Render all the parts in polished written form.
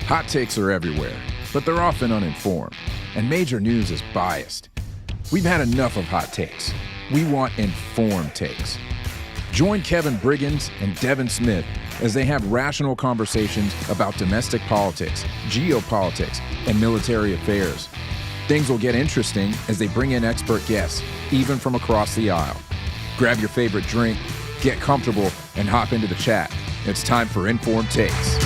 Hot takes are everywhere, but they're often uninformed, and major news is biased. We've had enough of hot takes. We want informed takes. Join Kevin Briggins and Devin Smith as they have rational conversations about domestic politics, geopolitics, and military affairs. Things will get interesting as they bring in expert guests, even from across the aisle. Grab your favorite drink, get comfortable, and hop into the chat. It's time for Informed Takes.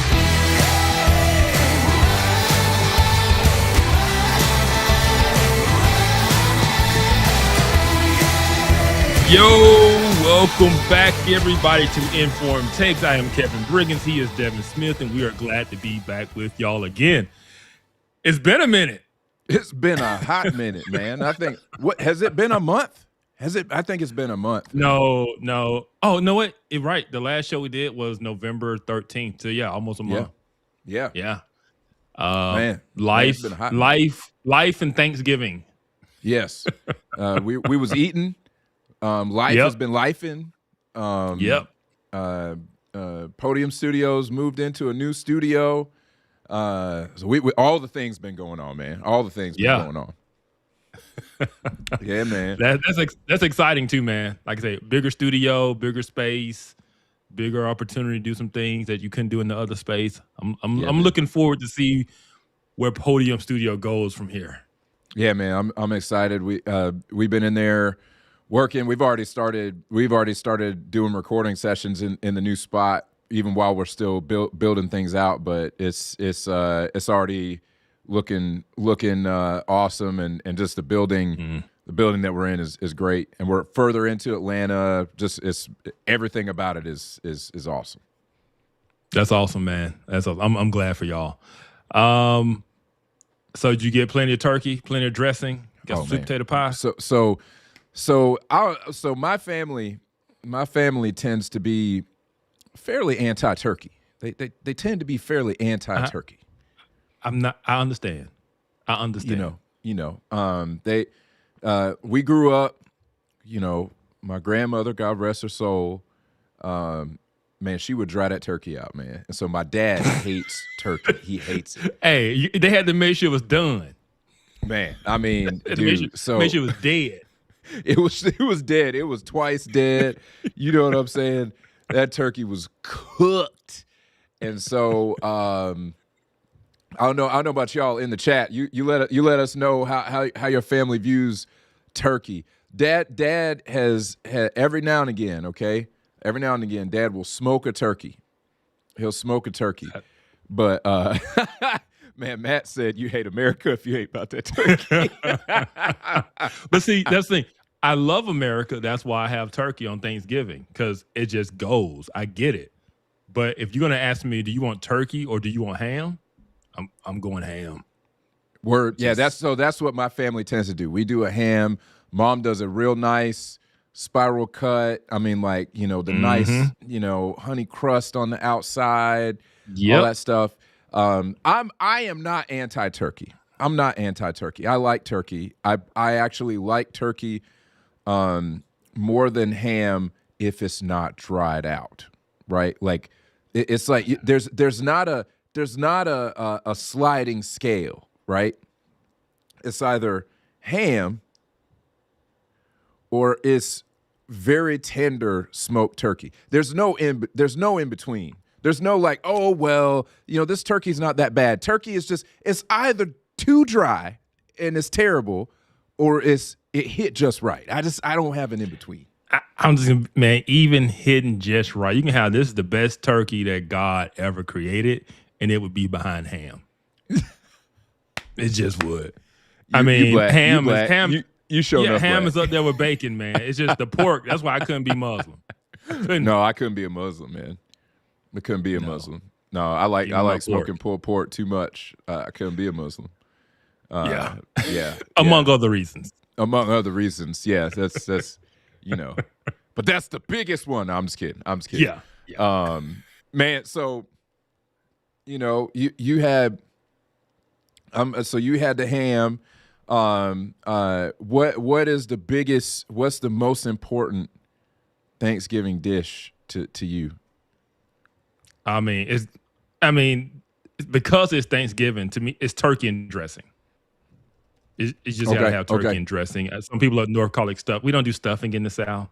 Yo, welcome back, everybody, to Informed Takes. I am Kevin Briggins. He is Devin Smith, and we are glad to be back with y'all again. It's been a minute. It's been a hot minute, man. I think, what has it been a month? Has it? I think it's been a month. No. Oh, no, what? Right. The last show we did was November 13th. So, yeah, almost a month. Yeah. Man, life and Thanksgiving. Yes. We was eating. Life has been lifing. Podium Studios moved into a new studio. So we all the things been going on, man. All the things been going on. Yeah, man. That's exciting too, man. Like I say, bigger studio, bigger space, bigger opportunity to do some things that you couldn't do in the other space. I'm looking forward to see where Podium Studio goes from here. Yeah, man. I'm excited. We've been in there working. We've already started doing recording sessions in the new spot, even while we're still building things out. But it's already looking awesome, and just the building that we're in is great. And we're further into Atlanta. Just everything about it is awesome. That's awesome, man. I'm glad for y'all. So did you get plenty of turkey, plenty of dressing? Got some sweet potato pie? So my family tends to be fairly anti-turkey. They tend to be fairly anti-turkey. I understand. We grew up, my grandmother, God rest her soul, man, she would dry that turkey out, man. And so my dad hates turkey. He hates it. Hey, they had to make sure it was done. Man, I mean, dude, make sure it was dead. It was dead. It was twice dead. You know what I'm saying? That turkey was cooked. And so I don't know about y'all in the chat. You let us know how your family views turkey. Dad has had every now and again, okay? Every now and again, Dad will smoke a turkey. He'll smoke a turkey. But man, Matt said you hate America if you hate about that turkey. But see, that's the thing. I love America. That's why I have turkey on Thanksgiving, because it just goes. I get it. But if you're gonna ask me, do you want turkey or do you want ham? I'm going ham. Word. Yeah, that's what my family tends to do. We do a ham. Mom does a real nice spiral cut. I mean, like, the nice, honey crust on the outside, all that stuff. I am not anti-turkey. I'm not anti-turkey. I like turkey. I actually like turkey more than ham if it's not dried out, right? Like it's like there's not a sliding scale, right? It's either ham or it's very tender smoked turkey. There's no in between. There's no like, oh, well, this turkey's not that bad. Turkey is just, it's either too dry and it's terrible, or it hit just right. I don't have an in between. I'm just, man, even hidden just right. You can have, this is the best turkey that God ever created, and it would be behind ham. It just would. Ham is you show enough ham black. is up there with bacon, man. It's just the pork. That's why I couldn't be Muslim. No, I couldn't be a Muslim, man. I couldn't be a Muslim. No, I like smoking pulled pork too much. I couldn't be a Muslim. Yeah. Among other reasons. Among other reasons, yeah. That's but that's the biggest one. I'm just kidding. Yeah. Man. So, you had, so you had the ham. What is the biggest? What's the most important Thanksgiving dish to you? Because it's Thanksgiving, to me, it's turkey and dressing. It's just gotta have turkey and dressing. Some people up north call it stuff. We don't do stuffing in the South.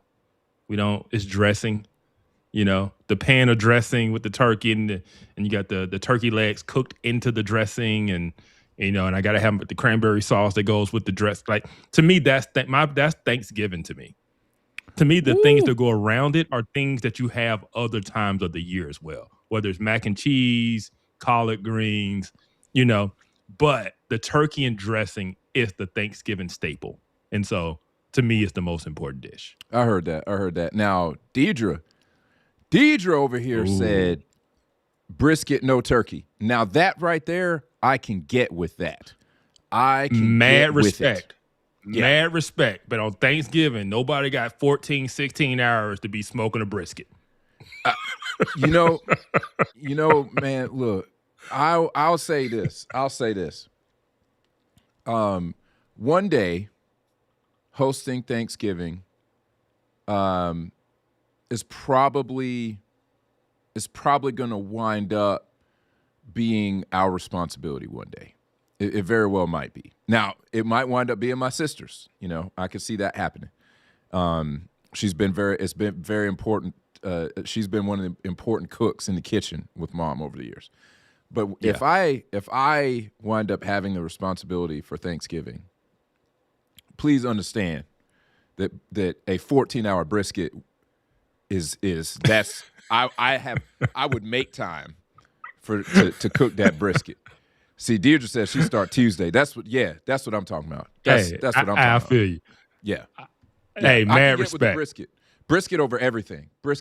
We don't. It's dressing. The pan of dressing with the turkey and you got the turkey legs cooked into the dressing, and I gotta have the cranberry sauce that goes with the dress. Like, to me, that's Thanksgiving to me. To me, the things that go around it are things that you have other times of the year as well. Whether it's mac and cheese, collard greens, but the turkey and dressing is the Thanksgiving staple. And so, to me, it's the most important dish. I heard that. Now, Deidre over here said brisket, no turkey. Now, that right there, I can get with that. I can get with it. Mad respect. But on Thanksgiving, nobody got 14, 16 hours to be smoking a brisket. Man, look, I'll say this. One day, hosting Thanksgiving is probably going to wind up being our responsibility one day. It very well might be. Now, it might wind up being my sister's. I could see that happening. It's been very important. She's been one of the important cooks in the kitchen with Mom over the years. But if I wind up having the responsibility for Thanksgiving, please understand that a 14-hour brisket is I would make time to cook that brisket. See, Deirdre says she start Tuesday. That's what I'm talking about. That's what I'm talking about. I feel you. Yeah. Hey, mad respect. Brisket over everything. But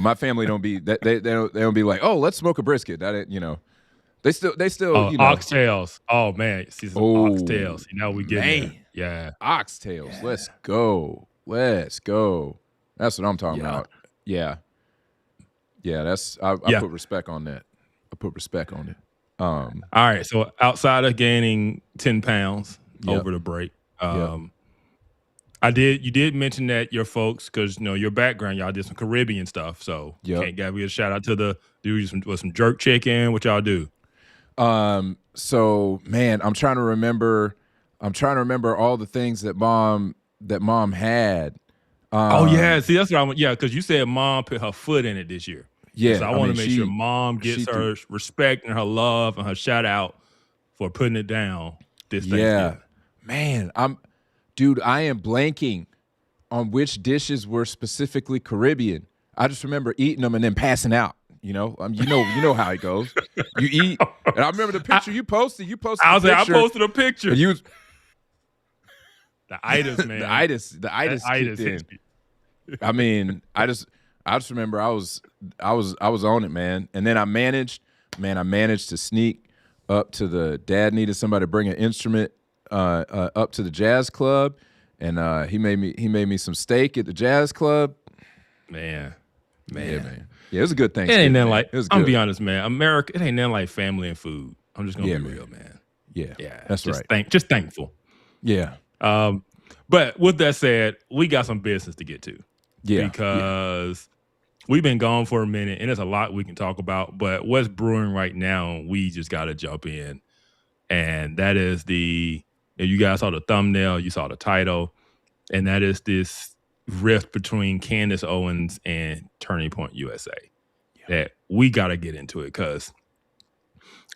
my family don't be that they don't be like, oh, let's smoke a brisket. That they still oxtails. Oh man, see some oxtails. We get it. Yeah, oxtails. Yeah. Let's go. That's what I'm talking about. Yeah. That's I put respect on that. All right. So outside of gaining 10 pounds over the break, you did mention that your folks, because your background, y'all did some Caribbean stuff. So can't give a shout out to the dudes with some jerk chicken. What y'all do? So man, I'm trying to remember all the things that mom had. See, that's what I want. Yeah, because you said Mom put her foot in it this year. Yeah, so I want to make sure Mom gets her respect and her love and her shout out for putting it down this Thanksgiving. Yeah, man, I am blanking on which dishes were specifically Caribbean. I just remember eating them and then passing out. You know how it goes. You eat, and I remember the picture you posted. I posted a picture. And the itis, man. The itis kicked in. I mean, I just remember I was on it, man. And then I managed to sneak up to dad needed somebody to bring an instrument up to the jazz club, and he made me some steak at the jazz club. Man. Yeah, it was a good thing. It ain't nothing like, I'm gonna be honest, man. America, it ain't nothing like family and food. I'm just gonna be real, man. Yeah, that's right. Just thankful. Yeah. But with that said, we got some business to get to. Yeah. Because we've been gone for a minute, and there's a lot we can talk about. But what's brewing right now, we just got to jump in. And that is if you guys saw the thumbnail, you saw the title, and that is this rift between Candace Owens and Turning Point USA. that we got to get into it, because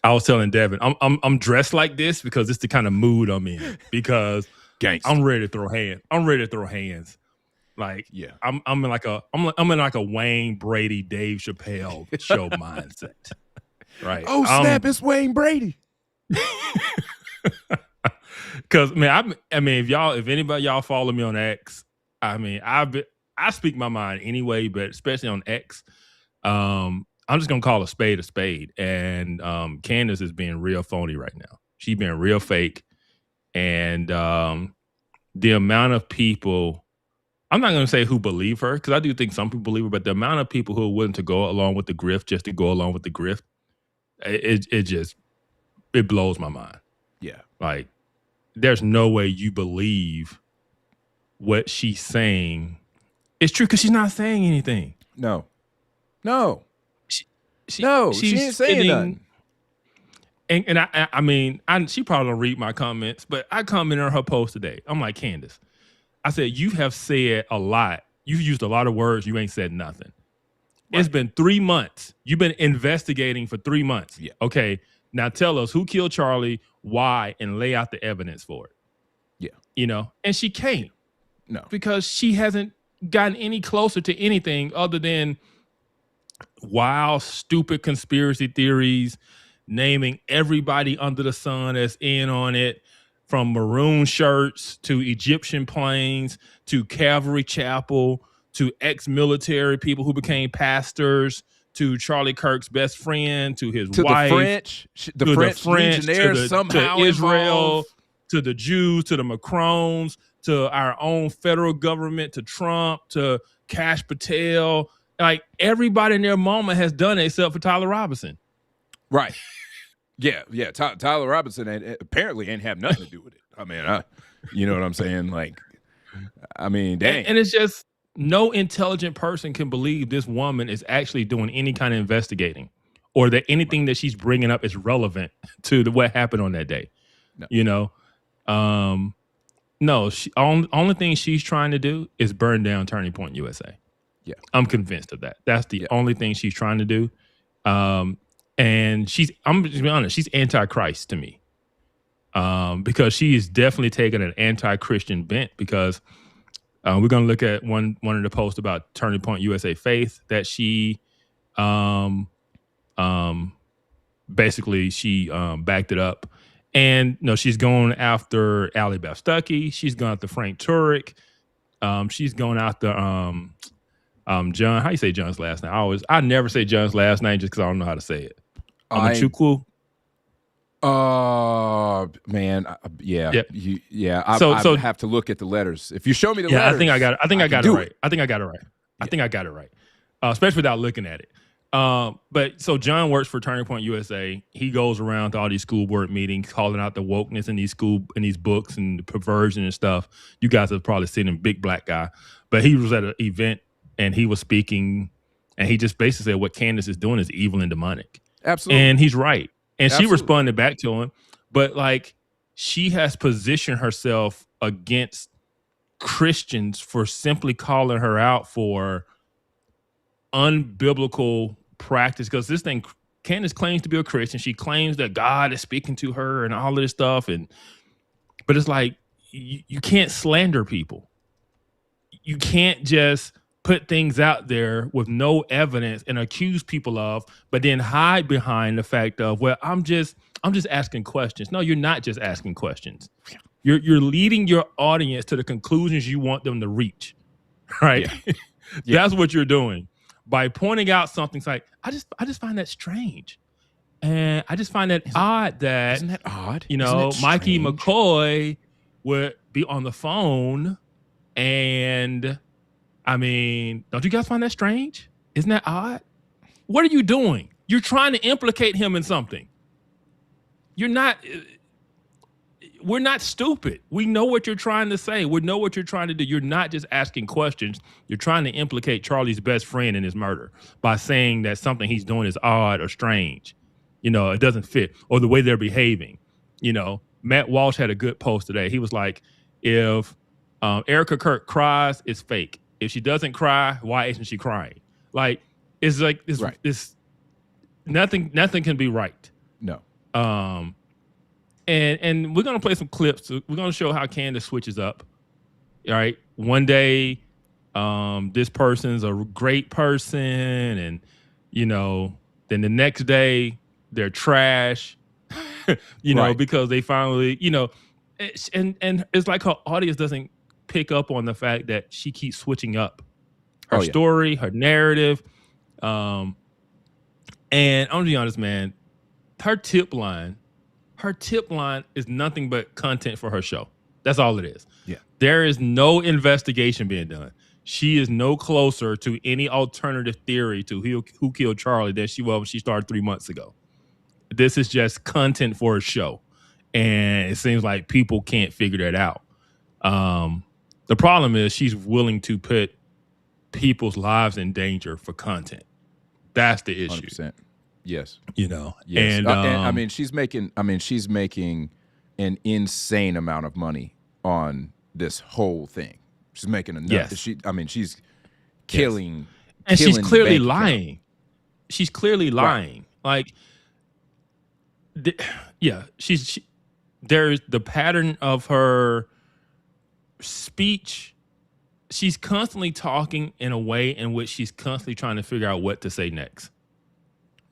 I was telling Devin, I'm dressed like this because it's the kind of mood I'm in, because Gangster. I'm ready to throw hands. I'm ready to throw hands. Like, Yeah. I'm in like a Wayne Brady, Dave Chappelle show mindset. Right. Oh, snap, it's Wayne Brady. Because man, if anybody y'all follow me on X, I mean, I speak my mind anyway, but especially on X, I'm just gonna call a spade, and Candace is being real phony right now. She's being real fake, and the amount of people, I'm not gonna say who believe her, because I do think some people believe her, but the amount of people who are willing to go along with the grift just to go along with the grift, it blows my mind. Yeah. Like, there's no way you believe what she's saying is true, because she's not saying anything. No. She She's ain't saying nothing. And I mean, she probably don't read my comments, but I commented on her post today. I'm like, Candace, I said, you have said a lot. You've used a lot of words. You ain't said nothing. Right. It's been 3 months. You've been investigating for 3 months. Yeah. Okay. Now tell us who killed Charlie, why, and lay out the evidence for it. Yeah. And she can't. No. Because she hasn't gotten any closer to anything other than wild, stupid conspiracy theories, naming everybody under the sun that's in on it, from maroon shirts to Egyptian planes to Calvary Chapel to ex-military people who became pastors to Charlie Kirk's best friend to his wife, the French legionnaires somehow to Israel, involved. to the Jews, to the Macrons, to our own federal government, to Trump, to Kash Patel. Like, everybody in their moment has done it except for Tyler Robinson. Right. Yeah. Tyler Robinson apparently ain't have nothing to do with it. I mean, you know what I'm saying? Like, I mean, dang. And it's just, no intelligent person can believe this woman is actually doing any kind of investigating, or that anything that she's bringing up is relevant to what happened on that day. No. No, only thing she's trying to do is burn down Turning Point USA. Yeah. I'm convinced of that. That's the only thing she's trying to do. And I'm just gonna be honest, she's anti-Christ to me. Because she is definitely taking an anti-Christian bent, because we're going to look at one of the posts about Turning Point USA Faith that she basically she backed it up. And she's going after Allie Beth Stuckey. She's going after Frank Turek. She's going after John. How you say John's last name? I never say John's last name just because I don't know how to say it. Chukwu. Man, yeah. Yep. I have to look at the letters. If you show me the letters, I think I got it. I think I got it right. I think I got it right. Especially without looking at it. But so John works for Turning Point USA. He goes around to all these school board meetings, calling out the wokeness in these books and the perversion and stuff. You guys have probably seen him, big black guy. But he was at an event and he was speaking, and he just basically said what Candace is doing is evil and demonic. Absolutely. And he's right. And Absolutely. She responded back to him, but like, she has positioned herself against Christians for simply calling her out for unbiblical practice. Because this thing, Candace claims to be a Christian. She claims that God is speaking to her and all of this stuff. But it's like, you can't slander people. You can't just put things out there with no evidence and accuse people of, but then hide behind the fact of, well, I'm just asking questions. No, you're not just asking questions. You're leading your audience to the conclusions you want them to reach, right? Yeah. That's what you're doing by pointing out something. It's like, I just find that strange, and I just find that odd. Isn't that odd? Mikey McCoy would be on the phone, and I mean, don't you guys find that strange? Isn't that odd? What are you doing? You're trying to implicate him in something. We're not stupid. We know what you're trying to say. We know what you're trying to do. You're not just asking questions. You're trying to implicate Charlie's best friend in his murder by saying that something he's doing is odd or strange. It doesn't fit, or the way they're behaving. Matt Walsh had a good post today. He was like, if Erika Kirk cries, it's fake. If she doesn't cry, why isn't she crying? Like, It's like it's, Right. it's nothing can be right. No. And we're gonna play some clips. We're gonna show how Candace switches up. All right. One day, this person's a great person, and then the next day they're trash. Right. Because they finally, and it's like her audience doesn't pick up on the fact that she keeps switching up her story, her narrative. And I'm gonna be honest, man, her tip line is nothing but content for her show. That's all it is. Yeah. There is no investigation being done. She is no closer to any alternative theory to who killed Charlie than she was when she started 3 months ago. This is just content for a show. And it seems like people can't figure that out. The problem is she's willing to put people's lives in danger for content. That's the issue. 100%. Yes. Yes. And I mean, she's making an insane amount of money on this whole thing. She's making enough. Yes. She's killing. And killing she's clearly bank account. lying. She's clearly lying. Like, there's the pattern of her speech. She's constantly talking in a way in which she's constantly trying to figure out what to say next.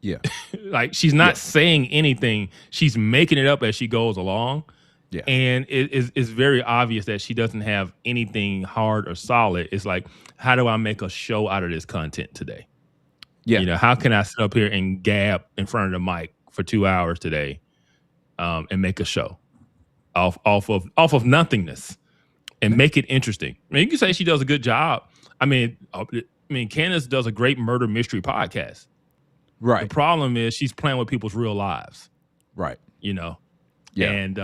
Yeah. Like, she's not saying anything. She's making it up as she goes along. Yeah. And it's very obvious that she doesn't have anything hard or solid. It's like, how do I make a show out of this content today? Yeah. How can I sit up here and gab in front of the mic for 2 hours today, and make a show off of nothingness and make it interesting? I mean, you can say she does a good job. I mean, Candace does a great murder mystery podcast. Right. The problem is she's playing with people's real lives. Right. Yeah. And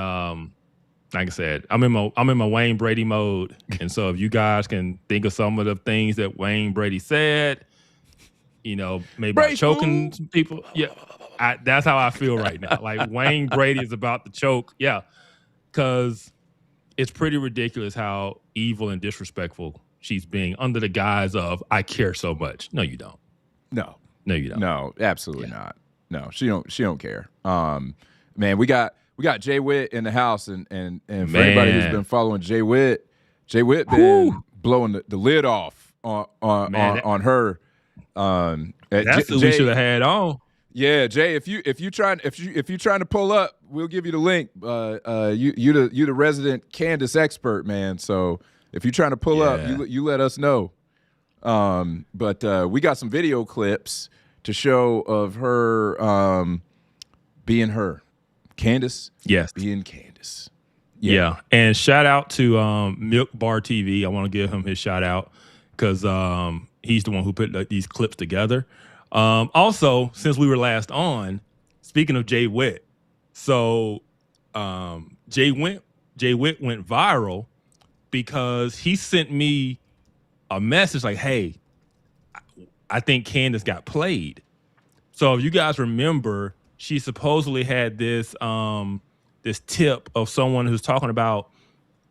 like I said, I'm in my Wayne Brady mode. And so if you guys can think of some of the things that Wayne Brady said, maybe by choking some people. Yeah. That's how I feel right now. Like, Wayne Brady is about to choke. Yeah. Because it's pretty ridiculous how evil and disrespectful she's being under the guise of, I care so much. No, you don't. No, you don't. No, absolutely not. No, she don't care. Man, we got Jay Witt in the house, and for anybody who's been following Jay Witt been blowing the lid off on her. That's who we should have had on. Yeah, Jay, if you trying to pull up, we'll give you the link. You the resident Candace expert, man. So if you're trying to pull up, you let us know. But we got some video clips to show of her being her. Candace, yes, being Candace. Yeah. And shout out to Milk Bar TV. I want to give him his shout out because he's the one who put these clips together. Also, since we were last on, speaking of Jay Witt, so Jay Witt went viral because he sent me a message like, hey, I think Candace got played. So if you guys remember, she supposedly had this tip of someone who's talking about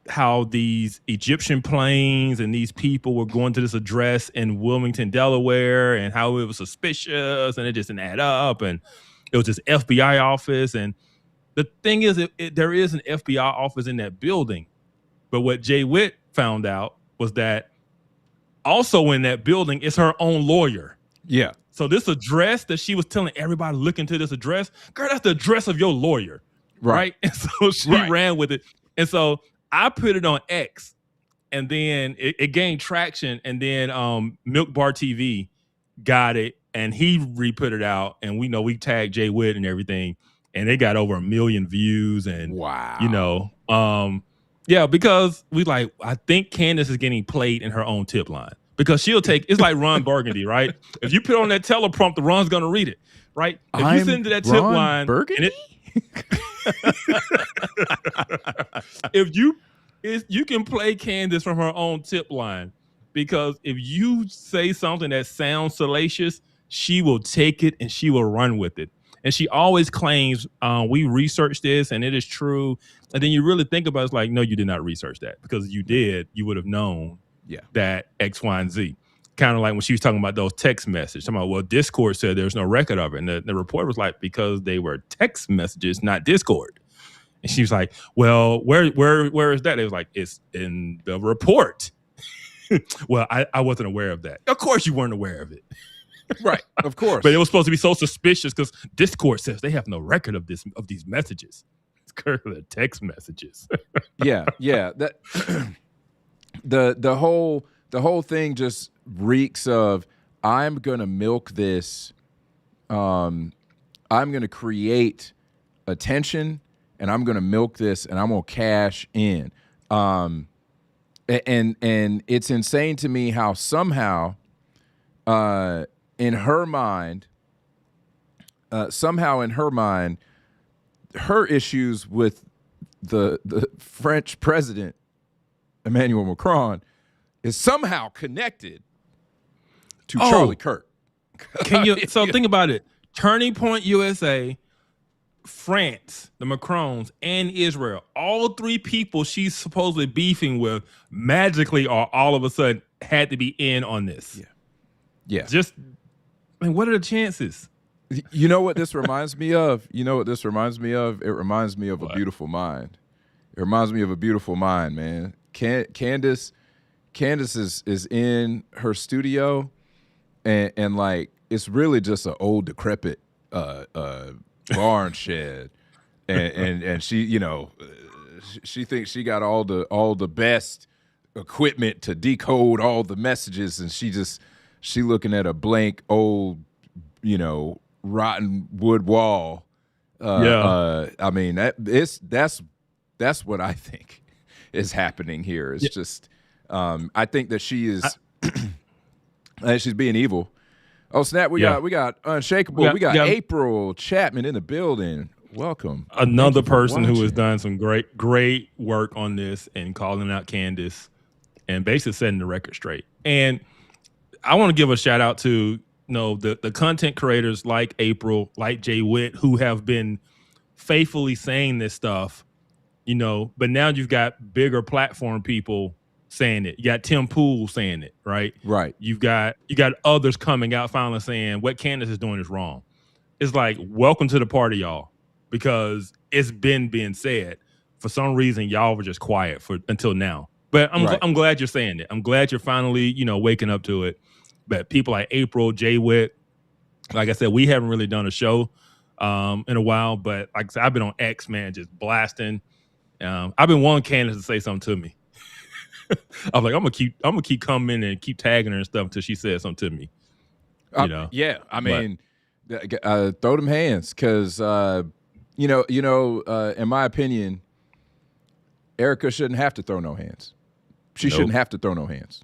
how these Egyptian planes and these people were going to this address in Wilmington, Delaware, and how it was suspicious and it just didn't add up. And it was this FBI office. And the thing is, there is an FBI office in that building. But what Jay Witt found out was that also in that building is her own lawyer. Yeah. So this address that she was telling everybody, look into this address, girl, that's the address of your lawyer. Right. And so she ran with it. And so I put it on X, and then it gained traction. And then Milk Bar TV got it, and he re-put it out. And we tagged Jay Witt and everything, and they got over 1 million views. And wow, because I think Candace is getting played in her own tip line. Because it's like Ron Burgundy, right? If you put on that teleprompter, Ron's going to read it, right? If you send to that tip line, Burgundy? if you can play Candace from her own tip line, because if you say something that sounds salacious, she will take it and she will run with it. And she always claims, we researched this and it is true. And then you really think about it, it's like, no, you did not research that, because you did, you would have known that X, Y, and Z. kind of like when she was talking about those text messages. Talking about, well, Discord said there's no record of it. And the report was like, because they were text messages, not Discord. And she was like, well, where is that? It was like, it's in the report. Well, I wasn't aware of that. Of course you weren't aware of it. Right, of course. But it was supposed to be so suspicious because Discord says they have no record of these messages. It's the text messages. yeah. That the whole thing just reeks of, I'm gonna milk this. I'm gonna create attention, and I'm gonna milk this, and I'm gonna cash in. And it's insane to me how somehow, in her mind, her issues with the French president, Emmanuel Macron, is somehow connected to Charlie Kirk. Can you? So think about it. Turning Point USA, France, the Macrons, and Israel, all three people she's supposedly beefing with, magically or all of a sudden had to be in on this. Yeah. Just, I mean, what are the chances? You know what this reminds me of? It reminds me of What? A Beautiful Mind. It reminds me of A Beautiful Mind, man. Candace is in her studio, and like, it's really just an old decrepit barn shed, and she, she thinks she got all the best equipment to decode all the messages, and she looking at a blank old, rotten wood wall. I mean, that's what I think is happening here. It's just, I think that she is, she's being evil. Oh snap! We got Unshakable. We got April Chapman in the building. Welcome. Another person who has done some great work on this and calling out Candace and basically setting the record straight. And I want to give a shout out to the content creators like April, like Jay Witt, who have been faithfully saying this stuff, but now you've got bigger platform people saying it. You got Tim Pool saying it, right? Right. You got others coming out finally saying what Candace is doing is wrong. It's like, welcome to the party, y'all, because it's been being said. For some reason, y'all were just quiet until now. But I'm glad you're saying it. I'm glad you're finally, waking up to it. But people like April, Jay Witt, like I said, we haven't really done a show in a while. But like I said, I've been on X, man, just blasting. I've been wanting Candace to say something to me. I'm like, I'm gonna keep coming and keep tagging her and stuff until she says something to me. Yeah. I mean, throw them hands, because in my opinion, Erika shouldn't have to throw no hands. She shouldn't have to throw no hands.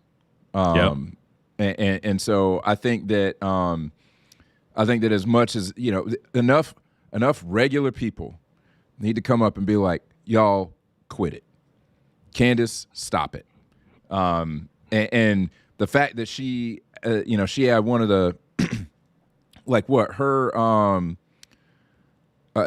And so I think that as much as enough regular people need to come up and be like, y'all quit it. Candace, stop it. And the fact that she had one of the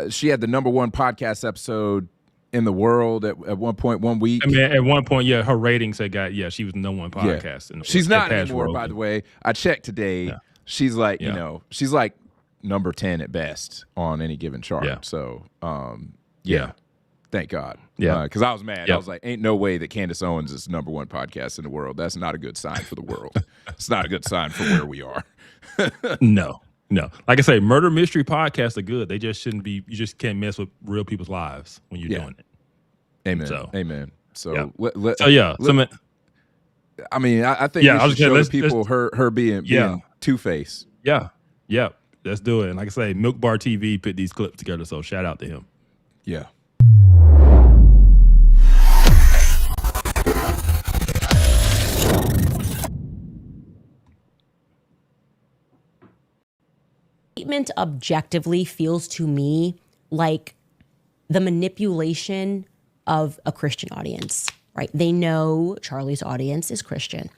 she had the number one podcast episode in the world at one point, 1 week. I mean, at one point, her ratings had she was number one podcast. Yeah. She's not anymore, by the way. I checked today. Yeah. She's like, she's like number 10 at best on any given chart. Yeah. So, thank God. Yeah. Because I was mad. Yep. I was like, ain't no way that Candace Owens is number one podcast in the world. That's not a good sign for the world. It's not a good sign for where we are. No. Like I say, murder mystery podcasts are good. They just shouldn't be. You just can't mess with real people's lives when you're doing it. Amen. So, I mean, I think we should show people her being Two-Face. Yeah. Let's do it. And like I say, Milk Bar TV put these clips together. So shout out to him. Yeah. Statement objectively feels to me like the manipulation of a Christian audience, right? They know Charlie's audience is Christian,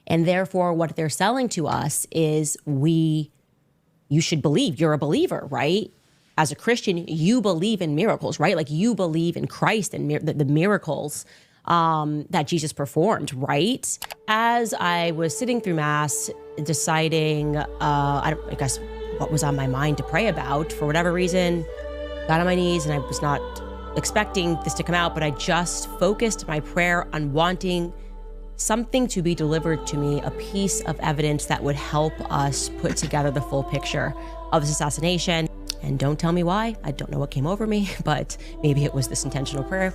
and therefore what they're selling to us is you should believe, you're a believer, right? As a Christian, you believe in miracles, right? Like you believe in Christ and the miracles that Jesus performed, right? As I was sitting through Mass, deciding, I guess, what was on my mind to pray about, for whatever reason, got on my knees, and I was not expecting this to come out, but I just focused my prayer on wanting something to be delivered to me, a piece of evidence that would help us put together the full picture of this assassination. And don't tell me why. I don't know what came over me, but maybe it was this intentional prayer.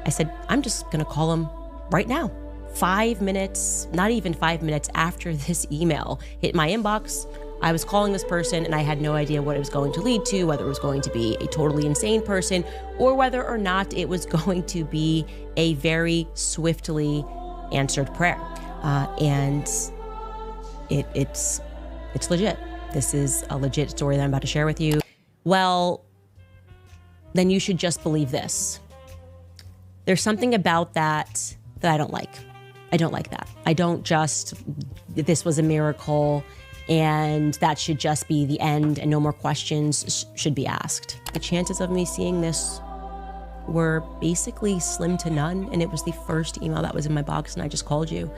I said, I'm just gonna call him right now. 5 minutes, not even 5 minutes after this email hit my inbox, I was calling this person and I had no idea what it was going to lead to, whether it was going to be a totally insane person or whether or not it was going to be a very swiftly answered prayer. And it's legit. This is a legit story that I'm about to share with you. Well, then you should just believe this. There's something about that I don't like. I don't like that. I don't just, this was a miracle and that should just be the end and no more questions should be asked. The chances of me seeing this were basically slim to none, and it was the first email that was in my box, and I just called you.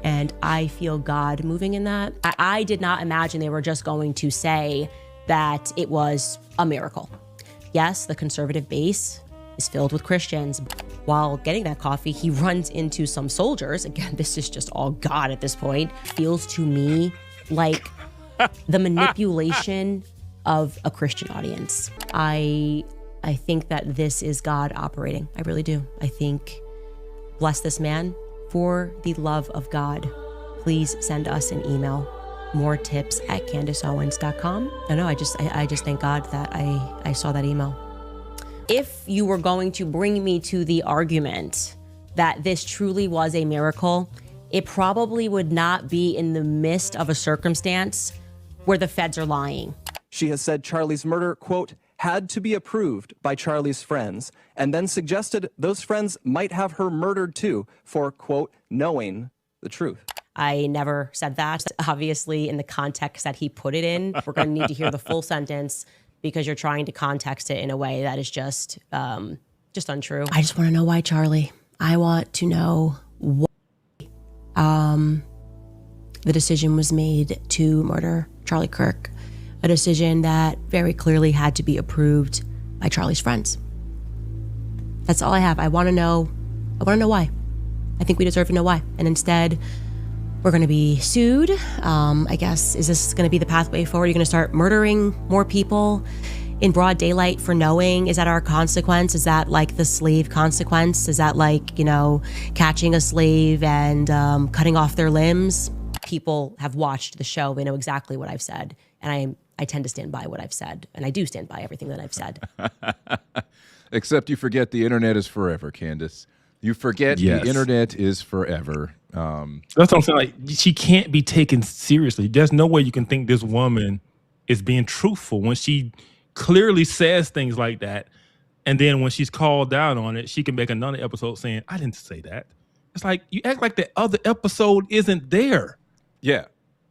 And I feel God moving in that. I did not imagine they were just going to say that it was a miracle. Yes, the conservative base is filled with Christians. While getting that coffee, he runs into some soldiers. Again, this is just all God at this point. Feels to me like the manipulation of a Christian audience. I think that this is God operating. I really do. I think, bless this man. For the love of God, please send us an email. More tips at CandaceOwens.com. I just thank God that I saw that email. If you were going to bring me to the argument that this truly was a miracle, it probably would not be in the midst of a circumstance where the feds are lying. She has said Charlie's murder, quote, had to be approved by Charlie's friends, and then suggested those friends might have her murdered too for, quote, knowing the truth. I never said that. Obviously, in the context that he put it in, we're going to need to hear the full sentence because you're trying to context it in a way that is just untrue. I just want to know why, Charlie. I want to know why the decision was made to murder Charlie Kirk. A decision that very clearly had to be approved by Charlie's friends. That's all I have. I want to know why. I think we deserve to know why. And instead, we're going to be sued. I guess, is this going to be the pathway forward? You're going to start murdering more people in broad daylight for knowing? Is that our consequence? Is that like the slave consequence? Is that like, catching a slave and cutting off their limbs? People have watched the show. They know exactly what I've said. And I tend to stand by what I've said. And I do stand by everything that I've said. Except you forget the internet is forever, Candace. You forget the internet is forever. That's what I'm saying. Like, she can't be taken seriously. There's no way you can think this woman is being truthful when she clearly says things like that. And then when she's called down on it, she can make another episode saying, I didn't say that. It's like, you act like the other episode isn't there. Yeah.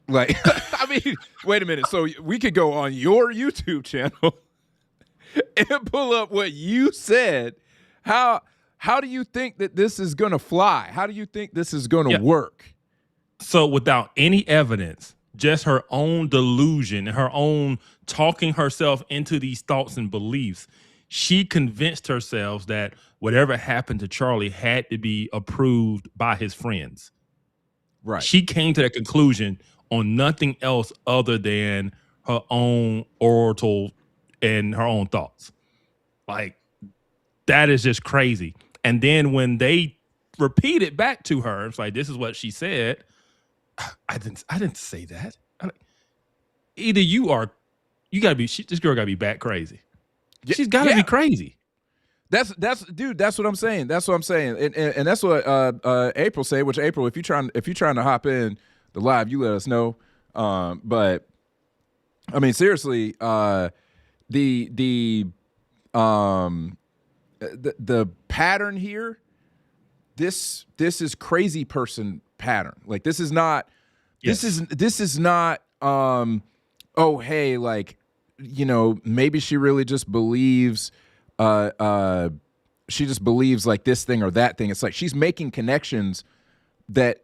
Like, I mean, wait a minute. So we could go on your YouTube channel and pull up what you said. How do you think that this is going to fly? How do you think this is going to work? So without any evidence, just her own delusion and her own talking herself into these thoughts and beliefs, she convinced herself that whatever happened to Charlie had to be approved by his friends. Right. She came to that conclusion on nothing else other than her own oracle and her own thoughts. Like, that is just crazy. And then when they repeat it back to her, it's like, this is what she said. I didn't say that. Either you this girl gotta be bat crazy. She's gotta be crazy. That's what I'm saying. That's what I'm saying. And that's what April said, which April, if you're trying to hop in the live, you let us know. But I mean, seriously, the pattern here, this is crazy person pattern. Like, this is not oh, hey, like, maybe she really just believes she just believes like this thing or that thing. It's like she's making connections that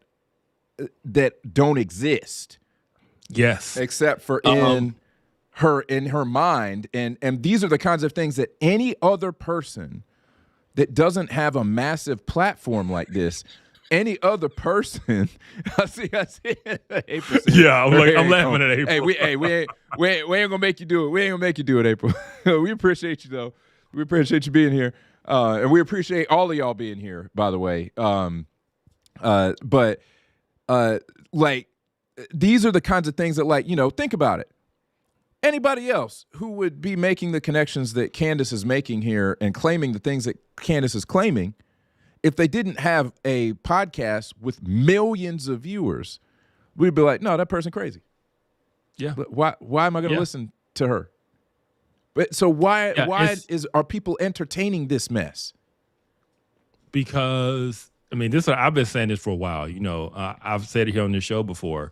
don't exist. Yes. Except for in her mind. And these are the kinds of things that any other person that doesn't have a massive platform like this, any other person, I see April. Yeah, I'm laughing at April. Hey, we ain't gonna make you do it. We ain't gonna make you do it, April. We appreciate you though. We appreciate you being here, and we appreciate all of y'all being here. By the way, but like these are the kinds of things that, like, think about it. Anybody else who would be making the connections that Candace is making here and claiming the things that Candace is claiming, if they didn't have a podcast with millions of viewers, we'd be like, no, that person crazy. Yeah. But why am I going to listen to her? But so why are people entertaining this mess? Because I've been saying this for a while. I've said it here on this show before.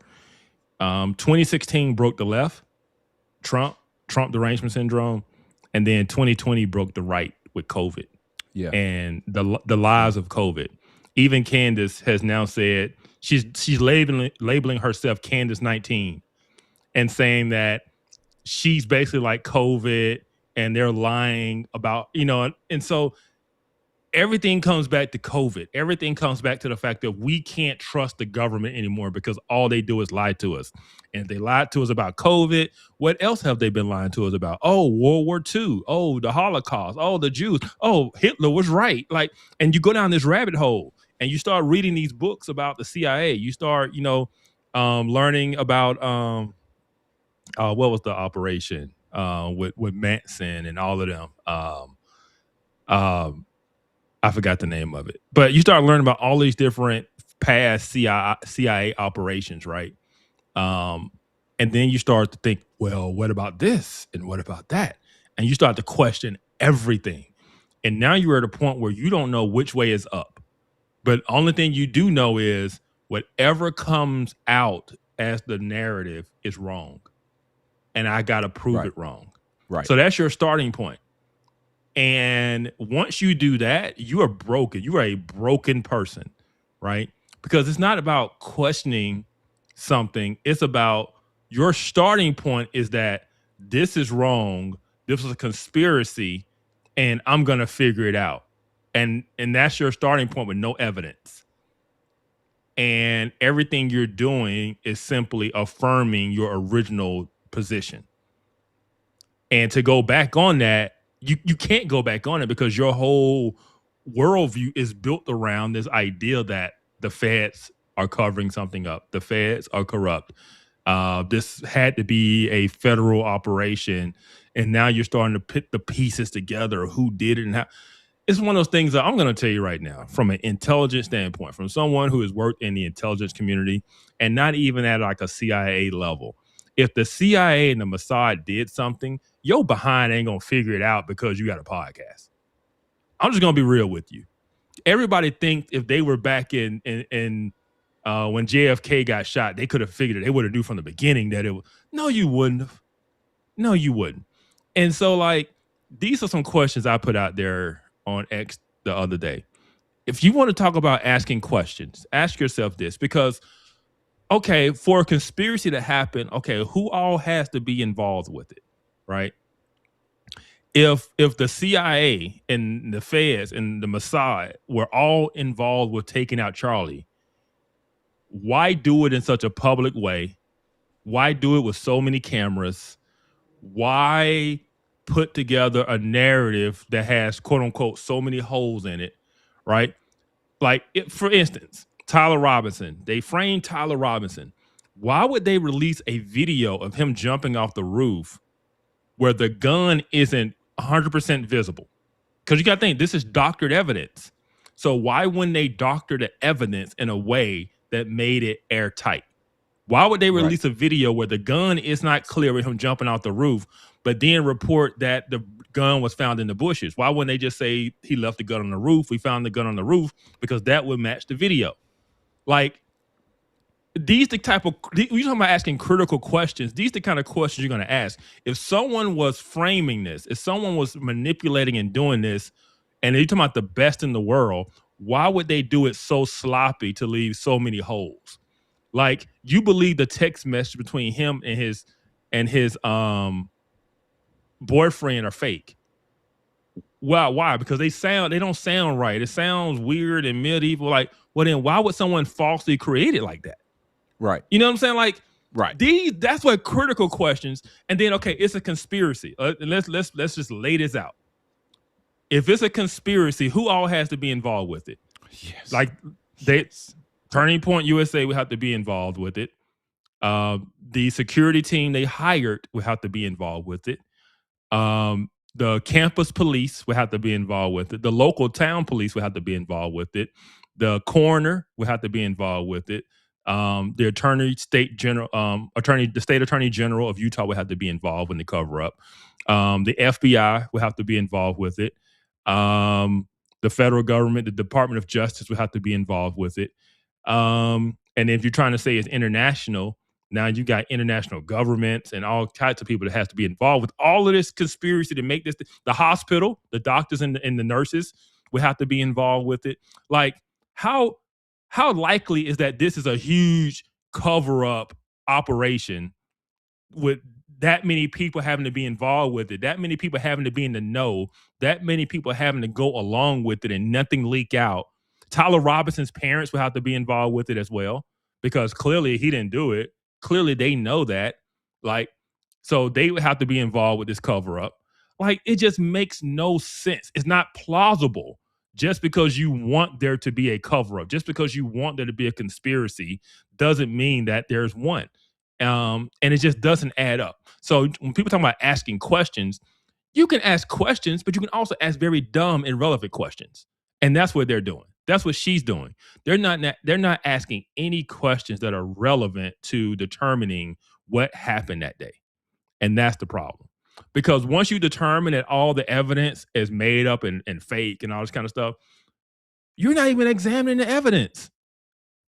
2016 broke the left, Trump derangement syndrome, and then 2020 broke the right with COVID. Yeah, and the lies of COVID. Even Candace has now said she's labeling herself Candace 19, and saying that she's basically like COVID, and they're lying about and so everything comes back to COVID. Everything comes back to the fact that we can't trust the government anymore because all they do is lie to us. And if they lied to us about COVID, what else have they been lying to us about? Oh, World War II. Oh, the Holocaust. Oh, the Jews. Oh, Hitler was right. Like, and you go down this rabbit hole and you start reading these books about the CIA. You start, learning about what was the operation with Manson and all of them. I forgot the name of it, but you start learning about all these different past CIA operations, right? And then you start to think, well, what about this? And what about that? And you start to question everything. And now you're at a point where you don't know which way is up. But only thing you do know is whatever comes out as the narrative is wrong. And I got to prove it wrong. Right. So that's your starting point. And once you do that, you are broken. You are a broken person, right? Because it's not about questioning something. It's about your starting point is that this is wrong. This was a conspiracy, and I'm going to figure it out. And that's your starting point with no evidence. And everything you're doing is simply affirming your original position. And to go back on that, you can't go back on it because your whole worldview is built around this idea that the feds are covering something up. The feds are corrupt. This had to be a federal operation. And now you're starting to put the pieces together, who did it and how. It's one of those things that I'm going to tell you right now from an intelligence standpoint, from someone who has worked in the intelligence community and not even at like a CIA level. If the CIA and the Mossad did something, your behind ain't going to figure it out because you got a podcast. I'm just going to be real with you. Everybody thinks if they were back in when JFK got shot, they could have figured it. They would have knew from the beginning that it was. No, you wouldn't have. No, you wouldn't. And so, like, these are some questions I put out there on X the other day. If you want to talk about asking questions, ask yourself this, because okay, for a conspiracy to happen, okay, who all has to be involved with it, right? If the CIA and the feds and the Mossad were all involved with taking out Charlie, why do it in such a public way? Why do it with so many cameras? Why put together a narrative that has, quote unquote, so many holes in it, right? Like, for instance, Tyler Robinson. They framed Tyler Robinson. Why would they release a video of him jumping off the roof where the gun isn't 100% visible? Because you got to think, this is doctored evidence. So why wouldn't they doctor the evidence in a way that made it airtight? Why would they release a video where the gun is not clear with him jumping off the roof, but then report that the gun was found in the bushes? Why wouldn't they just say he left the gun on the roof? We found the gun on the roof, because that would match the video. Like, these the type of, you're talking about asking critical questions. These the kind of questions you're going to ask. If someone was framing this, if someone was manipulating and doing this, and you're talking about the best in the world, why would they do it so sloppy to leave so many holes? Like, you believe the text message between him and his boyfriend are fake. Why? Because they don't sound right. It sounds weird and medieval. Like, well, then why would someone falsely create it like that? Right. You know what I'm saying? Like, Right. That's what critical questions. And then, okay, it's a conspiracy. Let's just lay this out. If it's a conspiracy, who all has to be involved with it? Yes. Like, Turning Point USA would have to be involved with it. The security team they hired would have to be involved with it. The campus police would have to be involved with it. The local town police would have to be involved with it. The coroner would have to be involved with it. The state attorney general of Utah would have to be involved in the cover up. The FBI would have to be involved with it. The federal government, the Department of Justice would have to be involved with it. And if you're trying to say it's international, now you got international governments and all types of people that has to be involved with all of this conspiracy to make this. The hospital, the doctors and the nurses would have to be involved with it. Like, how likely is that this is a huge cover-up operation with that many people having to be involved with it, that many people having to be in the know, that many people having to go along with it and nothing leak out? Tyler Robinson's parents would have to be involved with it as well, because clearly he didn't do it. Clearly they know that. Like, so they would have to be involved with this cover-up. Like, it just makes no sense. It's not plausible. Just because you want there to be a cover-up, just because you want there to be a conspiracy, doesn't mean that there's one. And it just doesn't add up. So when people talk about asking questions, you can ask questions, but you can also ask very dumb, irrelevant questions. And that's what they're doing. That's what she's doing. They're not asking any questions that are relevant to determining what happened that day. And that's the problem. Because once you determine that all the evidence is made up and fake and all this kind of stuff, you're not even examining the evidence.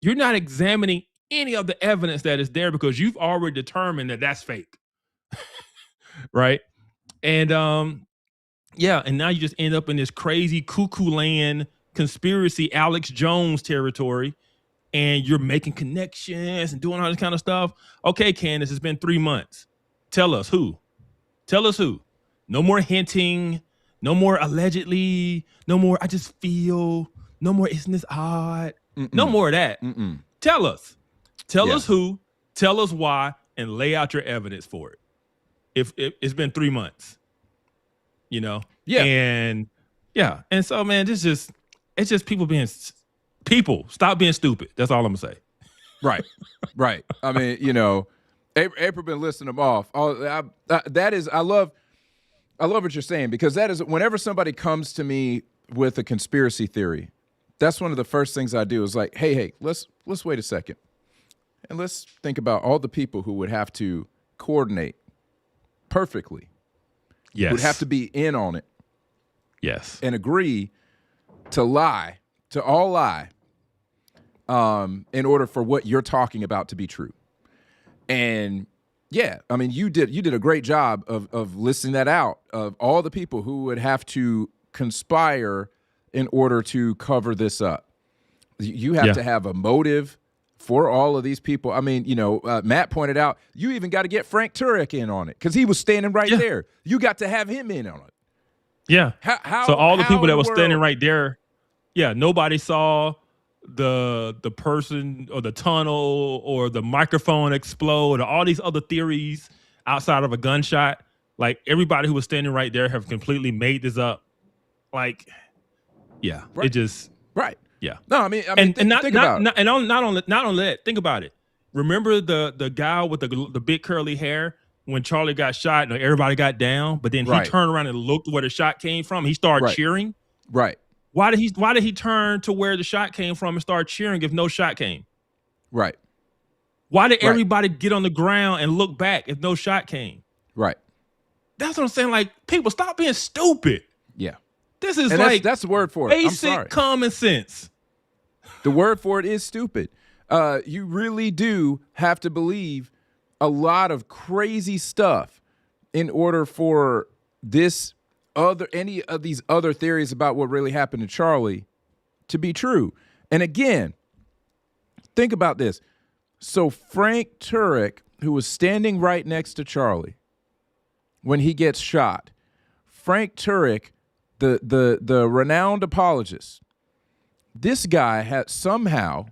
You're not examining any of the evidence that is there because you've already determined that that's fake. Right? And and now you just end up in this crazy cuckoo land conspiracy Alex Jones territory, and you're making connections and doing all this kind of stuff. Okay, Candace, it's been 3 months. Tell us who. Tell us who. No more hinting. No more allegedly. No more I just feel. No more isn't this odd. No more of that. Tell us. Tell us who. Tell us why, and lay out your evidence for it. If it's been 3 months, you know. Yeah. And so, man, it's just people being people. Stop being stupid. That's all I'm gonna say. Right. I mean, you know, April been listing them off. I love what you're saying, because that is, whenever somebody comes to me with a conspiracy theory, that's one of the first things I do is like, hey, let's wait a second, and let's think about all the people who would have to coordinate perfectly. Yes. Would have to be in on it. Yes. And agree to all lie, in order for what you're talking about to be true. And yeah, I mean, you did a great job of listing that out, of all the people who would have to conspire in order to cover this up. You have to have a motive for all of these people. I mean, you know, Matt pointed out, you even got to get Frank Turek in on it because he was standing right there. You got to have him in on it. Yeah. So all the people that were standing right there, nobody saw the person or the tunnel or the microphone explode or all these other theories outside of a gunshot. Like, everybody who was standing right there have completely made this up. Like, it just Yeah. No, I mean, think about it. Not only that, think about it. Remember the guy with the big curly hair when Charlie got shot and everybody got down, but then he turned around and looked where the shot came from. He started cheering. Right. Why did he turn to where the shot came from and start cheering if no shot came? Right. Why did everybody get on the ground and look back if no shot came? Right. That's what I'm saying. Like, people, stop being stupid. Yeah. This is that's the word for it. Basic common sense. The word for it is stupid. You really do have to believe a lot of crazy stuff in order for this any of these other theories about what really happened to Charlie to be true. And again, think about this. So Frank Turek, who was standing right next to Charlie when he gets shot, Frank Turek, the renowned apologist, this guy somehow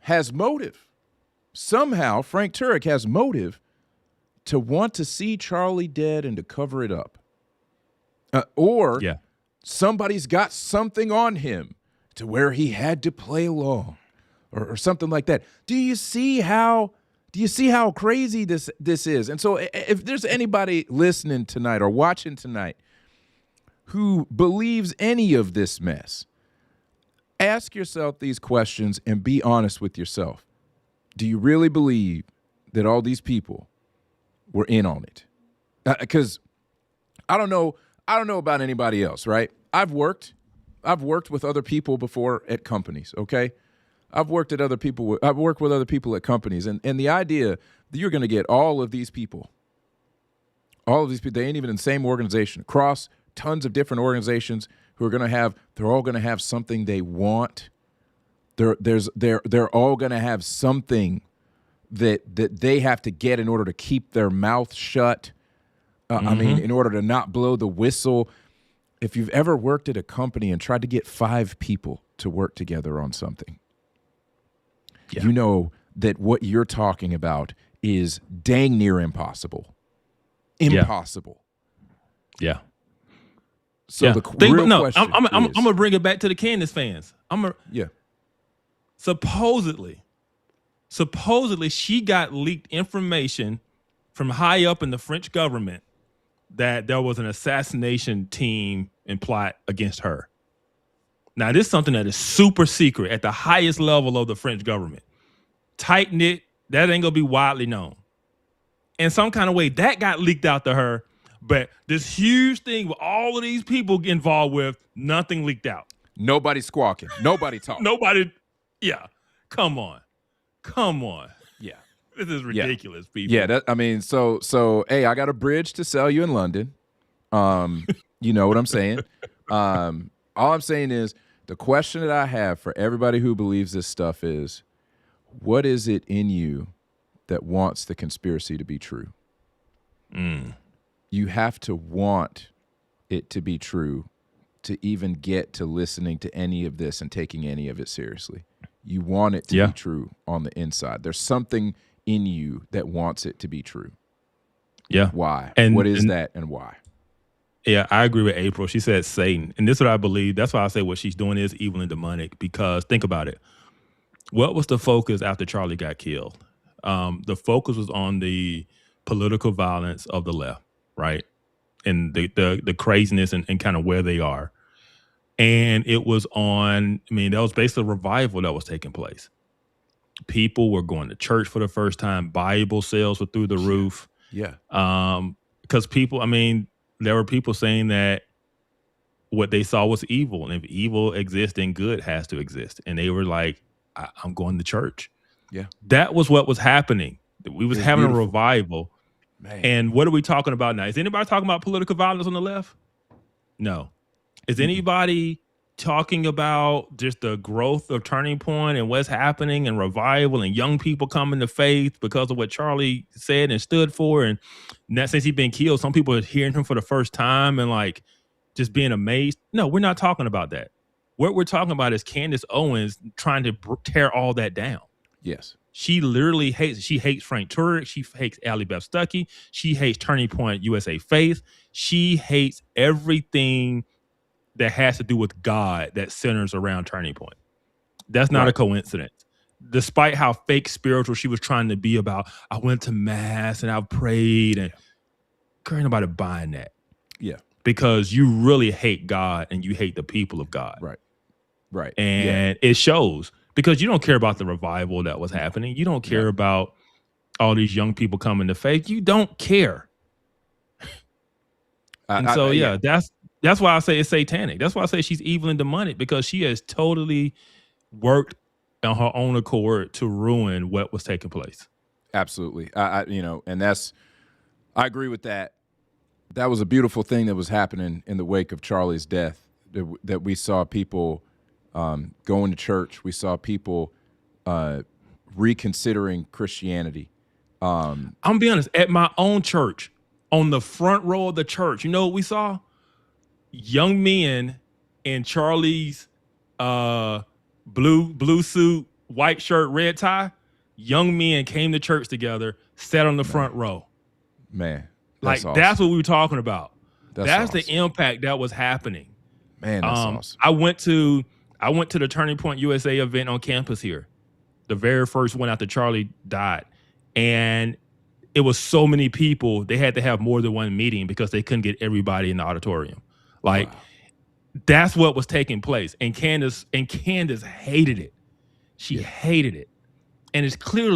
has motive. Somehow Frank Turek has motive to want to see Charlie dead and to cover it up. Or somebody's got something on him to where he had to play along or something like that. Do you see how crazy this is? And so if there's anybody listening tonight or watching tonight who believes any of this mess, ask yourself these questions and be honest with yourself. Do you really believe that all these people were in on it? Because I don't know about anybody else, right? I've worked with other people before at companies, okay? I've worked with other people at companies, and the idea that you're going to get all of these people, they ain't even in the same organization, across tons of different organizations who are going to have, they're all going to have something they want. They're all going to have something that they have to get in order to keep their mouth shut. I mean, in order to not blow the whistle. If you've ever worked at a company and tried to get 5 people to work together on something, you know that what you're talking about is dang near impossible. Impossible. Yeah. So the real question I'm going to bring it back to the Candace fans. Supposedly she got leaked information from high up in the French government that there was an assassination team and plot against her. Now, this is something that is super secret at the highest level of the French government. Tight-knit, that ain't going to be widely known. In some kind of way, that got leaked out to her, but this huge thing with all of these people involved with, nothing leaked out. Nobody squawking. Nobody talking. Nobody, come on. Yeah. This is ridiculous, people. Yeah, so hey, I got a bridge to sell you in London. You know what I'm saying? All I'm saying is the question that I have for everybody who believes this stuff is, what is it in you that wants the conspiracy to be true? You have to want it to be true to even get to listening to any of this and taking any of it seriously. You want it to be true on the inside. There's something in you that wants it to be true. Yeah. Why? And what is that and why? Yeah, I agree with April. She said Satan. And this is what I believe. That's why I say what she's doing is evil and demonic, because think about it. What was the focus after Charlie got killed? The focus was on the political violence of the left, right? And the craziness and kind of where they are. And it was that was basically a revival that was taking place. People were going to church for the first time. Bible sales were through the roof. Yeah. Because there were people saying that what they saw was evil. And if evil exists, then good has to exist. And they were like, I'm going to church. Yeah. That was what was happening. We was having beautiful. A revival. Man. And what are we talking about now? Is anybody talking about political violence on the left? No. Is anybody talking about just the growth of Turning Point and what's happening and revival and young people coming to faith because of what Charlie said and stood for? And that since he's been killed, some people are hearing him for the first time and like just being amazed. No, we're not talking about that. What we're talking about is Candace Owens trying to tear all that down. Yes. She literally hates Frank Turek. She hates Allie Beth Stuckey. She hates Turning Point USA Faith. She hates everything that has to do with God that centers around Turning Point. That's not a coincidence. Despite how fake spiritual she was trying to be about, I went to mass and I prayed, and ain't nobody buying that. Yeah. Because you really hate God and you hate the people of God. Right. And it shows because you don't care about the revival that was happening. You don't care about all these young people coming to faith. You don't care. That's why I say it's satanic. That's why I say she's evil and demonic, because she has totally worked on her own accord to ruin what was taking place. Absolutely. And I agree with that that was a beautiful thing that was happening in the wake of Charlie's death, that we saw people going to church. We saw people reconsidering Christianity. I'm gonna be honest, at my own church, on the front row of the church, you know what we saw? Young men in Charlie's blue suit, white shirt, red tie. Young men came to church together, sat on the front row. Man, that's awesome. That's what we were talking about. That's awesome. the impact that was happening. Man, that's awesome. I went to the Turning Point USA event on campus here, the very first one after Charlie died, and it was so many people. They had to have more than one meeting because they couldn't get everybody in the auditorium. Like, that's what was taking place. And Candace hated it. She hated it. And it's clear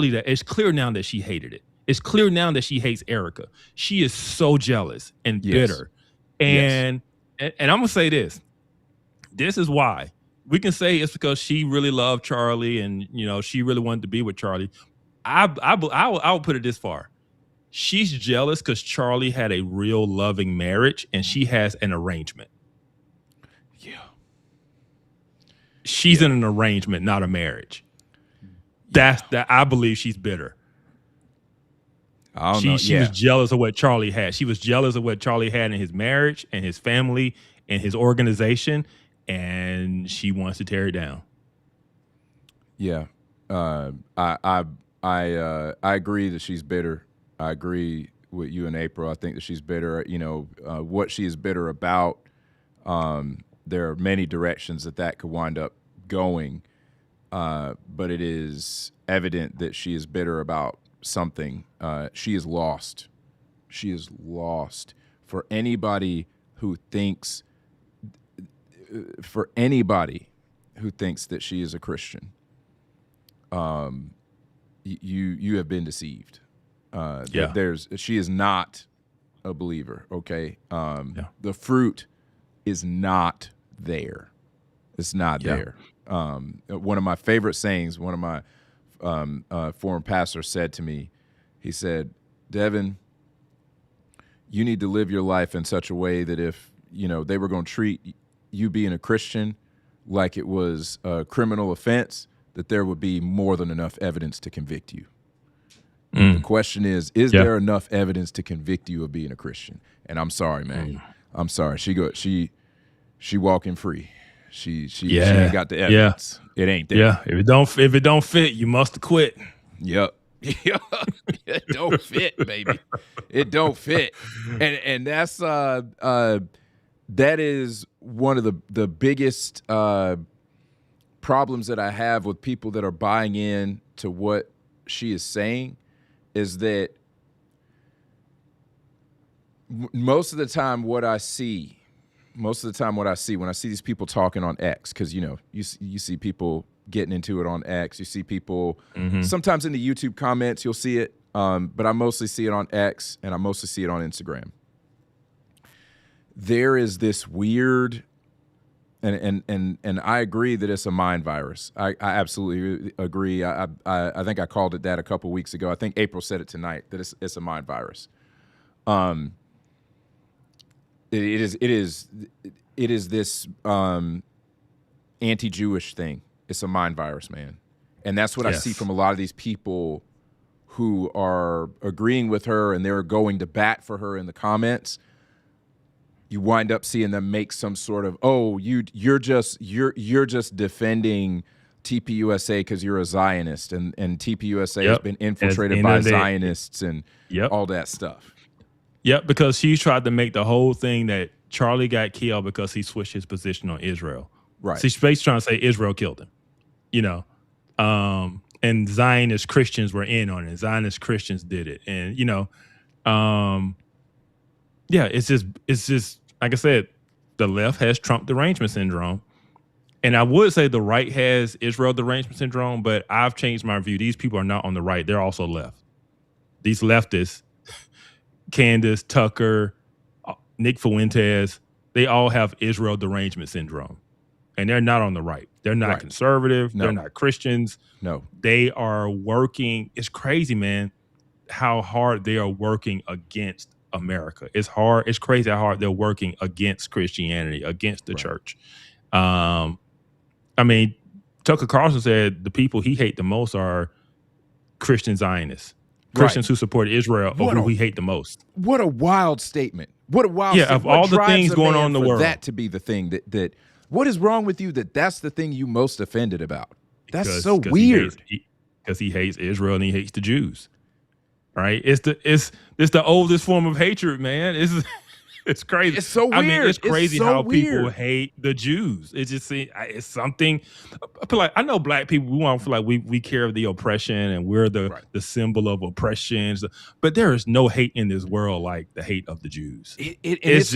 now that she hated it. It's clear now that she hates Erika. She is so jealous and bitter. And I'm gonna say this. This is why. We can say it's because she really loved Charlie and she really wanted to be with Charlie. I'll put it this far. She's jealous because Charlie had a real loving marriage and she has an arrangement. Yeah. She's in an arrangement, not a marriage. That's that. I believe she's bitter. She was jealous of what Charlie had. She was jealous of what Charlie had in his marriage and his family and his organization, and she wants to tear it down. Yeah. I agree that she's bitter. I agree with you and April. I think that she's bitter. What she is bitter about, there are many directions that could wind up going, but it is evident that she is bitter about something. She is lost. She is lost. For anybody who thinks that she is a Christian, you have been deceived. She is not a believer. Okay. The fruit is not there. It's not there. One of my favorite sayings, one of my former pastors said to me, he said, Devin, you need to live your life in such a way that if, they were going to treat you being a Christian like it was a criminal offense, that there would be more than enough evidence to convict you. The question is there enough evidence to convict you of being a Christian? And I'm sorry, man. I'm sorry. She walking free. She ain't got the evidence. It ain't there. Yeah. If it don't fit, you must have quit. Yep. It don't fit, baby. It don't fit. And that's that is one of the biggest problems that I have with people that are buying in to what she is saying, is that most of the time what I see when I see these people talking on X, because you see people getting into it on X, you see people sometimes in the YouTube comments you'll see it, but I mostly see it on X and I mostly see it on Instagram. There is this weird, and I agree that it's a mind virus. I absolutely agree. I think I called it that a couple weeks ago. I think April said it tonight, that it's a mind virus. It is this anti-Jewish thing. It's a mind virus, man. And that's what I see from a lot of these people who are agreeing with her and they're going to bat for her in the comments. You wind up seeing them make some sort of, you're just defending TPUSA because you're a Zionist, and TPUSA has been infiltrated by Zionists and all that stuff. Yep, because she tried to make the whole thing that Charlie got killed because he switched his position on Israel. Right. She's basically trying to say Israel killed him, and Zionist Christians were in on it. Zionist Christians did it. And, it's just like I said, the left has Trump derangement syndrome. And I would say the right has Israel derangement syndrome, but I've changed my view. These people are not on the right. They're also left. These leftists, Candace, Tucker, Nick Fuentes, they all have Israel derangement syndrome. And they're not on the right. They're not conservative. No. They're not Christians. No. They are working. It's crazy, man, how hard they are working against America. It's hard. It's crazy how hard they're working against Christianity, against the church. I mean, Tucker Carlson said the people he hate the most are Christian Zionists, Christians who support Israel, or who he hate the most. What a wild statement. What a wild statement. Of all the things going on in the world. That to be the thing that what is wrong with you that's the thing you most offended about? That's so weird. Because he hates Israel and he hates the Jews. Right? It's the oldest form of hatred, man. It's crazy. It's so weird. I mean, it's crazy how weird. people hate the Jews. It's just it's something. I feel like I know black people. We want to feel like we care of the oppression and we're the symbol of oppression. But there is no hate in this world like the hate of the Jews. It's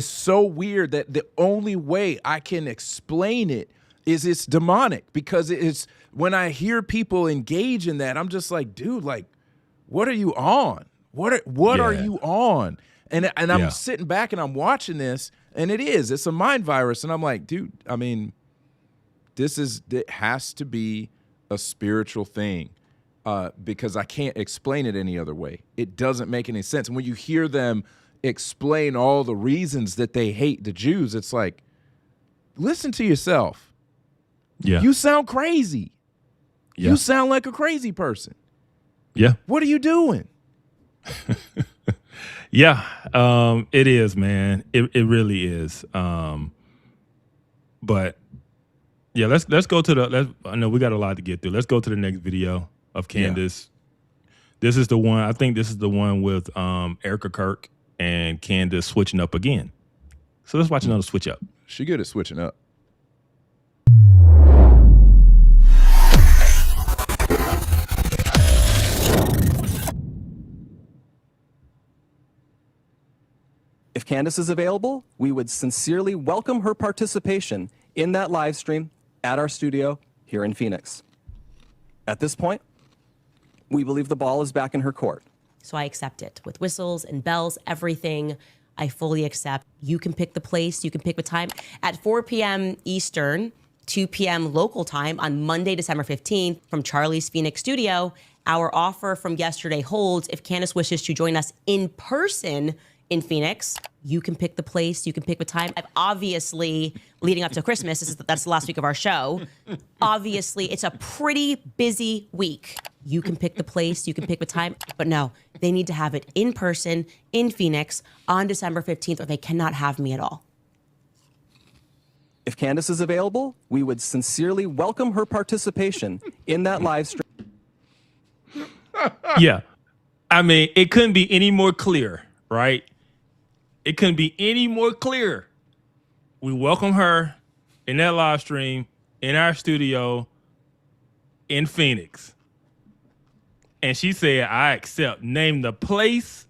so weird that the only way I can explain it is it's demonic, because it's when I hear people engage in that, I'm just like, dude, like, what are you on? What are you on? And I'm sitting back and I'm watching this, and it's a mind virus. And I'm like, dude, I mean, it has to be a spiritual thing, because I can't explain it any other way. It doesn't make any sense. And when you hear them explain all the reasons that they hate the Jews, it's like, listen to yourself. Yeah. You sound crazy. Yeah. You sound like a crazy person. Yeah. What are you doing? Yeah, it is, man. It really is. But yeah, let's go to I know we got a lot to get through. Let's go to the next video of Candace. Yeah. This is the one. I think this is the one with Erika Kirk and Candace switching up again. So let's watch another switch up. She good at switching up. If Candace is available, we would sincerely welcome her participation in that live stream at our studio here in Phoenix. At this point, we believe the ball is back in her court. So I accept it with whistles and bells, everything. I fully accept. You can pick the place, you can pick the time. At 4 p.m. Eastern, 2 p.m. local time on Monday, December 15th from Charlie's Phoenix studio, our offer from yesterday holds. If Candace wishes to join us in person in Phoenix, you can pick the place, you can pick the time. Obviously, leading up to Christmas, that's the last week of our show. Obviously, it's a pretty busy week. You can pick the place, you can pick the time, but no, they need to have it in person in Phoenix on December 15th, or they cannot have me at all. If Candace is available, we would sincerely welcome her participation in that live stream. Yeah. I mean, it couldn't be any more clear, right? It couldn't be any more clear. We welcome her in that live stream in our studio in Phoenix. And she said, I accept. Name the place,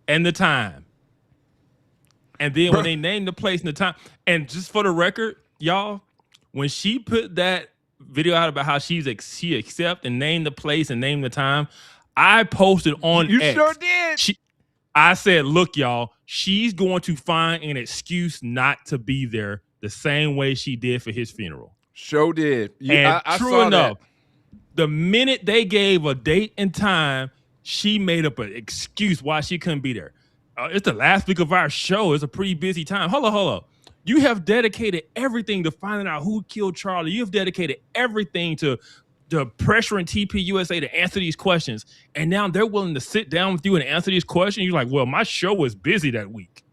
and the time. And then when they named the place and the time, and just for the record, y'all, when she put that video out about how she accept and named the place and named the time, I posted on You X. sure did. I said, look, y'all, she's going to find an excuse not to be there the same way she did for his funeral. Sure did. I true saw enough, the minute they gave a date and time, she made up an excuse why she couldn't be there. It's the last week of our show. It's a pretty busy time. Hold up. You have dedicated everything to finding out who killed Charlie. You have dedicated everything to pressuring TPUSA to answer these questions. And now they're willing to sit down with you and answer these questions. You're like, well, my show was busy that week.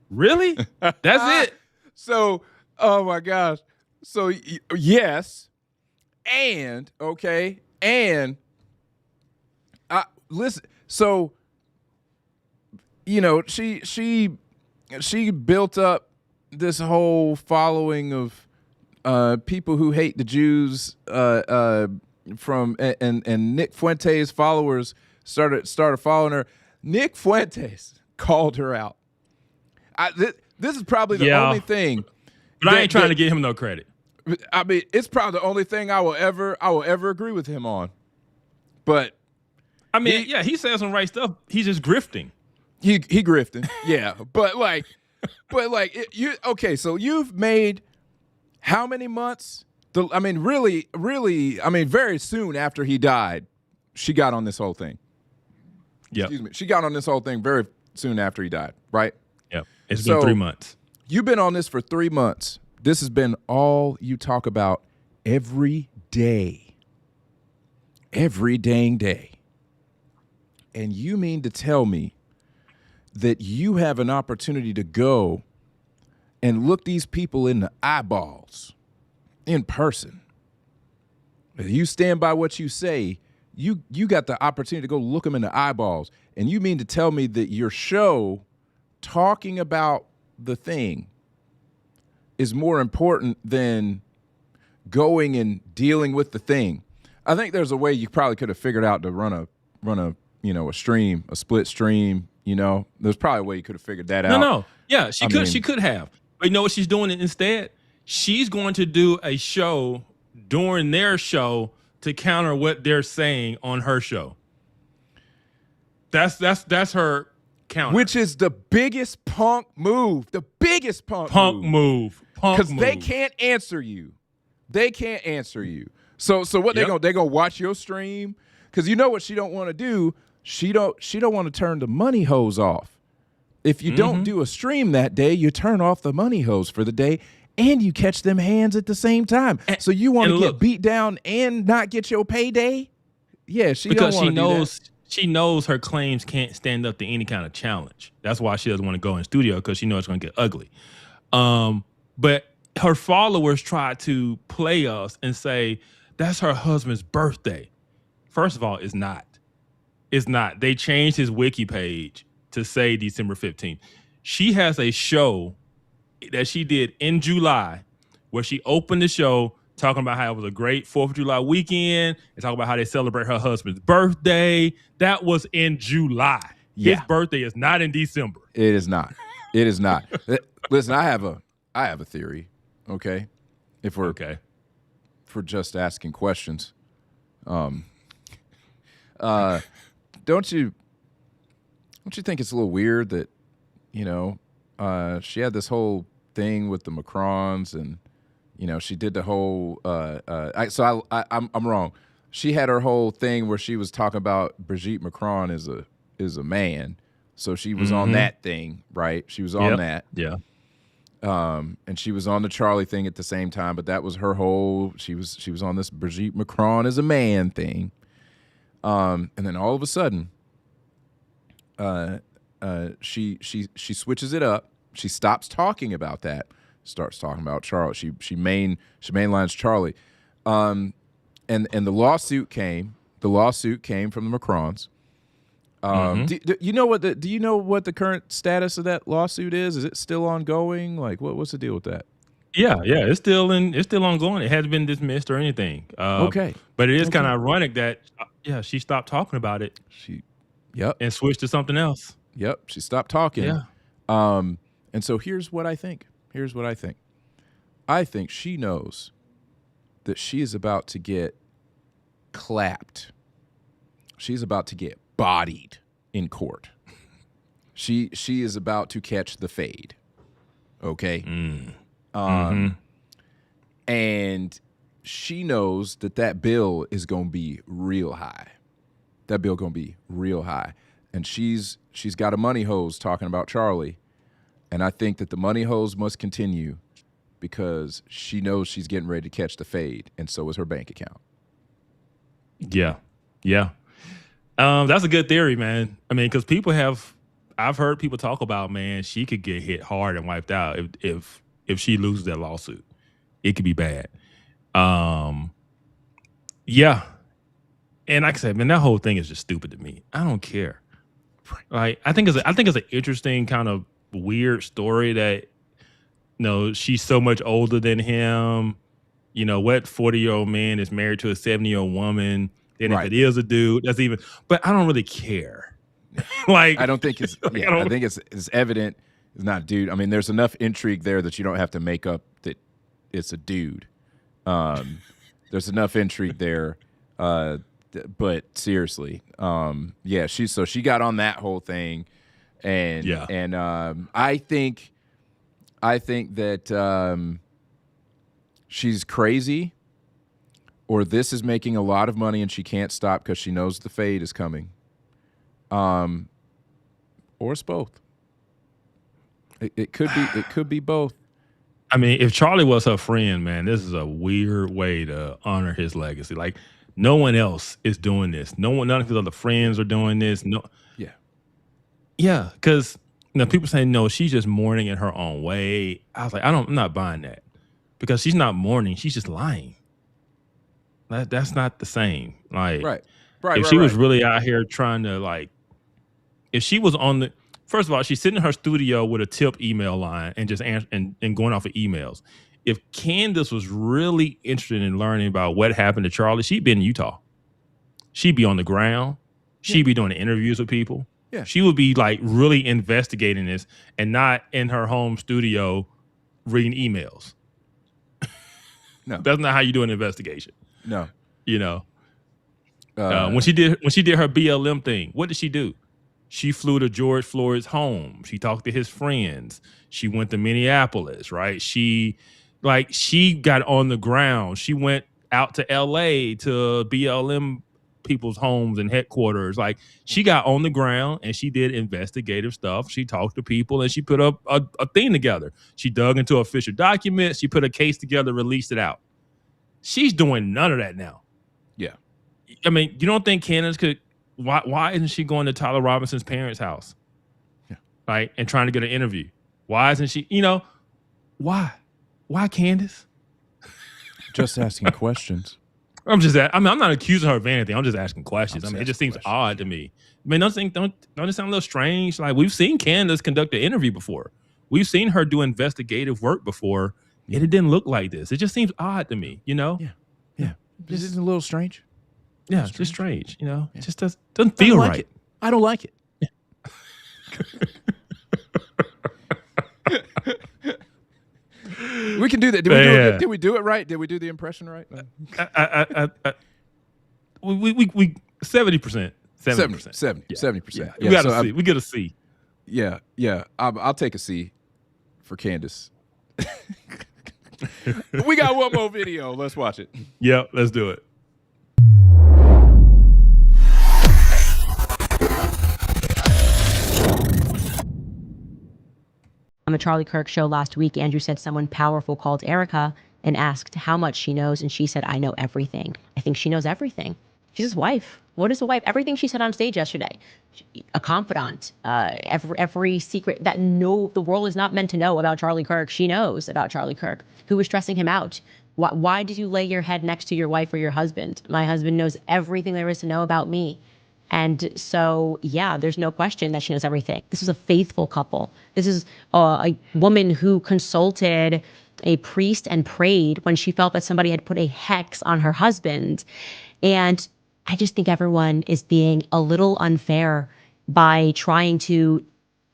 Really? That's it. So, oh my gosh. So, yes. And, okay. And, listen. So, you know, she built up this whole following of people who hate the Jews from and Nick Fuentes followers started following her. Nick Fuentes called her out. This is probably the only thing. But I ain't trying to give him no credit. I mean, it's probably the only thing I will ever agree with him on. But I mean, he says some right stuff. He's just grifting. He grifting. Yeah. But so you've made how many months? Really, very soon after he died, she got on this whole thing. Yep. Excuse me. She got on this whole thing very soon after he died, right? Yep. It's been 3 months. You've been on this for 3 months. This has been all you talk about every day. Every dang day. And you mean to tell me that you have an opportunity to go and look these people in the eyeballs in person. If you stand by what you say, you got the opportunity to go look them in the eyeballs. And you mean to tell me that your show talking about the thing is more important than going and dealing with the thing? I think there's a way you probably could have figured out to run a a stream, a split stream. There's probably a way you could have figured that out. No. Yeah, she could have. But you know what she's doing instead? She's going to do a show during their show to counter what they're saying on her show. That's her counter. Which is the biggest punk move. The biggest punk move. Because they can't answer you. They can't answer you. So what they gonna watch your stream? Because you know what she don't want to do? She don't want to turn the money hose off. If you don't do a stream that day, you turn off the money hose for the day, and you catch them hands at the same time. So you want to get beat down and not get your payday? Yeah, because she knows her claims can't stand up to any kind of challenge. That's why she doesn't want to go in studio, because she knows it's going to get ugly. But her followers try to play us and say that's her husband's birthday. First of all, it's not. It's not. They changed his wiki page to say December 15th. She has a show that she did in July where she opened the show talking about how it was a great 4th of July weekend and talking about how they celebrate her husband's birthday. That was in July. Yeah. His birthday is not in December. It is not. It is not. Listen, I have a theory, okay? If we're just asking questions. Don't you think it's a little weird that, she had this whole thing with the Macrons, and, she did the whole, I'm wrong. She had her whole thing where she was talking about Brigitte Macron is a man. So she was on that thing, right? She was on that. Yeah. And she was on the Charlie thing at the same time, but that was her whole, she was on this Brigitte Macron is a man thing. And then all of a sudden, she switches it up. She stops talking about that. Starts talking about Charlie. She mainlines Charlie. And the lawsuit came. The lawsuit came from the Macrons. Do you know what the current status of that lawsuit is? Is it still ongoing? Like, what's the deal with that? Yeah, it's still ongoing. It hasn't been dismissed or anything. Okay, but it is kind of ironic that she stopped talking about it. And switched to something else. Yep, she stopped talking. Yeah. And so here's what I think. I think she knows that she is about to get clapped. She's about to get bodied in court. She is about to catch the fade. Okay? And she knows that bill is going to be real high. That bill going to be real high. And she's got a money hose talking about Charlie. And I think that the money hose must continue because she knows she's getting ready to catch the fade, and so is her bank account. Yeah. That's a good theory, man. I mean, because I've heard people talk about, man, she could get hit hard and wiped out if she loses that lawsuit. It could be bad. Yeah. And like I said, man, that whole thing is just stupid to me. I don't care. Like, I think it's an interesting kind of weird story that, she's so much older than him. What 40-year-old man is married to a 70-year-old woman? And if it is a dude, that's even. But I don't really care. Like, I don't think it's. Yeah, I think it's evident it's not a dude. I mean, there's enough intrigue there that you don't have to make up that it's a dude. There's enough intrigue there. But seriously, she got on that whole thing, and I think that she's crazy, or this is making a lot of money and she can't stop because she knows the fade is coming. Or it's both. It could be both. I mean, if Charlie was her friend, man, this is a weird way to honor his legacy. Like, no one else is doing this. None of his other friends are doing this. No. Yeah, because people say, no, she's just mourning in her own way. I was like, I'm not buying that. Because she's not mourning, she's just lying. That's not the same. Like, Right. If she was really out here trying to, like, if she was on the, first of all, she's sitting in her studio with a tip email line and just and going off of emails. If Candace was really interested in learning about what happened to Charlie, she'd be in Utah. She'd be on the ground. She'd be doing interviews with people. Yeah. She would be like really investigating this and not in her home studio reading emails. No. That's not how you do an investigation. No. When she did her BLM thing, what did she do? She flew to George Floyd's home. She talked to his friends. She went to Minneapolis, right? She got on the ground. She went out to LA to BLM people's homes and headquarters. Like, she got on the ground and she did investigative stuff. She talked to people and she put up a thing together. She dug into official documents. She put a case together, released it out. She's doing none of that now. Yeah. I mean, you don't think Candace could, why isn't she going to Tyler Robinson's parents' house? Yeah. Right? And trying to get an interview. Why isn't she, why? Why Candace? Just asking questions. I'm not accusing her of anything. I'm just asking questions. It just seems odd to me. I mean, don't it sound a little strange? Like, we've seen Candace conduct an interview before. We've seen her do investigative work before, and it didn't look like this. It just seems odd to me, Yeah. This isn't a little strange. Yeah, it's just strange, It just doesn't feel right. I don't like it. We can do that. Did we do it right? Did we do the impression right? We 70%. 70%. We got a C. We get a C. Yeah. I'll take a C for Candace. We got one more video. Let's watch it. Yeah, let's do it. On the Charlie Kirk show last week, Andrew said someone powerful called Erika and asked how much she knows, and she said, I know everything. I think she knows everything. She's his wife. What is a wife? Everything she said on stage yesterday. A confidant. Every secret that the world is not meant to know about Charlie Kirk, she knows about Charlie Kirk. Who was stressing him out? Why did you lay your head next to your wife or your husband? My husband knows everything there is to know about me. And so, yeah, there's no question that she knows everything. This was a faithful couple. This is a woman who consulted a priest and prayed when she felt that somebody had put a hex on her husband. And I just think everyone is being a little unfair by trying to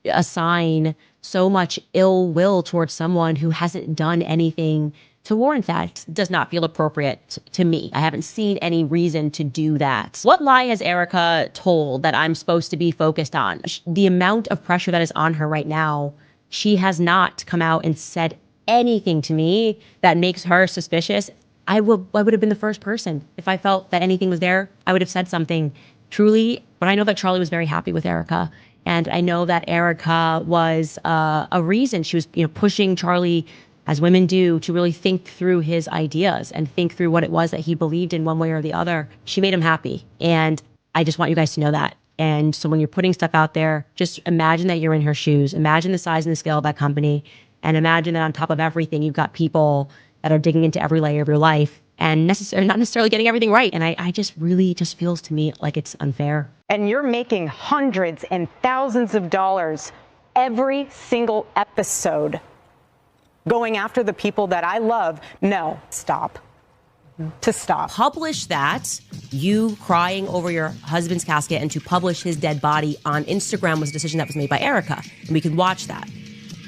assign so much ill will towards someone who hasn't done anything to warrant that. Does not feel appropriate to me. I haven't seen any reason to do that. What lie has Erika told that I'm supposed to be focused on? The amount of pressure that is on her right now, she has not come out and said anything to me that makes her suspicious. I would have been the first person. If I felt that anything was there, I would have said something truly. But I know that Charlie was very happy with Erika. And I know that Erika was a reason. She was pushing Charlie, as women do, to really think through his ideas and think through what it was that he believed in one way or the other. She made him happy. And I just want you guys to know that. And so when you're putting stuff out there, just imagine that you're in her shoes. Imagine the size and the scale of that company. And imagine that on top of everything, you've got people that are digging into every layer of your life and not necessarily getting everything right. And I just really just feels to me like it's unfair. And you're making hundreds and thousands of dollars every single episode going after the people that I love. No, stop. To stop. Publish that, you crying over your husband's casket, and to publish his dead body on Instagram was a decision that was made by Erika. And we can watch that.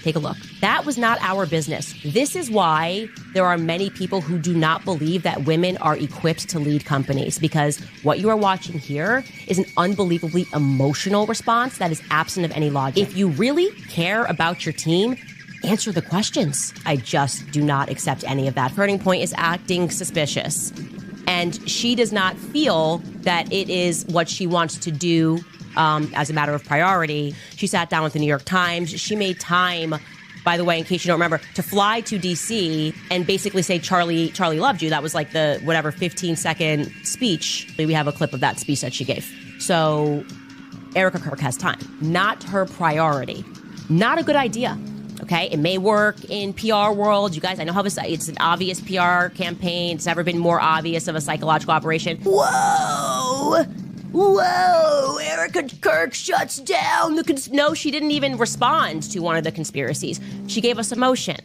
Take a look. That was not our business. This is why there are many people who do not believe that women are equipped to lead companies, because what you are watching here is an unbelievably emotional response that is absent of any logic. If you really care about your team, answer the questions. I just do not accept any of that. Turning Point is acting suspicious, and she does not feel that it is what she wants to do as a matter of priority. She sat down with the New York Times. She made time, by the way, in case you don't remember, to fly to D.C. and basically say, Charlie loved you. That was like the whatever 15-second speech. We have a clip of that speech that she gave. So Erika Kirk has time. Not her priority. Not a good idea. Okay, it may work in PR world. You guys, I know how it's an obvious PR campaign. It's never been more obvious of a psychological operation. Whoa, Erika Kirk shuts down no, she didn't even respond to one of the conspiracies. She gave us emotion.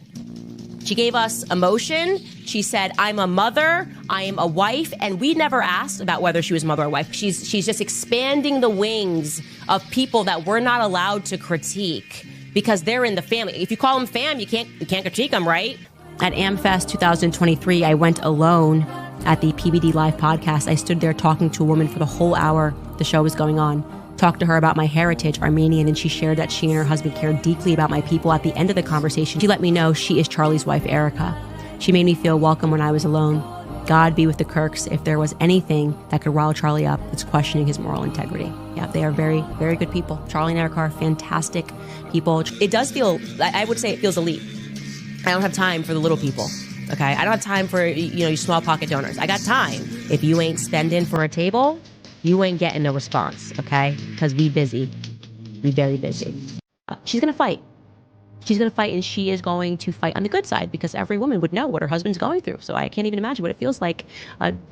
She said, I'm a mother, I am a wife, and we never asked about whether she was mother or wife. She's just expanding the wings of people that we're not allowed to critique because they're in the family. If you call them fam, you can't critique them, right? At AmFest 2023, I went alone at the PBD Live podcast. I stood there talking to a woman for the whole hour the show was going on. Talked to her about my heritage, Armenian, and she shared that she and her husband cared deeply about my people. At the end of the conversation, she let me know she is Charlie's wife, Erika. She made me feel welcome when I was alone. God be with the Kirks. If there was anything that could rile Charlie up, it's questioning his moral integrity. Yeah, they are very, very good people. Charlie and Erika are fantastic people. It does feel, I would say it feels elite. I don't have time for the little people, okay? I don't have time for, you small pocket donors. I got time. If you ain't spending for a table, you ain't getting no response, okay? Because we busy. We very busy. She's going to fight. She's going to fight, and she is going to fight on the good side because every woman would know what her husband's going through. So I can't even imagine what it feels like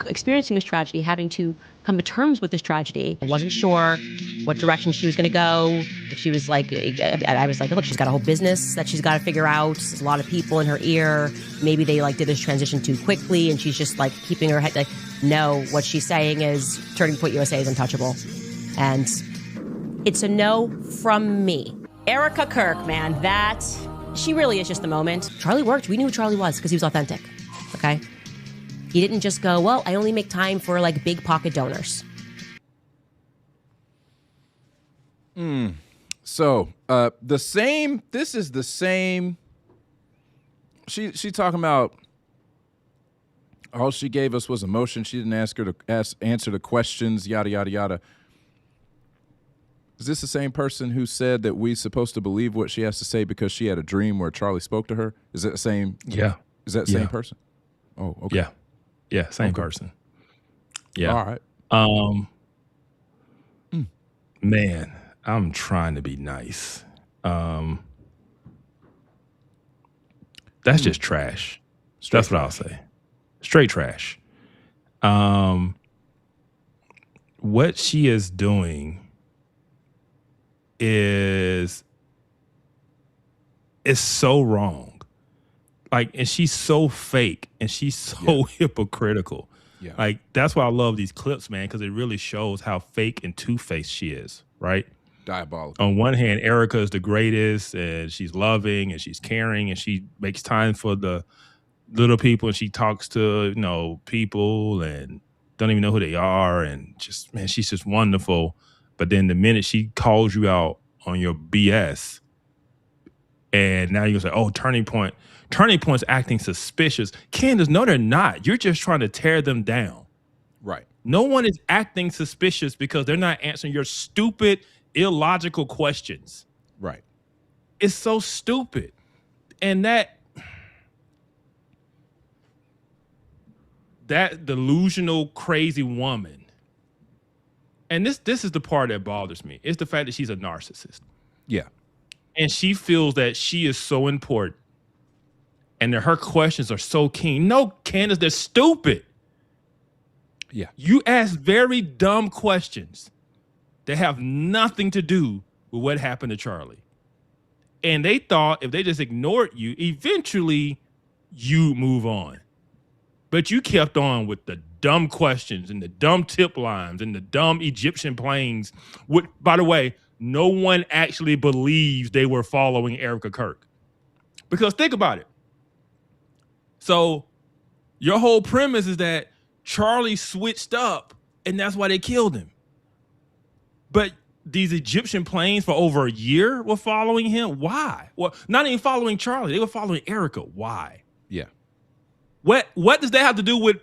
experiencing this tragedy, having to come to terms with this tragedy. I wasn't sure what direction she was going to go. If she was like, I was like, look, she's got a whole business that she's got to figure out. There's a lot of people in her ear. Maybe they did this transition too quickly, and she's just keeping her head. No, what she's saying is Turning Point USA is untouchable. And it's a no from me. Erika Kirk, man, she really is just the moment. Charlie worked. We knew who Charlie was because he was authentic, okay? He didn't just go, well, I only make time for big pocket donors. So, this is the same. She talking about all she gave us was emotion. She didn't answer the questions, yada, yada, yada. Is this the same person who said that we supposed to believe what she has to say because she had a dream where Charlie spoke to her? Is that the same? Yeah. Is that the same person? Oh, okay. Yeah. Yeah, same person. Yeah. All right. Man, I'm trying to be nice. That's just trash. That's what I'll say. Straight trash. What she is doing is so wrong. And she's so fake and she's so hypocritical. Yeah. That's why I love these clips, man, because it really shows how fake and two-faced she is, right? Diabolical. On one hand, Erika is the greatest and she's loving and she's caring and she makes time for the little people and she talks to, people and don't even know who they are and just, man, she's just wonderful. But then the minute she calls you out on your BS, and now you're going to say, oh, Turning Point's acting suspicious. Candace, no, they're not. You're just trying to tear them down. Right. No one is acting suspicious because they're not answering your stupid, illogical questions. Right. It's so stupid. And that delusional, crazy woman. And this is the part that bothers me. It's the fact that she's a narcissist. Yeah. And she feels that she is so important and that her questions are so keen. No, Candace, they're stupid. Yeah. You ask very dumb questions that have nothing to do with what happened to Charlie. And they thought if they just ignored you, eventually you move on. But you kept on with the dumb questions and the dumb tip lines and the dumb Egyptian planes. By the way, no one actually believes they were following Erika Kirk. Because think about it. So your whole premise is that Charlie switched up and that's why they killed him. But these Egyptian planes for over a year were following him. Why? Well, not even following Charlie. They were following Erika. Why? Yeah. What does that have to do with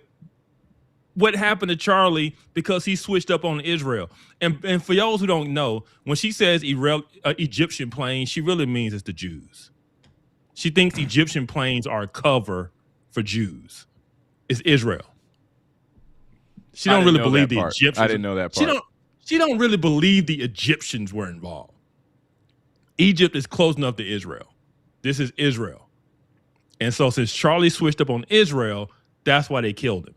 what happened to Charlie because he switched up on Israel. And for those who don't know, when she says Egyptian planes, she really means it's the Jews. She thinks Egyptian planes are a cover for Jews. It's Israel. She don't really believe the Egyptians. I didn't know that part. She don't really believe the Egyptians were involved. Egypt is close enough to Israel. This is Israel. And so since Charlie switched up on Israel, that's why they killed him.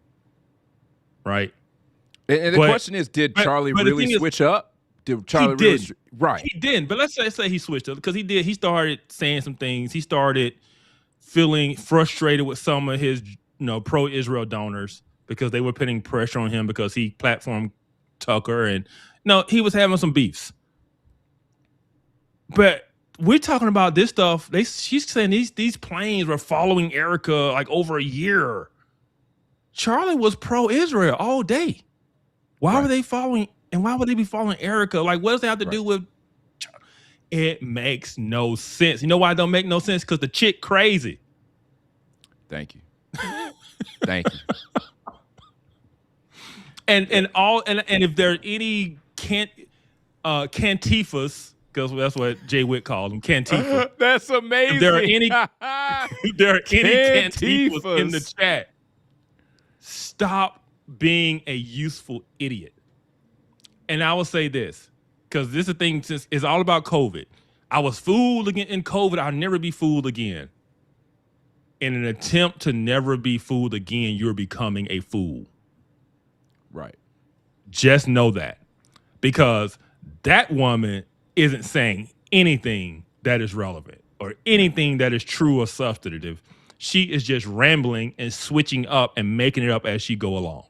Right? And the question is, did Charlie really switch up? Did Charlie really? Right. He didn't. But let's say he switched up because he did. He started saying some things. He started feeling frustrated with some of his, pro-Israel donors because they were putting pressure on him because he platformed Tucker, and he was having some beefs. But we're talking about this stuff. She's saying these planes were following Erika like over a year. Charlie was pro-Israel all day. Why were they following? And why would they be following Erika? Like, what does that have to do with? It makes no sense. You know why it don't make no sense? Because the chick crazy. Thank you. Thank you. And if there are any Cantifas, because that's what Jay Witt called them, Cantifa. That's amazing. If there are any Cantifas in the chat, stop being a useful idiot. And I will say this, because this is the thing, since it's all about COVID. I was fooled again in COVID. I'll never be fooled again. In an attempt to never be fooled again, you're becoming a fool. Right. Just know that. Because that woman isn't saying anything that is relevant or anything that is true or substantive. She is just rambling and switching up and making it up as she go along.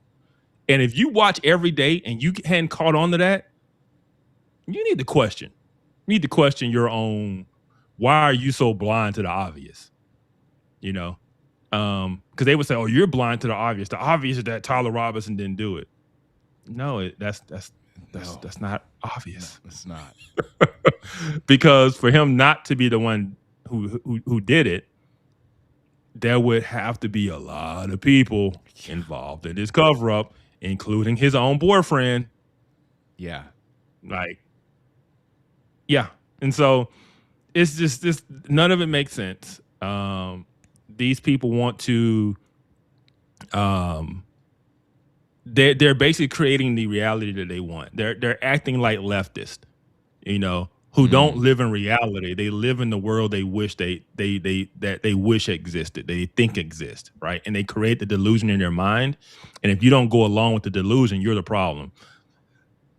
And if you watch every day and you hadn't caught on to that, you need to question. You need to question your own, why are you so blind to the obvious? Because they would say, oh, you're blind to the obvious. The obvious is that Tyler Robinson didn't do it. No, that's not obvious. No, it's not. Because for him not to be the one who did it, there would have to be a lot of people involved in this cover-up, including his own boyfriend. Yeah. And so it's just this, none of it makes sense. These people want to, they're basically creating the reality that they want. They're acting like leftists, who don't live in reality. They live in the world they wish they wish existed. They think exist, right? And they create the delusion in their mind. And if you don't go along with the delusion, you're the problem.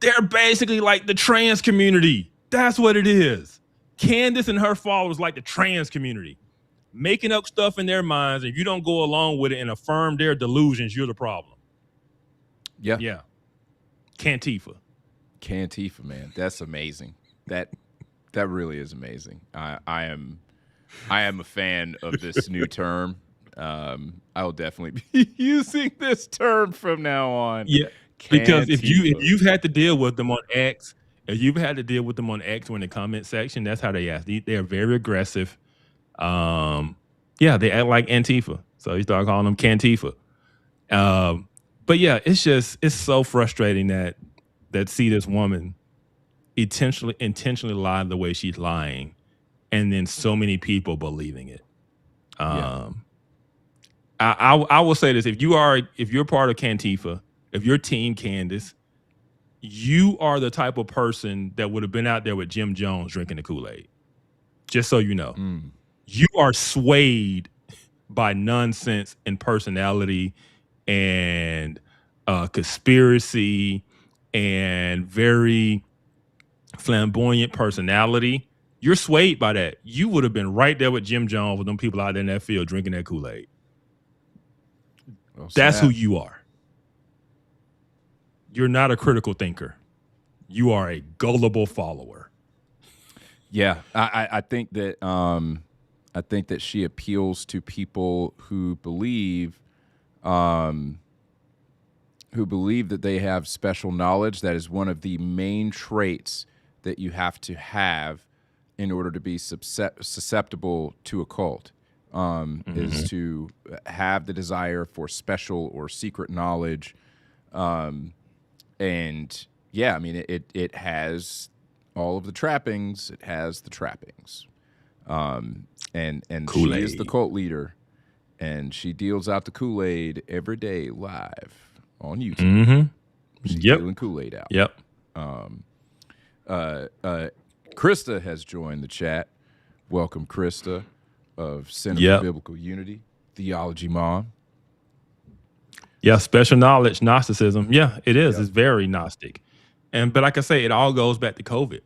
They're basically like the trans community. That's what it is. Candace and her followers like the trans community, making up stuff in their minds. And if you don't go along with it and affirm their delusions, you're the problem. Yeah. Yeah. Cantifa, man. That's amazing. That really is amazing. I am a fan of this new term. I will definitely be using this term from now on. Yeah. Because if you've had to deal with them on X, when the comment section, that's how they ask. They are very aggressive. They act like Antifa. So you start calling them Cantifa. But yeah, it's so frustrating that see this woman intentionally lie the way she's lying, and then so many people believing it. I will say this: if you're part of Cantifa, if you're Team Candace, you are the type of person that would have been out there with Jim Jones drinking the Kool-Aid. Just so you know, you are swayed by nonsense and personality and conspiracy and very flamboyant personality. You're swayed by that. You would have been right there with Jim Jones with them people out there in that field drinking that Kool-Aid. That's who you are. You're not a critical thinker. You are a gullible follower. Yeah, I think that she appeals to people who believe that they have special knowledge. That is one of the main traits that you have to have in order to be susceptible to a cult, is to have the desire for special or secret knowledge And yeah, I mean, it has all of the trappings. It has the trappings. And she is the Kool-Aid. cult leader, and she deals out the Kool-Aid every day live on YouTube. Mm-hmm. She's Yep. dealing Kool-Aid out. Yep. Krista has joined the chat. Welcome, Krista of Center Yep. for Biblical Unity, Theology Mom. Yeah, special knowledge, Gnosticism. Yeah, it is. It's very Gnostic. But like I say, it all goes back to COVID.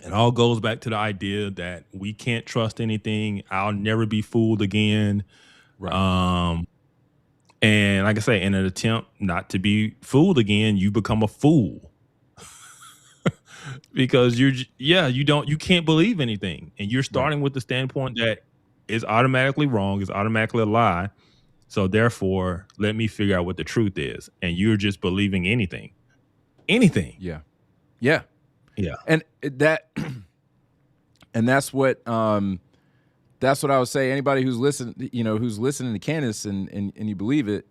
It all goes back to the idea that we can't trust anything. I'll never be fooled again. Right. And like I say, in an attempt not to be fooled again, you become a fool. Because you can't believe anything. And you're starting with the standpoint that it's automatically wrong, it's automatically a lie. So therefore, let me figure out what the truth is. And you're just believing anything. Anything. Yeah. Yeah. Yeah. And that's what I would say. Anybody who's listening to Candace and you believe it,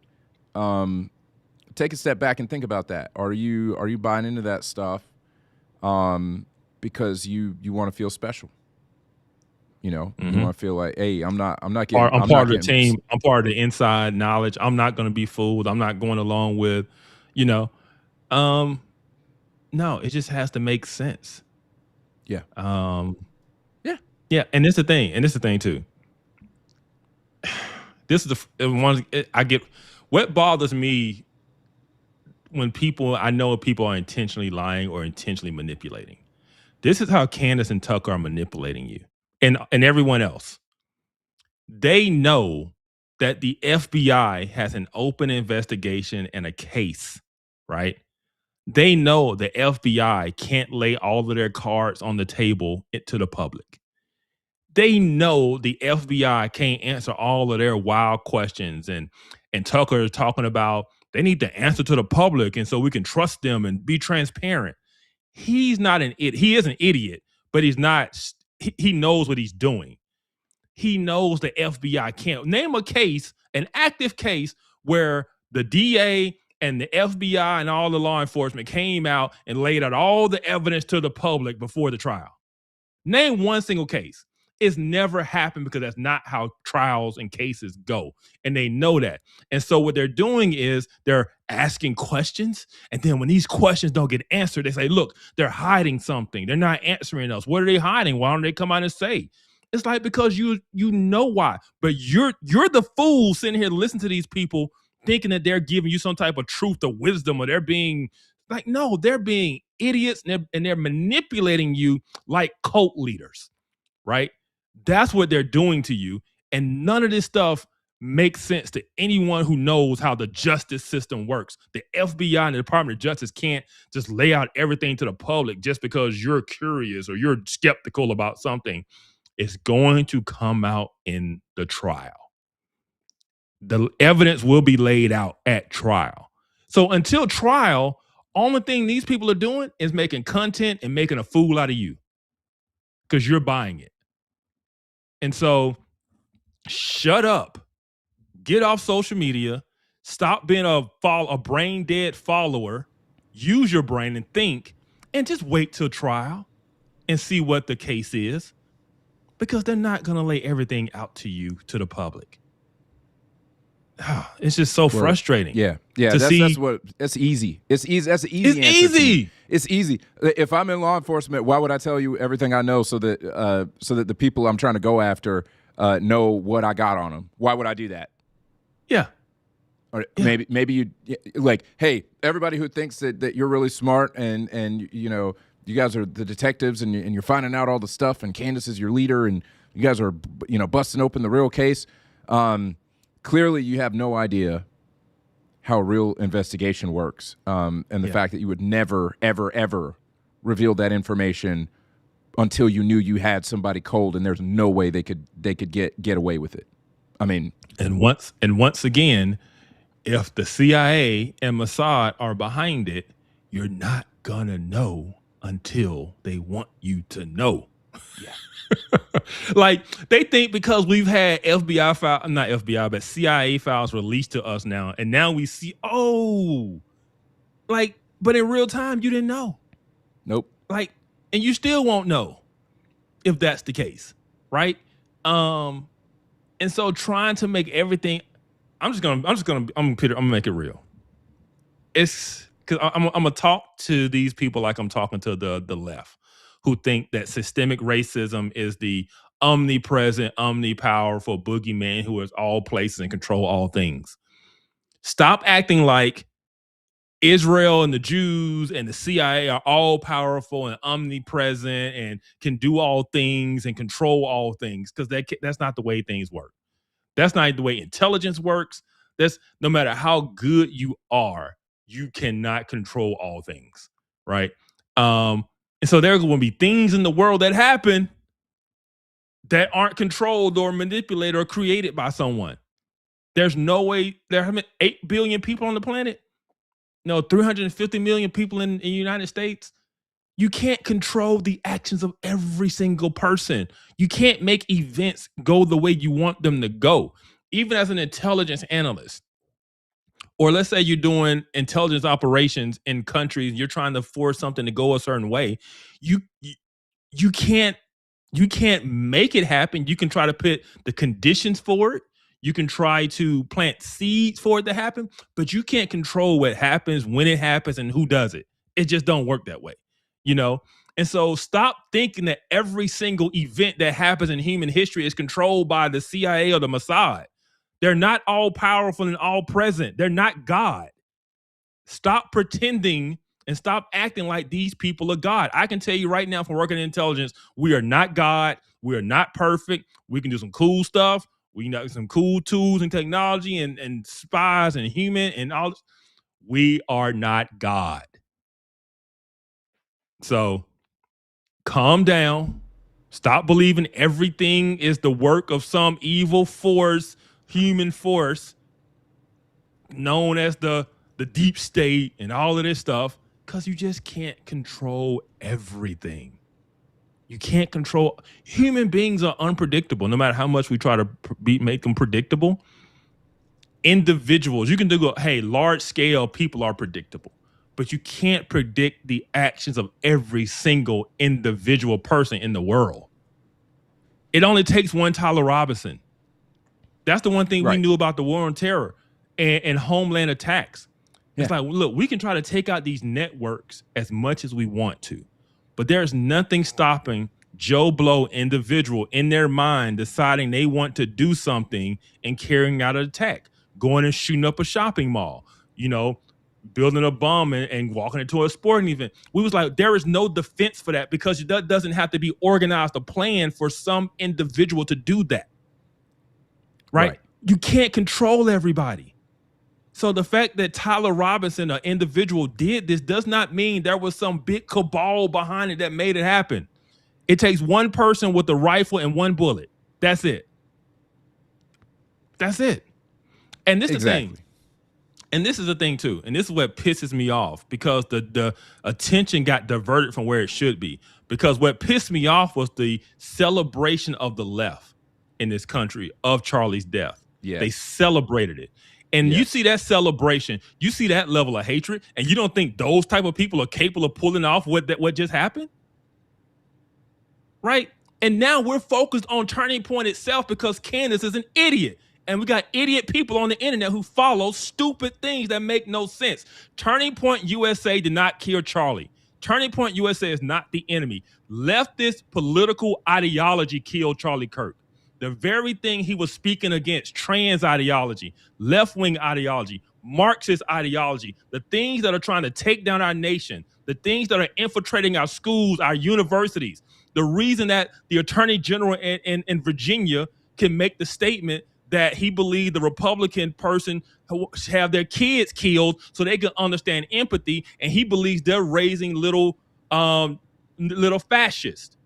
take a step back and think about that. Are you buying into that stuff because you want to feel special? You know, you want to feel like, hey, I'm not getting. I'm part of the team. I'm part of the inside knowledge. I'm not going to be fooled. I'm not going along with, no, it just has to make sense. Yeah. Yeah. And this is the thing too. This is the one I get. What bothers me when I know people are intentionally lying or intentionally manipulating. This is how Candace and Tucker are manipulating you and everyone else. They know that the FBI has an open investigation and a case, right? They know the FBI can't lay all of their cards on the table to the public. They know the FBI can't answer all of their wild questions. And Tucker is talking about they need to answer to the public, and so we can trust them and be transparent. He's not an idiot. He is an idiot, but he's not. He knows what he's doing. He knows the FBI can't name a case, an active case where the DA and the FBI and all the law enforcement came out and laid out all the evidence to the public before the trial. Name one single case. It's never happened because that's not how trials and cases go. And they know that. And so what they're doing is they're asking questions. And then when these questions don't get answered, they say, look, they're hiding something. They're not answering us. What are they hiding? Why don't they come out and say? It's like, because you know why. But you're the fool sitting here listening to these people thinking that they're giving you some type of truth or wisdom, or they're being like, no, they're being idiots and they're manipulating you like cult leaders, right? That's what they're doing to you. And none of this stuff makes sense to anyone who knows how the justice system works. The FBI and the Department of Justice can't just lay out everything to the public just because you're curious or you're skeptical about something. It's going to come out in the trial. The evidence will be laid out at trial. So until trial, only thing these people are doing is making content and making a fool out of you because you're buying it. And so shut up, get off social media, stop being a brain dead follower, use your brain and think, and just wait till trial and see what the case is, because they're not going to lay everything out to you, to the public. It's just so frustrating. Yeah. That's easy. It's easy. That's an easy answer. It's easy. If I'm in law enforcement, why would I tell you everything I know so that the people I'm trying to go after know what I got on them? Why would I do that? Yeah. Or maybe you like, hey, everybody who thinks that you're really smart and you guys are the detectives and you're finding out all the stuff, and Candace is your leader, and you guys are busting open the real case. Clearly, you have no idea how a real investigation works, and the fact that you would never, ever, ever reveal that information until you knew you had somebody cold, and there's no way they could get away with it. I mean, and once again, if the CIA and Mossad are behind it, you're not gonna know until they want you to know. Like, they think because we've had FBI file, not FBI, but CIA files released to us now, and now we see, like, but in real time, you didn't know. Nope. Like, and you still won't know if that's the case, right? And so trying to make everything, I'm gonna make it real. It's because I'm gonna talk to these people like I'm talking to the left, who think that systemic racism is the omnipresent, omnipowerful boogeyman who is all places and control all things. Stop acting like Israel and the Jews and the CIA are all powerful and omnipresent and can do all things and control all things, because that's not the way things work. That's not the way intelligence works. That's no matter how good you are, you cannot control all things, right? And so there are going to be things in the world that happen that aren't controlled or manipulated or created by someone. There's no way. There have been 8 billion people on the planet. No, 350 million people in the United States. You can't control the actions of every single person. You can't make events go the way you want them to go. Even as an intelligence analyst, or let's say you're doing intelligence operations in countries, you're trying to force something to go a certain way. You can't make it happen. You can try to put the conditions for it. You can try to plant seeds for it to happen, but you can't control what happens, when it happens, and who does it. It just don't work that way, you know? And so stop thinking that every single event that happens in human history is controlled by the CIA or the Mossad. They're not all powerful and all present. They're not God. Stop pretending and stop acting like these people are God. I can tell you right now from working in intelligence, we are not God. We are not perfect. We can do some cool stuff. We know some cool tools and technology and spies and human and all this. We are not God. So calm down. Stop believing everything is the work of some evil force, human force, known as the deep state and all of this stuff, because you just can't control everything. You can't control. Human beings are unpredictable, no matter how much we try to make them predictable. Individuals, you can do, hey, large scale people are predictable, but you can't predict the actions of every single individual person in the world. It only takes one Tyler Robinson. That's the one thing we knew about the war on terror and homeland attacks. It's like, look, we can try to take out these networks as much as we want to, but there's nothing stopping Joe Blow individual in their mind deciding they want to do something and carrying out an attack, going and shooting up a shopping mall, you know, building a bomb and walking into a sporting event. We was like, there is no defense for that, because that doesn't have to be organized, a plan for some individual to do that. Right? You can't control everybody. So the fact that Tyler Robinson, an individual, did this does not mean there was some big cabal behind it that made it happen. It takes one person with a rifle and one bullet. That's it. That's it. And this is the thing. And this is the thing too. And this is what pisses me off, because the attention got diverted from where it should be. Because what pissed me off was the celebration of the left in this country of Charlie's death. Yes. They celebrated it. And you see that celebration, you see that level of hatred, and you don't think those type of people are capable of pulling off what just happened? Right? And now we're focused on Turning Point itself because Candace is an idiot. And we got idiot people on the internet who follow stupid things that make no sense. Turning Point USA did not kill Charlie. Turning Point USA is not the enemy. Leftist political ideology killed Charlie Kirk. The very thing he was speaking against, trans ideology, left-wing ideology, Marxist ideology, the things that are trying to take down our nation, the things that are infiltrating our schools, our universities. The reason that the Attorney General in Virginia can make the statement that he believed the Republican person have their kids killed so they can understand empathy, and he believes they're raising little fascists.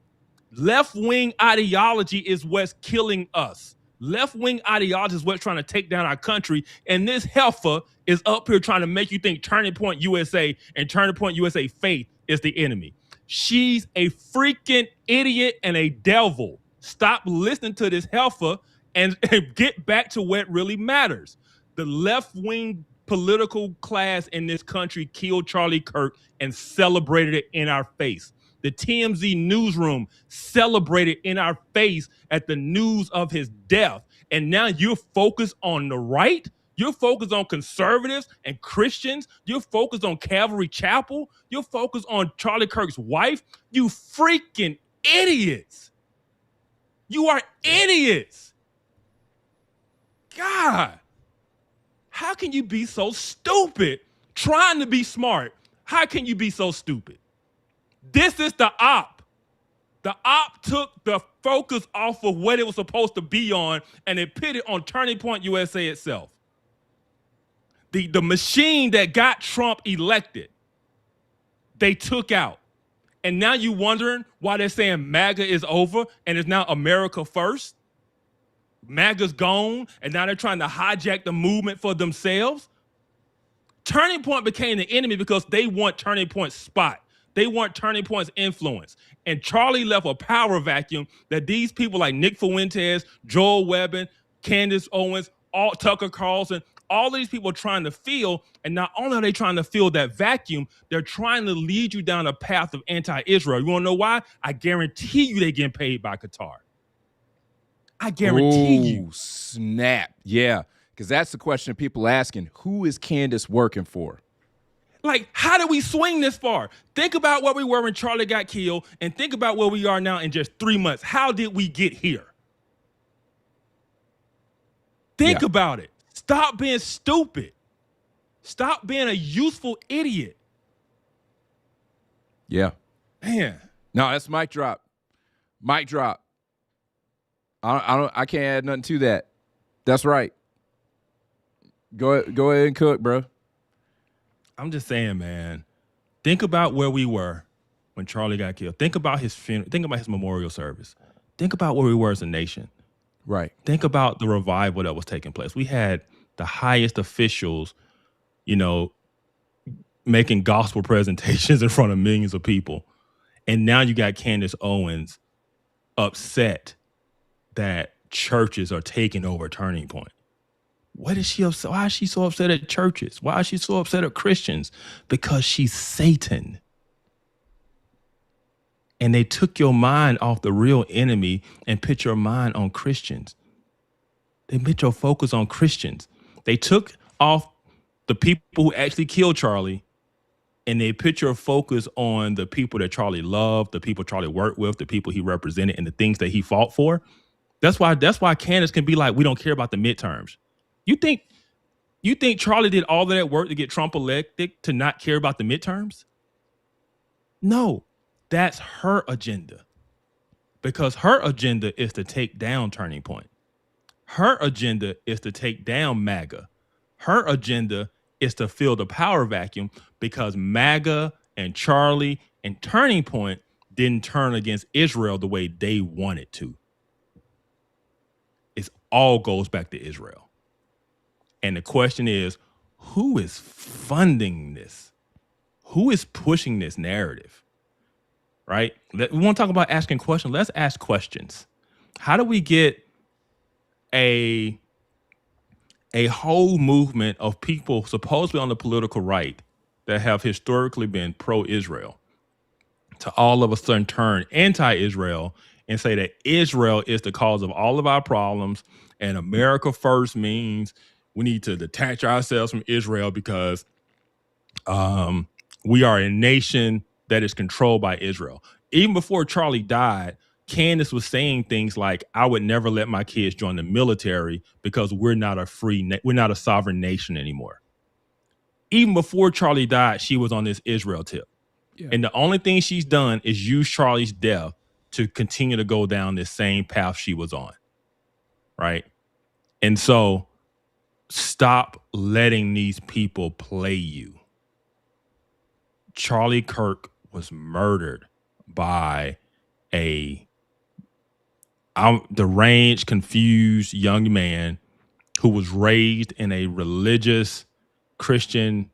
Left-wing ideology is what's killing us. Left-wing ideology is what's trying to take down our country, and this heifer is up here trying to make you think Turning Point USA and Turning Point USA faith is the enemy. She's a freaking idiot and a devil. Stop listening to this heifer and get back to what really matters. The left-wing political class in this country killed Charlie Kirk and celebrated it in our face. The TMZ newsroom celebrated in our face at the news of his death. And now you're focused on the right? You're focused on conservatives and Christians? You're focused on Calvary Chapel? You're focused on Charlie Kirk's wife? You freaking idiots. You are idiots. God, how can you be so stupid trying to be smart? How can you be so stupid? This is the op. The op took the focus off of what it was supposed to be on and it put it on Turning Point USA itself. The machine that got Trump elected, they took out. And now you wondering why they're saying MAGA is over and it's now America first? MAGA's gone and now they're trying to hijack the movement for themselves? Turning Point became the enemy because they want Turning Point's spot. They want Turning Point's influence. And Charlie left a power vacuum that these people like Nick Fuentes, Joel Webbin, Candace Owens, Tucker Carlson, all these people are trying to fill. And not only are they trying to fill that vacuum, they're trying to lead you down a path of anti-Israel. You want to know why? I guarantee you they're getting paid by Qatar. I guarantee you. Snap. Yeah, because that's the question people asking. Who is Candace working for? Like, how did we swing this far? Think about where we were when Charlie got killed and think about where we are now in just 3 months. How did we get here? Think about it. Stop being stupid. Stop being a useful idiot. Yeah. Man. No, that's mic drop. Mic drop. I can't add nothing to that. That's right. Go ahead and cook, bro. I'm just saying, man, think about where we were when Charlie got killed. Think about his funeral. Think about his memorial service. Think about where we were as a nation. Right. Think about the revival that was taking place. We had the highest officials, making gospel presentations in front of millions of people. And now you got Candace Owens upset that churches are taking over Turning Point. What is she upset? Why is she so upset at churches? Why is she so upset at Christians? Because she's Satan. And they took your mind off the real enemy and put your mind on Christians. They put your focus on Christians. They took off the people who actually killed Charlie and they put your focus on the people that Charlie loved, the people Charlie worked with, the people he represented, and the things that he fought for. That's why Candace can be like, we don't care about the midterms. You think Charlie did all of that work to get Trump elected to not care about the midterms? No, that's her agenda. Because her agenda is to take down Turning Point. Her agenda is to take down MAGA. Her agenda is to fill the power vacuum because MAGA and Charlie and Turning Point didn't turn against Israel the way they wanted to. It all goes back to Israel. And the question is, who is funding this? Who is pushing this narrative? Right? We want to talk about asking questions. Let's ask questions. How do we get a whole movement of people supposedly on the political right that have historically been pro-Israel to all of a sudden turn anti-Israel and say that Israel is the cause of all of our problems and America first means we need to detach ourselves from Israel because we are a nation that is controlled by Israel. Even before Charlie died, Candace was saying things like, I would never let my kids join the military because we're not a sovereign nation anymore. Even before Charlie died, she was on this Israel tip. Yeah. And the only thing she's done is use Charlie's death to continue to go down this same path she was on. Right? And so stop letting these people play you. Charlie Kirk was murdered by a deranged, confused young man who was raised in a religious, Christian,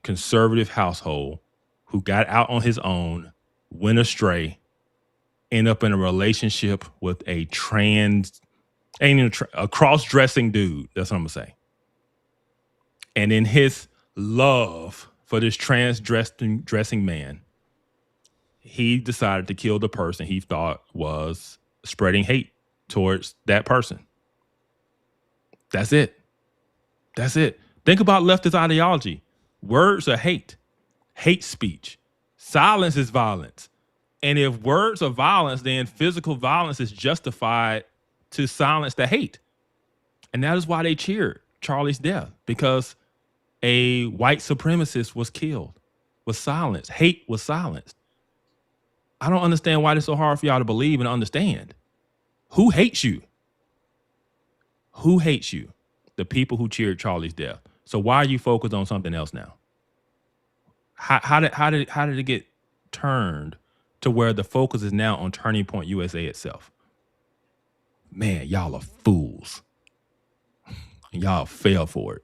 conservative household, who got out on his own, went astray, end up in a relationship with a cross-dressing dude. That's what I'm gonna say. And in his love for this dressing man, he decided to kill the person he thought was spreading hate towards that person. That's it. That's it. Think about leftist ideology. Words are hate speech. Silence is violence. And if words are violence, then physical violence is justified to silence the hate. And that is why they cheered Charlie's death, because a white supremacist was killed, was silenced. Hate was silenced. I don't understand why it's so hard for y'all to believe and understand. Who hates you? Who hates you? The people who cheered Charlie's death. So why are you focused on something else now? How did it get turned to where the focus is now on Turning Point USA itself? Man, y'all are fools. Y'all fell for it.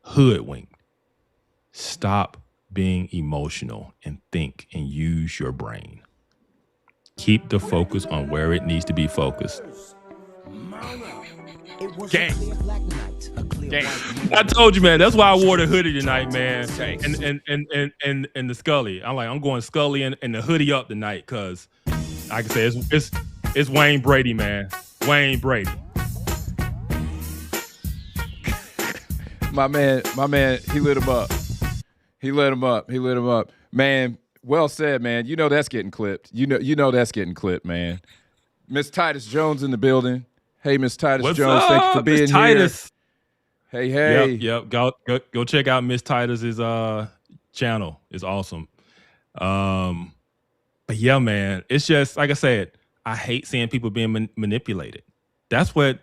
Hoodwinked. Stop being emotional and think and use your brain. Keep the focus on where it needs to be focused. Gang. I told you, man. That's why I wore the hoodie tonight, man. And the Scully. I'm going Scully and the hoodie up tonight, because like I said, it's Wayne Brady, man. Wayne Brady. My man, he lit him up. He lit him up. Man, well said, man. You know that's getting clipped. You know that's getting clipped, man. Miss Titus Jones in the building. Hey, Miss Titus What's Jones, up, thank you for being Miss Titus? Here. Hey. Yep. Go check out Miss Titus's channel. It's awesome. But yeah, man, it's just like I said. I hate seeing people being manipulated. That's what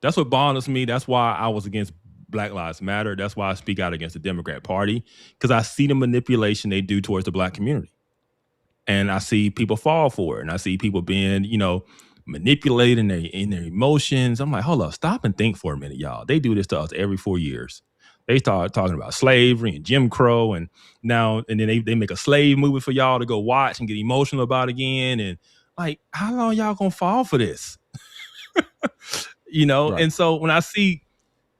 bothers me. That's why I was against Black Lives Matter. That's why I speak out against the Democrat Party, because I see the manipulation they do towards the Black community, and I see people fall for it, and I see people being, manipulating in their emotions. I'm like, hold up, stop and think for a minute, y'all. They do this to us every 4 years. They start talking about slavery and Jim Crow, and then they make a slave movie for y'all to go watch and get emotional about again. And like, how long y'all gonna fall for this? Right. And so when I see,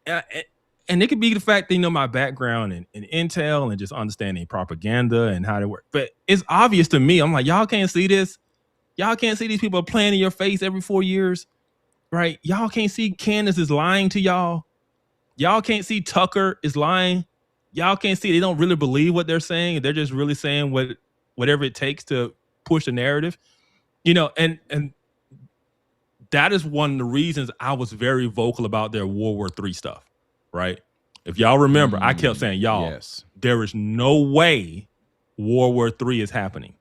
and it could be the fact that my background in intel and just understanding propaganda and how they work, but it's obvious to me. I'm like, y'all can't see this. Y'all can't see these people playing in your face every 4 years, right? Y'all can't see Candace is lying to y'all. Y'all can't see Tucker is lying. Y'all can't see they don't really believe what they're saying. They're just really saying whatever it takes to push the narrative, and that is one of the reasons I was very vocal about their World War III stuff, right? If y'all remember, I kept saying, y'all, yes, there is no way World War III is happening.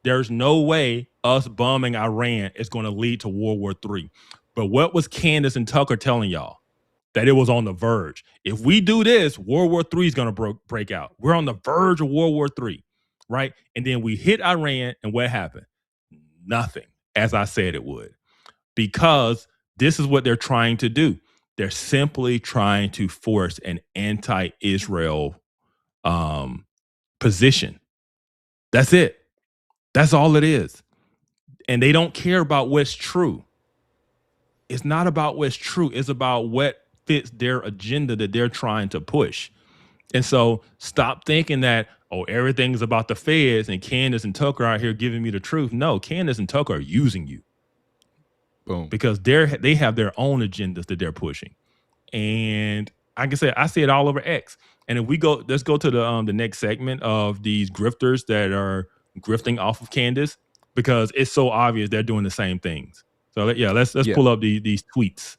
There's no way us bombing Iran is going to lead to World War III. But what was Candace and Tucker telling y'all? That it was on the verge. If we do this, World War III is going to break out. We're on the verge of World War III, right? And then we hit Iran, and what happened? Nothing, as I said it would. Because this is what they're trying to do. They're simply trying to force an anti-Israel position. That's it. That's all it is. And they don't care about what's true. It's not about what's true. It's about what fits their agenda that they're trying to push. And so stop thinking that, everything's about the feds and Candace and Tucker out here giving me the truth. No, Candace and Tucker are using you. Boom. Because they have their own agendas that they're pushing. And like I said, I see it all over X. And if let's go to the next segment of these grifters that are grifting off of Candace, because it's so obvious they're doing the same things. So let's pull up these tweets.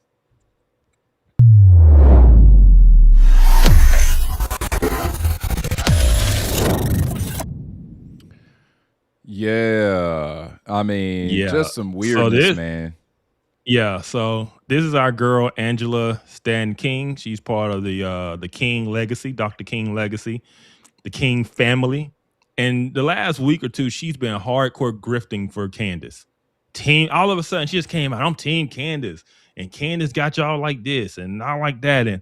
Yeah, I mean, just some weirdness, man. Yeah, so this is our girl Angela Stanton King. She's part of the King legacy, Dr. King legacy, the King family. And the last week or two, she's been hardcore grifting for Candace. All of a sudden, she just came out, I'm Team Candace, and Candace got y'all like this and not like that. And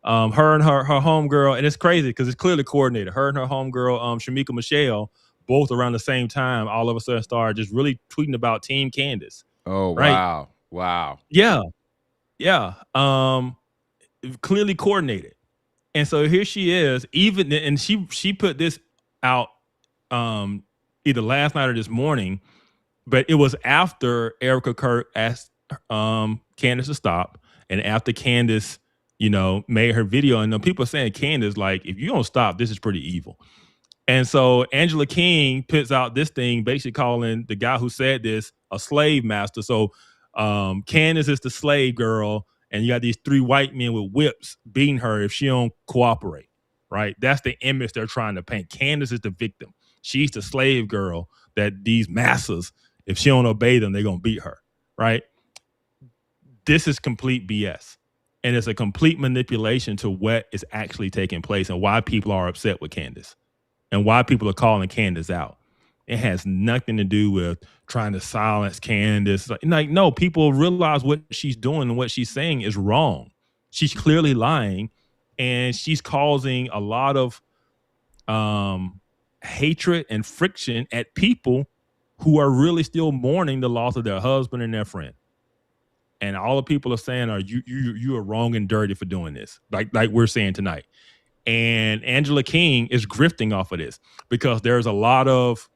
her and her homegirl, and it's crazy because it's clearly coordinated. Her and her homegirl, Shamika Michelle, both around the same time, all of a sudden started just really tweeting about Team Candace. Oh, right? wow. Wow. Yeah. Yeah. Clearly coordinated. And so here she is, and she put this out either last night or this morning, but it was after Erika Kirk asked Candace to stop, and after Candace, made her video. And people are saying, Candace, like, if you don't stop, this is pretty evil. And so Angela King puts out this thing basically calling the guy who said this a slave master. So Candace is the slave girl, and you got these 3 white men with whips beating her if she don't cooperate, right? That's the image they're trying to paint. Candace is the victim. She's the slave girl that these masters, if she don't obey them, they're going to beat her, right? This is complete BS. And it's a complete manipulation to what is actually taking place and why people are upset with Candace and why people are calling Candace out. It has nothing to do with trying to silence Candace. Like, no, people realize what she's doing and what she's saying is wrong. She's clearly lying, and she's causing a lot of hatred and friction at people who are really still mourning the loss of their husband and their friend. And all the people are saying, you are wrong and dirty for doing this, like we're saying tonight. And Angela King is grifting off of this because there's a lot of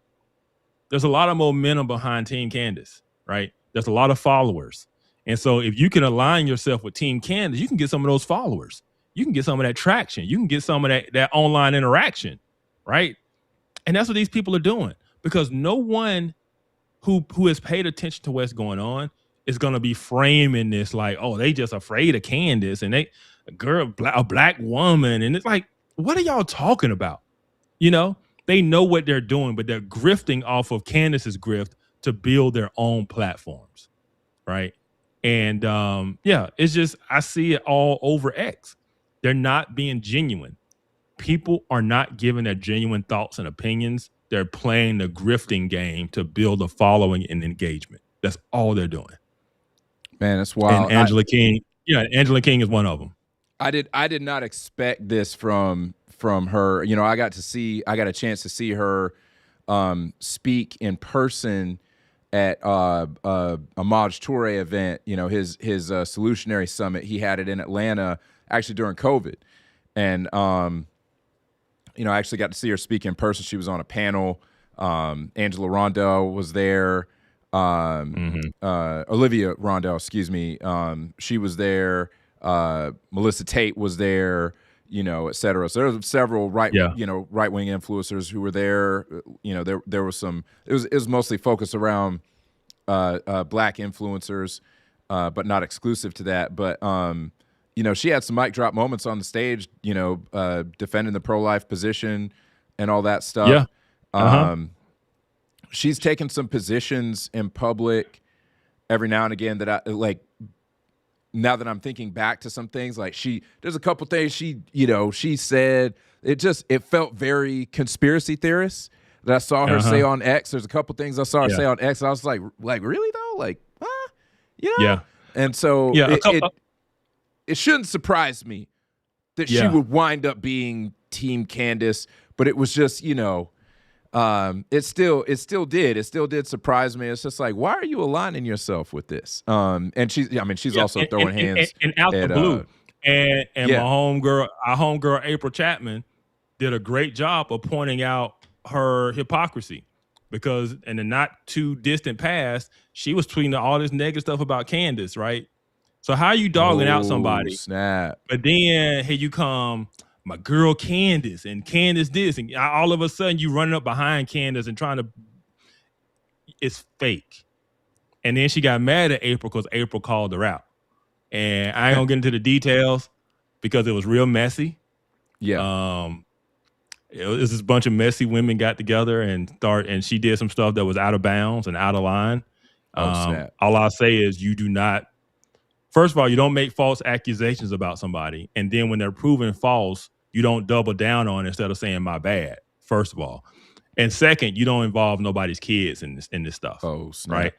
momentum behind Team Candace, right? There's a lot of followers. And so if you can align yourself with Team Candace, you can get some of those followers. You can get some of that traction. You can get some of that online interaction, right? And that's what these people are doing, because no one who has paid attention to what's going on is going to be framing this like, oh, they just afraid of Candace and a black woman. And it's like, what are y'all talking about? They know what they're doing, but they're grifting off of Candace's grift to build their own platforms, right? And it's just, I see it all over X. They're not being genuine. People are not giving their genuine thoughts and opinions. They're playing the grifting game to build a following and engagement. That's all they're doing. Man, that's wild. And Angela King is one of them. I did not expect this from her. I got a chance to see her speak in person at a Maj Toure event, his Solutionary Summit. He had it in Atlanta actually during COVID. And I actually got to see her speak in person. She was on a panel. Angela Rondell was there. Olivia Rondell, excuse me. She was there. Melissa Tate was there, et cetera. So there was several right-wing influencers who were there. There was some. It was mostly focused around black influencers, but not exclusive to that. But she had some mic drop moments on the stage. Defending the pro-life position and all that stuff. Yeah. She's taken some positions in public every now and again that I like. Now that I'm thinking back to some things, like there's a couple things she said. It felt very conspiracy theorist that I saw her say on X. There's a couple things I saw her say on X. And I was like really though? Like, huh? Yeah. And so it shouldn't surprise me that she would wind up being Team Candace, but it was just, it still did surprise me. It's just like, why are you aligning yourself with this? And she's also throwing hands and out the blue. And our homegirl April Chapman did a great job of pointing out her hypocrisy, because in the not too distant past, she was tweeting all this negative stuff about Candace, right? So how are you dogging out somebody? Snap. But then here you come, my girl Candace, and Candace this, and all of a sudden you running up behind Candace and trying to, it's fake. And then she got mad at April because April called her out. And I ain't gonna get into the details because it was real messy. Yeah. It was this bunch of messy women got together and she did some stuff that was out of bounds and out of line. Snap. All I'll say is you do not, first of all, you don't make false accusations about somebody. And then when they're proven false, you don't double down on it instead of saying my bad, first of all. And second, you don't involve nobody's kids in this stuff. Oh, snap. Right?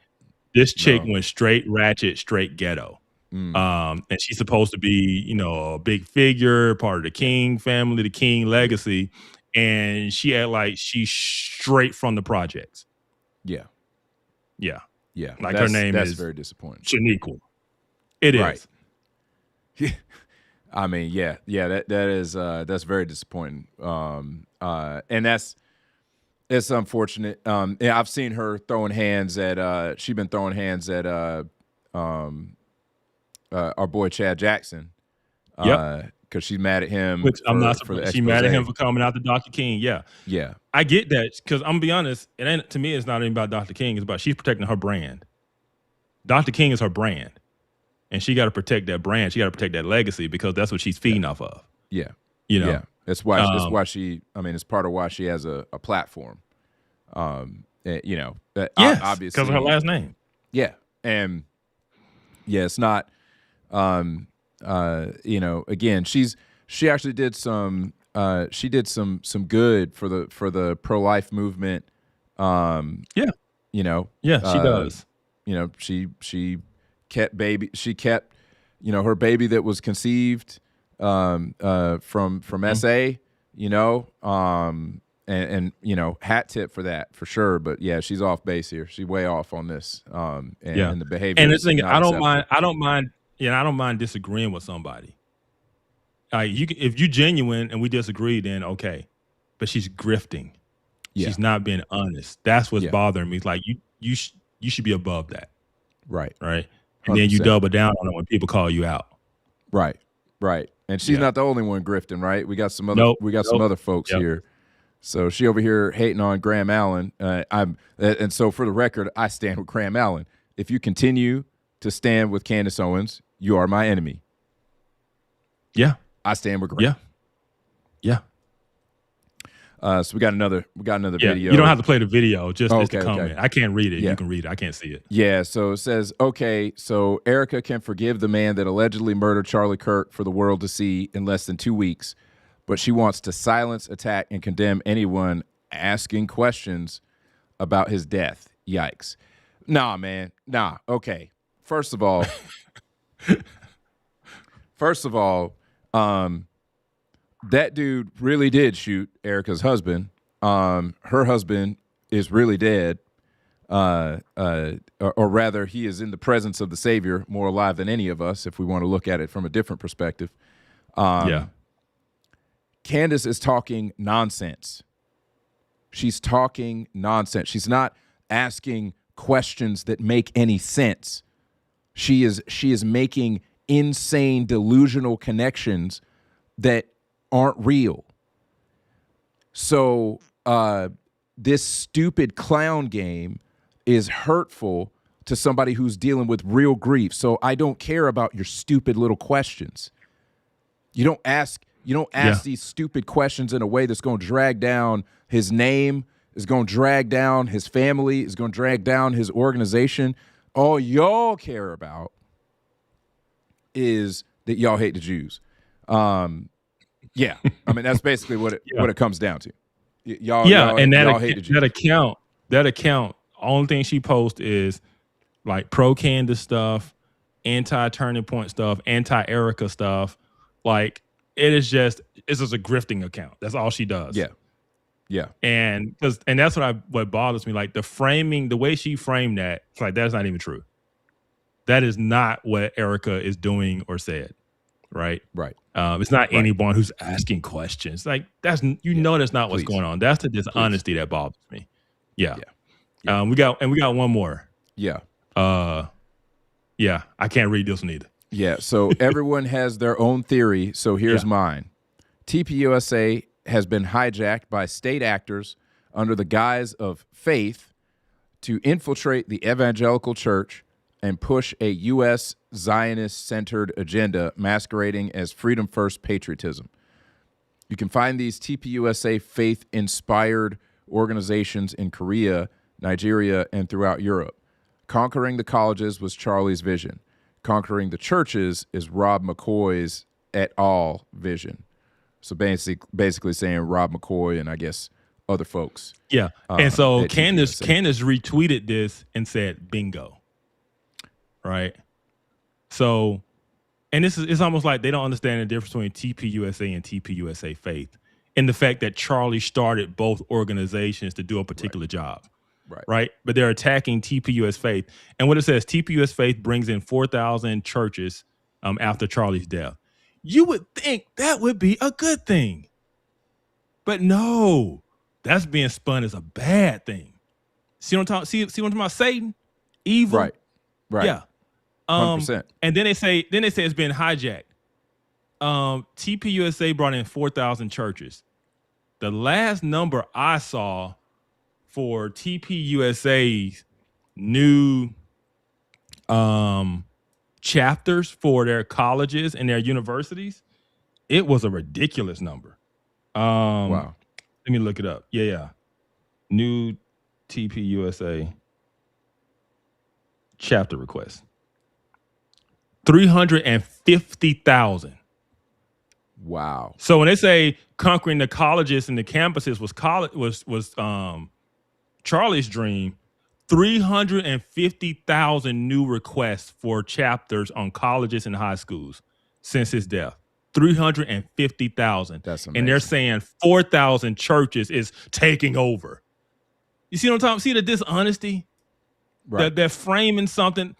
This chick went straight ratchet, straight ghetto. And she's supposed to be, a big figure, part of the King family, the King legacy. and she act like she's straight from the projects. Yeah. Yeah. Yeah. Like her name that's is very disappointing. Shaniqua. It Right. is. I mean, yeah, that's very disappointing. And it's unfortunate. Yeah, I've seen her throwing hands at she's been throwing hands at our boy Chad Jackson. Yep. Because she's mad at him. Which I'm not for the surprised. She's mad at him expose. for coming out to Dr. King. Yeah. Yeah. I get that, because I'm gonna be honest, it ain't, to me, it's not even about Dr. King. It's about she's protecting her brand. Dr. King is her brand, and she got to protect that brand. She got to protect that legacy, because that's what she's feeding off of. Yeah. You know. Yeah. That's why. It's why she. I mean, it's part of why she has a platform. You know. Yes, obviously because of her last name. Yeah, and yeah, it's not. You know, again, she actually did some. She did some good for the pro-life movement. Yeah. You know. Yeah, she does. You know, she kept you know, her baby that was conceived from SA. You know, and you know, hat tip for that for sure. But yeah, she's off base here. She's way off on this. And the behavior. And the thing, I don't mind. Yeah, I don't mind disagreeing with somebody. If you're genuine and we disagree, then okay. But she's grifting. Yeah. She's not being honest. That's what's bothering me. It's like you should be above that. Right. Right. And then you 100%. double down on it when people call you out. Right. Right. And she's not the only one grifting, right? We got some other some other folks here. So she over here hating on Graham Allen. And so for the record, I stand with Graham Allen. If you continue to stand with Candace Owens, you are my enemy. Yeah. I stand with Graham. Yeah. So we got another video. You don't have to play the video, just Okay, the comment. okay. I can't read it. Yeah. You can read it. I can't see it. Yeah, so it says, okay, so Erika can forgive the man that allegedly murdered Charlie Kirk for the world to see in less than 2 weeks, but she wants to silence, attack, and condemn anyone asking questions about his death. Yikes. Nah, man. Nah. Okay. First of all, that dude really did shoot Erika's husband. Her husband is really dead. Or rather, he is in the presence of the Savior, more alive than any of us, if we want to look at it from a different perspective. Candace is talking nonsense. She's talking nonsense. She's not asking questions that make any sense. She is making insane, delusional connections that aren't real. So this stupid clown game is hurtful to somebody who's dealing with real grief. So I don't care about your stupid little questions. You don't ask these stupid questions in a way that's going to drag down his name, is going to drag down his family, is going to drag down his organization. All y'all care about is that y'all hate the Jews. Yeah, I mean that's basically what it comes down to. Y'all hate the Jews. That account, only thing she posts is like pro Candace stuff, anti Turning Point stuff, anti Erika stuff. Like it's just a grifting account. That's all she does. Yeah. And that's what bothers me. Like the way she framed that, it's like that's not even true. That is not what Erika is doing or said. Right. It's not anyone who's asking questions. Like that's that's not what's going on. That's the dishonesty that bothers me. Yeah. We got one more. Yeah. I can't read this one either. Yeah. So everyone has their own theory. So here's mine. TPUSA has been hijacked by state actors under the guise of faith to infiltrate the evangelical church and push a U.S. Zionist-centered agenda masquerading as Freedom First patriotism. You can find these TPUSA faith-inspired organizations in Korea, Nigeria, and throughout Europe. Conquering the colleges was Charlie's vision. Conquering the churches is Rob McCoy's et al. Vision. So basically saying Rob McCoy and I guess other folks. Yeah. And so Candace TPUSA. retweeted this and said, bingo. Right. So, and it's almost like they don't understand the difference between TPUSA and TPUSA faith. in the fact that Charlie started both organizations to do a particular job. Right. But they're attacking TPUS Faith. And what it says, TPUS Faith brings in 4,000 churches after Charlie's death. You would think that would be a good thing. But no, that's being spun as a bad thing. See what I'm talking about? Satan? Evil? Right. Yeah. 100%. And then they say it's been hijacked. TPUSA brought in 4,000 churches. The last number I saw for TPUSA's new chapters for their colleges and their universities, it was a ridiculous number. Wow. Let me look it up. Yeah. New TPUSA chapter request. 350,000. Wow. So when they say conquering the colleges and the campuses was Charlie's dream, 350,000 new requests for chapters on colleges and high schools since his death. 350,000. That's amazing. And they're saying 4,000 churches is taking over. You see what I'm talking? See the dishonesty? Right. They're framing something.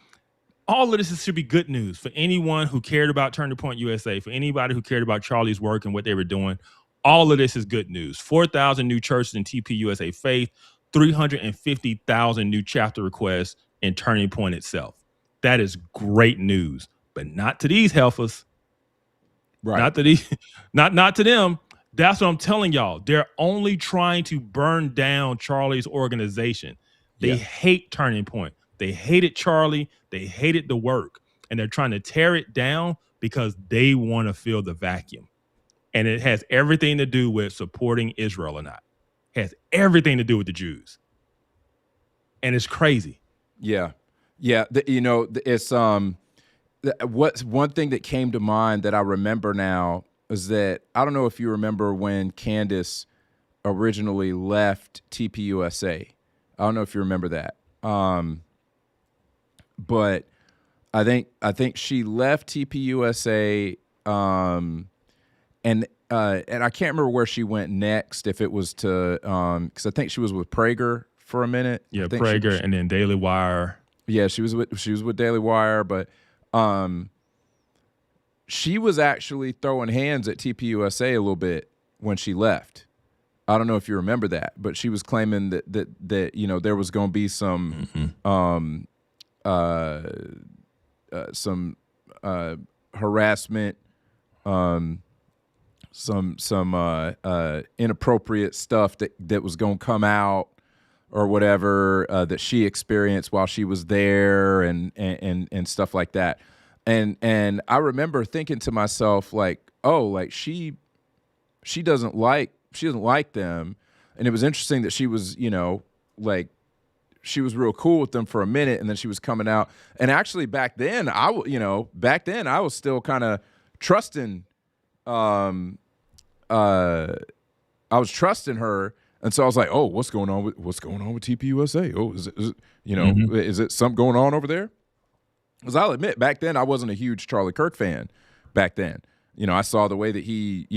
All of this should be good news for anyone who cared about Turning Point USA, for anybody who cared about Charlie's work and what they were doing. All of this is good news. 4,000 new churches in TPUSA Faith, 350,000 new chapter requests in Turning Point itself. That is great news, but not to these heifers. Right. Not to these, not to them. That's what I'm telling y'all. They're only trying to burn down Charlie's organization. They hate Turning Point. They hated Charlie. They hated the work. And they're trying to tear it down because they want to fill the vacuum. And it has everything to do with supporting Israel or not. It has everything to do with the Jews. And it's crazy. Yeah. It's what's one thing that came to mind that I remember now is that I don't know if you remember when Candace originally left TPUSA. I don't know if you remember that. But I think she left TPUSA, and I can't remember where she went next. If it was to, because I think she was with Prager for a minute. Yeah, Prager, and then Daily Wire. Yeah, she was with Daily Wire, but she was actually throwing hands at TPUSA a little bit when she left. I don't know if you remember that, but she was claiming that there was going to be some some harassment, some inappropriate stuff that was going to come out or whatever that she experienced while she was there and stuff like that. And I remember thinking to myself like, oh, like she doesn't like them. And it was interesting that she was, like she was real cool with them for a minute, and then she was coming out. And actually back then I was still kind of trusting, I was trusting her. And so I was like, oh, what's going on with TPUSA? Oh, is it something going on over there? Because I'll admit, back then I wasn't a huge Charlie Kirk fan back then. I saw the way that he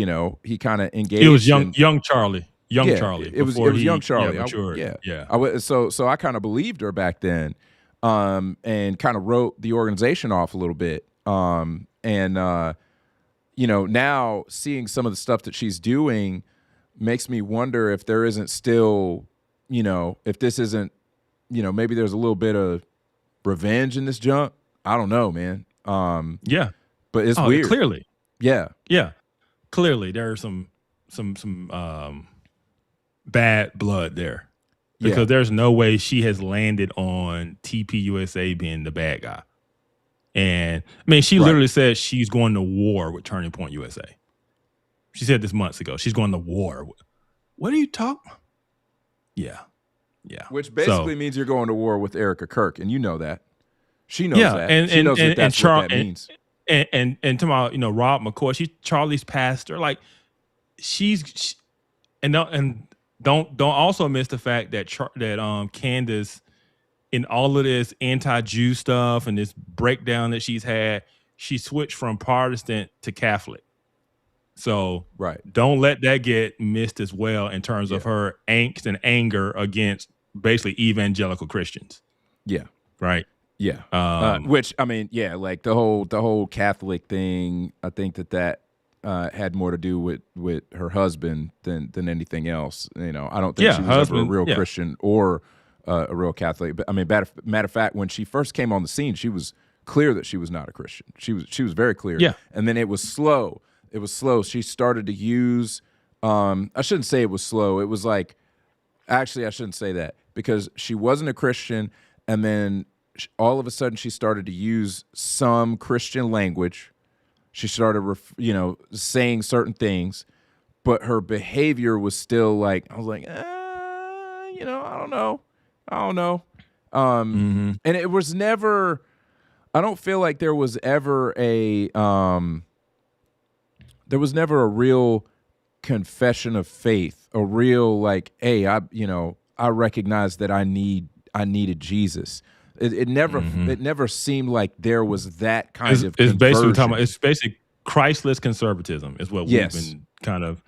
kind of engaged. It was young Charlie. Charlie. It was young Charlie. Yeah. So I kind of believed her back then, and kind of wrote the organization off a little bit. Now seeing some of the stuff that she's doing makes me wonder if there isn't still, if this isn't, maybe there's a little bit of revenge in this junk. I don't know, man. Yeah. But it's weird. Clearly. Yeah. Yeah. Clearly there are some bad blood there. Because there's no way she has landed on TPUSA being the bad guy. And I mean, she literally said she's going to war with Turning Point USA. She said this months ago. She's going to war. What are you talking? Yeah. Which basically means you're going to war with Erika Kirk, and you know that. She knows that. And she knows that that's what that means. And to my, Rob McCoy, she's Charlie's pastor. Like don't also miss the fact that Candace, in all of this anti-Jew stuff and this breakdown that she's had, she switched from Protestant to Catholic. So Right. don't let that get missed as well in terms of her angst and anger against basically evangelical Christians. Yeah. Right. Yeah. Which, I mean, yeah, like the whole Catholic thing, I think that had more to do with her husband than anything else. You know, I don't think she was ever a real Christian or a real Catholic. But I mean, matter of fact, when she first came on the scene, she was clear that she was not a Christian. She was very clear. Yeah. And then it was slow. It was slow. She started to use, I shouldn't say it was slow. It was like, actually, I shouldn't say that, because she wasn't a Christian. And then all of a sudden she started to use some Christian language. She started, saying certain things, but her behavior was still like, I was like, I don't know. And it was never, I don't feel like there was ever a real confession of faith, a real like, hey, I recognize that I needed Jesus. It never seemed like there was that kind of it's conversion. basically it's basic Christless conservatism is what we've been kind of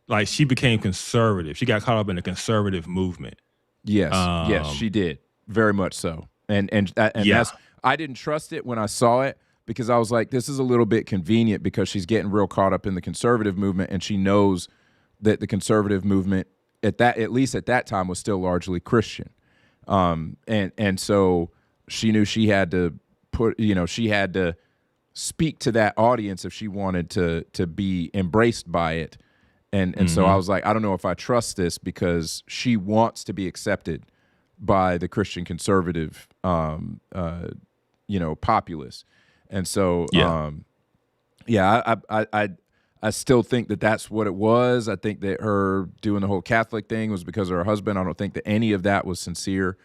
like. She became conservative. She got caught up in the conservative movement. Yes, yes, she did, very much so. And that's, I didn't trust it when I saw it, because I was like, this is a little bit convenient, because she's getting real caught up in the conservative movement, and she knows that the conservative movement at least at that time was still largely Christian. And so she knew she had to she had to speak to that audience if she wanted to be embraced by it. And so I was like, I don't know if I trust this, because she wants to be accepted by the Christian conservative, populace. And so, I still think that that's what it was. I think that her doing the whole Catholic thing was because of her husband. I don't think that any of that was sincere.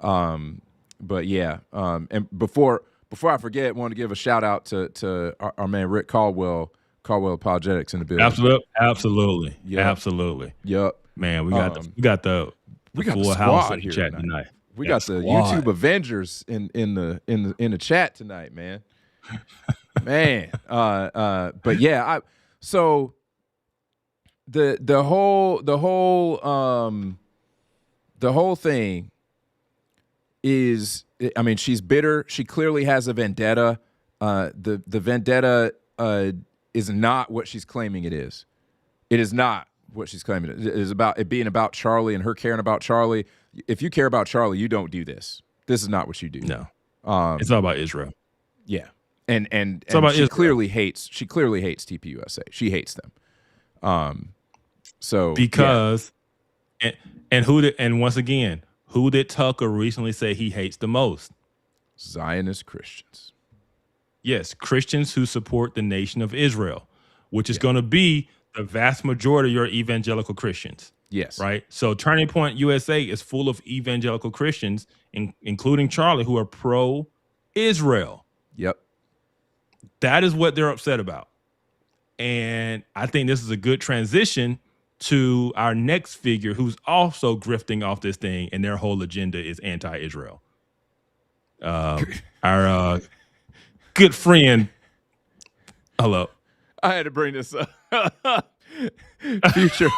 But yeah, and before I forget, I want to give a shout out to our man Rick Caldwell Apologetics in the building. Absolutely. Yep. Absolutely. Yep. Man, we got the full house in the chat tonight. We got the YouTube Avengers in the chat tonight, man. Man. But yeah, so the whole thing is, I mean, she's bitter. She clearly has a vendetta. The vendetta is not what she's claiming it is. It is not what she's claiming it is. It is about it being about Charlie and her caring about Charlie. If you care about Charlie, you don't do this. This is not what you do. No. It's all about Israel. Yeah. And she clearly hates TPUSA. She hates them. So because and once again, who did Tucker recently say he hates the most? Zionist Christians. Yes, Christians who support the nation of Israel, which is going to be the vast majority of your evangelical Christians. Yes. Right? So Turning Point USA is full of evangelical Christians, including Charlie, who are pro-Israel. Yep. That is what they're upset about. And I think this is a good transition to our next figure who's also grifting off this thing, and their whole agenda is anti-Israel. Our good friend. Hello. I had to bring this up. Future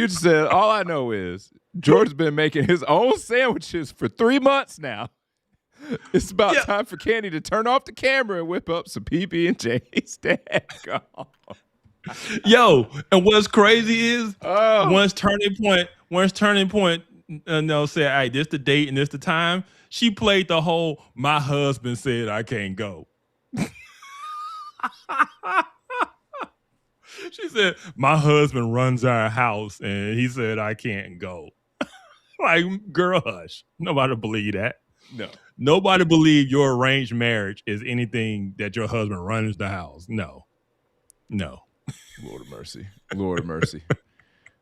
said, all I know is George's been making his own sandwiches for 3 months now. It's about time for Candy to turn off the camera and whip up some PB&J's. Yo, and what's crazy is once Turning Point said, "Hey, this the date and this the time," she played the whole "my husband said I can't go." She said, "My husband runs our house and he said I can't go." Like, girl, hush. Nobody believe that. No. Nobody believe your arranged marriage is anything that your husband runs the house. No. Lord of mercy. Lord of mercy.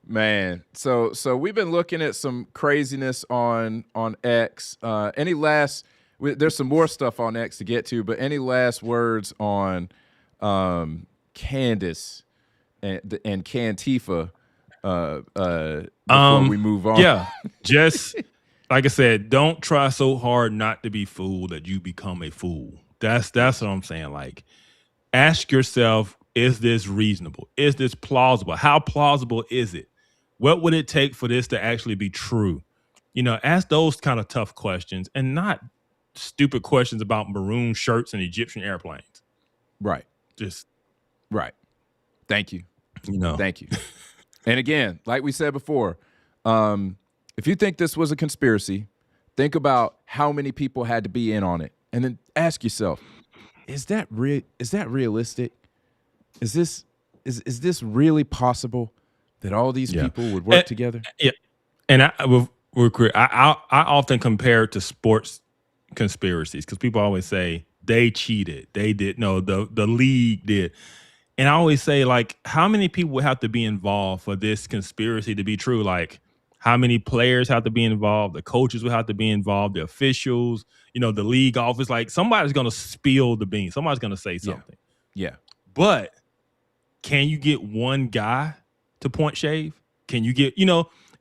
Man, so we've been looking at some craziness on X. There's some more stuff on X to get to, but any last words on Candace and Cantifa before we move on? Yeah, just like I said, don't try so hard not to be fooled that you become a fool. That's what I'm saying. Like, ask yourself, is this reasonable? Is this plausible? How plausible is it? What would it take for this to actually be true? Ask those kind of tough questions and not stupid questions about maroon shirts and Egyptian airplanes. Right. Just right. Thank you. Thank you. And again, like we said before, if you think this was a conspiracy, think about how many people had to be in on it, and then ask yourself, is that realistic? Is this really possible that all these people would work together? Yeah. And I often compare it to sports conspiracies because people always say they cheated. They did. No, the league did. And I always say, like, how many people would have to be involved for this conspiracy to be true? Like, how many players have to be involved? The coaches would have to be involved, the officials, the league office. Like, somebody's going to spill the beans. Somebody's going to say something. Yeah. But can you get one guy to point shave? Can you get,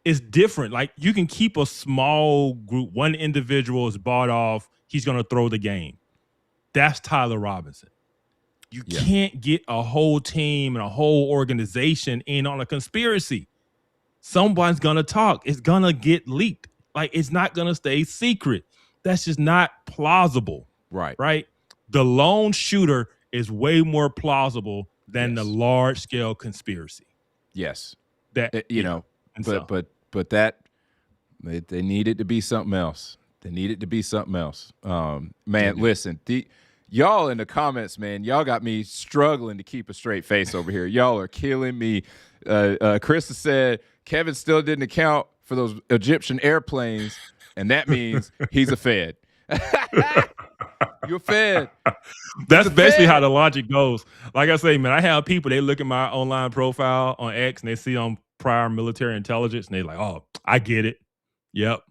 it's different. Like, you can keep a small group. One individual is bought off. He's going to throw the game. That's Tyler Robinson. You can't get a whole team and a whole organization in on a conspiracy. Someone's going to talk. It's going to get leaked. Like, it's not going to stay secret. That's just not plausible. Right? The lone shooter is way more plausible than the large-scale conspiracy. Yes. That, but that they need it to be something else. They need it to be something else. Man, listen, y'all in the comments, man, y'all got me struggling to keep a straight face over here. Y'all are killing me. Chris has said Kevin still didn't account for those Egyptian airplanes, and that means he's a Fed. You're a Fed. That's basically how the logic goes. Like I say, man, I have people, they look at my online profile on X and they see on prior military intelligence and they're like, oh, I get it. Yep.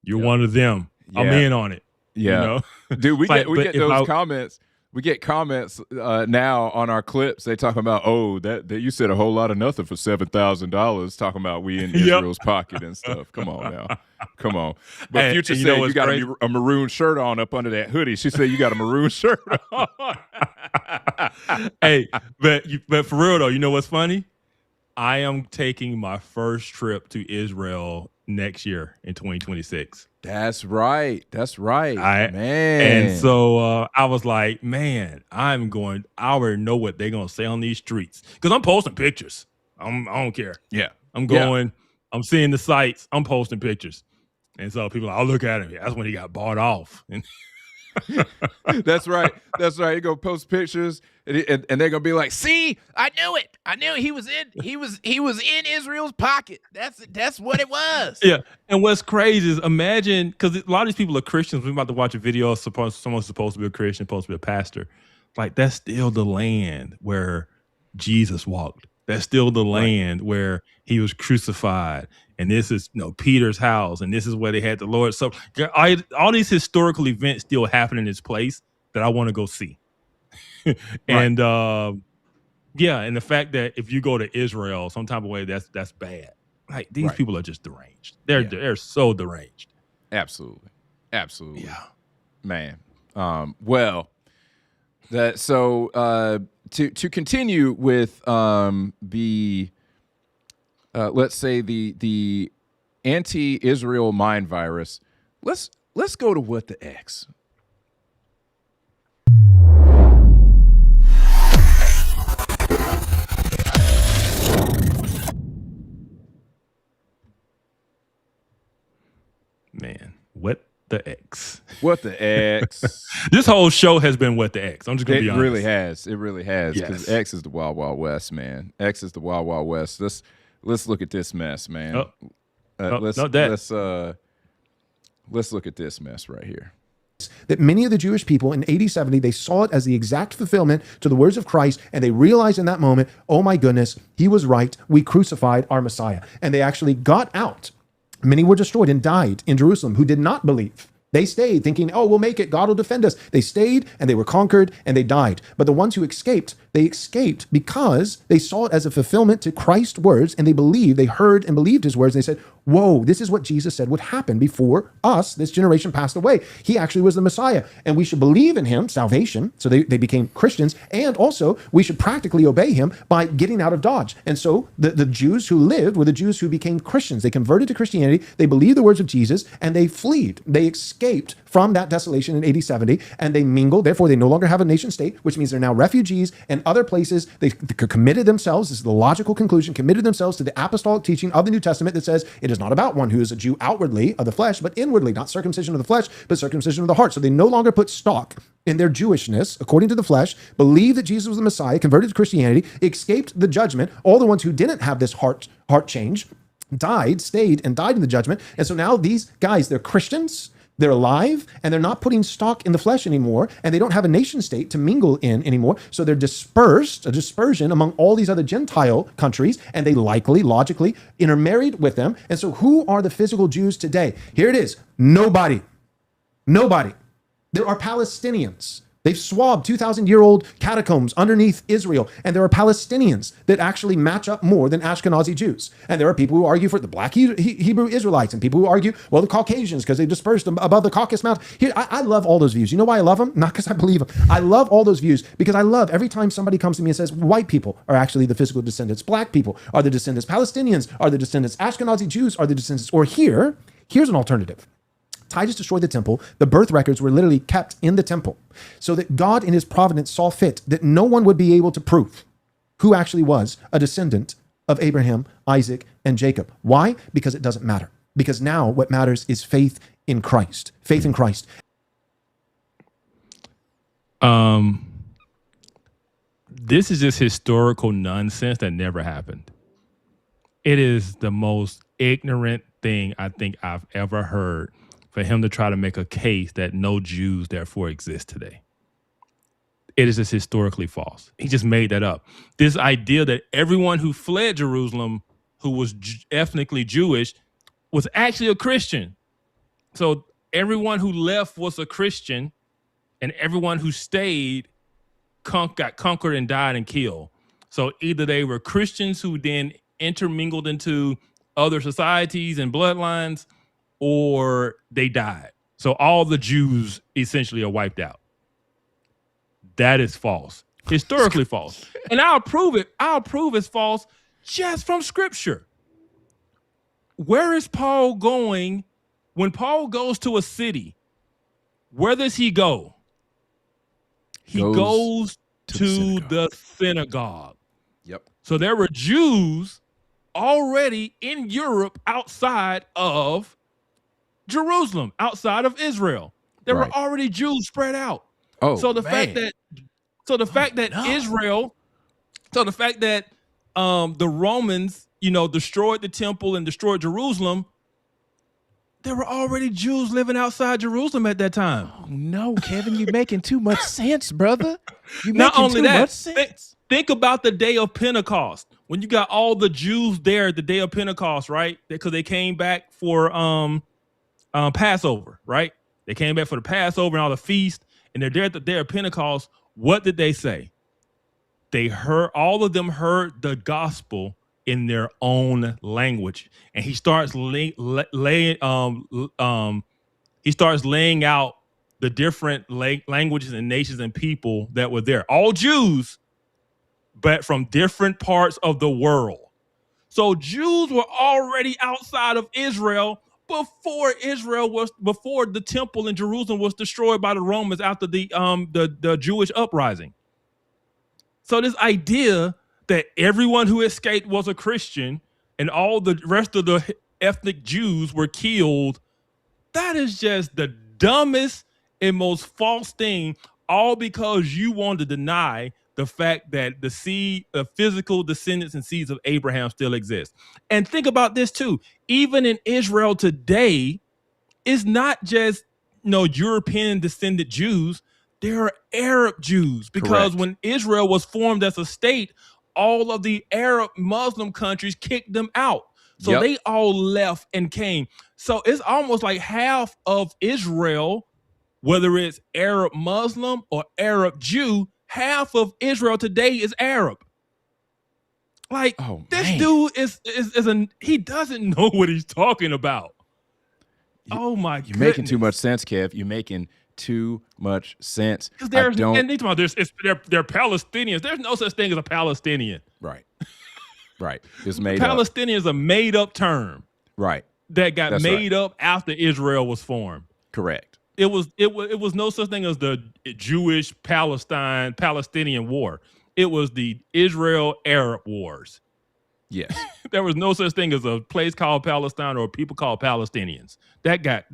You're one of them. I'm in on it. Yeah. Dude, we get those comments. We get comments now on our clips. They talking about, that you said a whole lot of nothing for $7,000. Talking about we in Israel's pocket and stuff. Come on now, come on. But Future said you got a maroon shirt on up under that hoodie. She said you got a maroon shirt on. Hey, but for real though, you know what's funny? I am taking my first trip to Israel next year in 2026. That's right. Man. And so I was like, man, I already know what they're going to say on these streets. Because I'm posting pictures. I don't care. Yeah. I'm going, I'm seeing the sites. I'm posting pictures. And so people are like, I'll look at him. That's when he got bought off. And That's right. You go post pictures, and they're gonna be like, "See, I knew it. I knew he was in Israel's pocket. That's what it was." Yeah. And what's crazy is imagine, because a lot of these people are Christians. We're about to watch a video. Someone's supposed to be a Christian, supposed to be a pastor. Like, that's still the land where Jesus walked. That's still the land where he was crucified. And this is Peter's house, and this is where they had the Lord. So all these historical events still happen in this place that I want to go see. And and the fact that if you go to Israel some type of way, that's bad. Like, these people are just deranged. They're so deranged. Absolutely. Yeah, man. To continue with the let's say the anti-Israel mind virus, let's go to what the X. Man, what the X? What the X? This whole show has been what the X. I'm just gonna be honest. It really has. Because X is the Wild Wild West, man. X is the Wild Wild West. Let's look at this mess, man. Let's look at this mess right here. That many of the Jewish people in AD 70, they saw it as the exact fulfillment to the words of Christ, and they realized in that moment, oh my goodness, he was right. We crucified our Messiah. And they actually got out. Many were destroyed and died in Jerusalem who did not believe. They stayed thinking, oh, we'll make it. God will defend us. They stayed and they were conquered and they died. But the ones who escaped, they escaped because they saw it as a fulfillment to Christ's words, and they believed, they heard and believed his words. And they said, whoa, this is what Jesus said would happen before us, this generation, passed away. He actually was the Messiah, and we should believe in him, salvation. So they became Christians, and also we should practically obey him by getting out of Dodge. And so the Jews who lived were the Jews who became Christians. They converted to Christianity, they believed the words of Jesus, and they fled. They escaped from that desolation in AD 70, and they mingled. Therefore, they no longer have a nation state, which means they're now refugees in other places. They committed themselves, this is the logical conclusion, committed themselves to the apostolic teaching of the New Testament that says it is not about one who is a Jew outwardly of the flesh, but inwardly, not circumcision of the flesh, but circumcision of the heart. So they no longer put stock in their Jewishness, according to the flesh, believed that Jesus was the Messiah, converted to Christianity, escaped the judgment. All the ones who didn't have this heart change stayed and died in the judgment. And so now these guys, they're Christians, they're alive, and they're not putting stock in the flesh anymore, and they don't have a nation state to mingle in anymore. So they're dispersed, a dispersion among all these other Gentile countries, and they likely, logically, intermarried with them. And so who are the physical Jews today? Here it is. Nobody. Nobody. There are Palestinians. They've swabbed 2,000-year-old catacombs underneath Israel, and there are Palestinians that actually match up more than Ashkenazi Jews. And there are people who argue for the black Hebrew Israelites, and people who argue, well, the Caucasians, because they dispersed them above the Caucasus Mountain. Here, I love all those views. You know why I love them? Not because I believe them. I love all those views because I love every time somebody comes to me and says, white people are actually the physical descendants. Black people are the descendants. Palestinians are the descendants. Ashkenazi Jews are the descendants. Or here's an alternative. Titus destroyed the temple. The birth records were literally kept in the temple so that God in his providence saw fit that no one would be able to prove who actually was a descendant of Abraham, Isaac, and Jacob. Why? Because it doesn't matter. Because now what matters is faith in Christ. Faith in Christ. This is just historical nonsense that never happened. It is the most ignorant thing I think I've ever heard for him to try to make a case that no Jews therefore exist today. It is just historically false. He just made that up. This idea that everyone who fled Jerusalem who was ethnically Jewish was actually a Christian. So everyone who left was a Christian, and everyone who stayed got conquered and died and killed. So either they were Christians who then intermingled into other societies and bloodlines, or they died. So all the Jews essentially are wiped out. That is false. Historically false. And I'll prove it. I'll prove it's false just from scripture. Where is Paul going? When Paul goes to a city, where does he go? He goes to the synagogue. Yep. So there were Jews already in Europe outside of Jerusalem, outside of Israel. There were already Jews spread out. Oh, so the fact that the Romans, destroyed the temple and destroyed Jerusalem, there were already Jews living outside Jerusalem at that time. Oh, no, Kevin, you're making too much sense, brother. You're Not making only too that, much sense. think about the day of Pentecost when you got all the Jews there at the day of Pentecost, right? Because they came back for Passover, right? They came back for the Passover and all the feast, and they're there at the day of Pentecost. What did they say? All of them heard the gospel in their own language, and he starts laying out the different languages and nations and people that were there. All Jews, but from different parts of the world. So Jews were already outside of Israel before the temple in Jerusalem was destroyed by the Romans after the Jewish uprising. So this idea that everyone who escaped was a Christian and all the rest of the ethnic Jews were killed, that is just the dumbest and most false thing, all because you want to deny the fact that the physical descendants and seeds of Abraham still exist. And think about this too. Even in Israel today, it's not just European descended Jews. There are Arab Jews, because when Israel was formed as a state, all of the Arab Muslim countries kicked them out. So they all left and came. So it's almost like half of Israel, whether it's Arab Muslim or Arab Jew, half of Israel today is Arab. Like, Oh, this man. dude he doesn't know what he's talking about. Oh my god. You're making too much sense, Kev. You're making too much sense. Because I they're don't. Palestinians. There's no such thing as a Palestinian. Right. Right. It's made up. Palestinian is a made-up term Right. that got That's made right. up after Israel was formed. Correct. It was no such thing as the Jewish Palestinian war. It was the Israel-Arab wars. Yes. There was no such thing as a place called Palestine or people called Palestinians. That got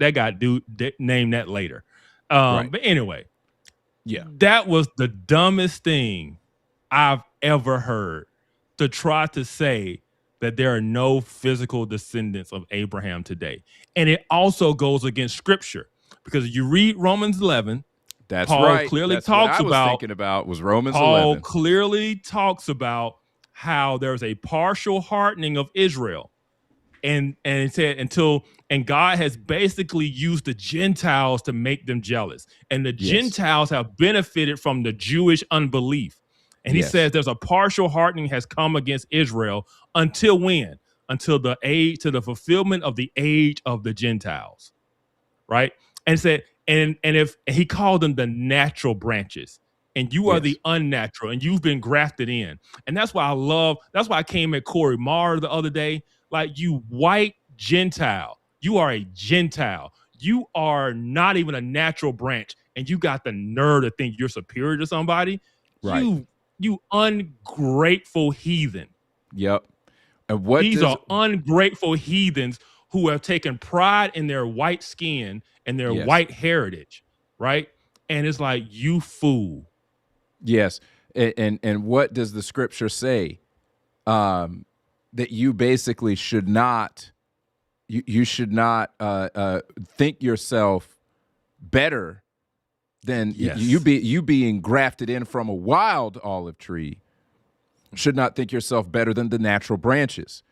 named that later. Right. But anyway, Yeah. that was the dumbest thing I've ever heard, to try to say that there are no physical descendants of Abraham today. And it also goes against scripture, because you read Romans 11. That's Paul right. clearly That's talks what I was about thinking about was Romans Paul 11. clearly talks about how there's a partial hardening of Israel. And it said and God has basically used the Gentiles to make them jealous. And the Gentiles have benefited from the Jewish unbelief. And he says there's a partial hardening has come against Israel until when? Until the fulfillment of the age of the Gentiles. Right? And said, and he called them the natural branches. And you are the unnatural, and you've been grafted in. And that's why I came at Corey Marr the other day. Like, you white Gentile, you are a Gentile. You are not even a natural branch, and you got the nerve to think you're superior to somebody. Right. You ungrateful heathen. Yep. And These are ungrateful heathens who have taken pride in their white skin and their white heritage, right? And it's like, you fool. Yes. And what does the scripture say? That you basically should not, you should not think yourself better than you being grafted in from a wild olive tree. Should not think yourself better than the natural branches.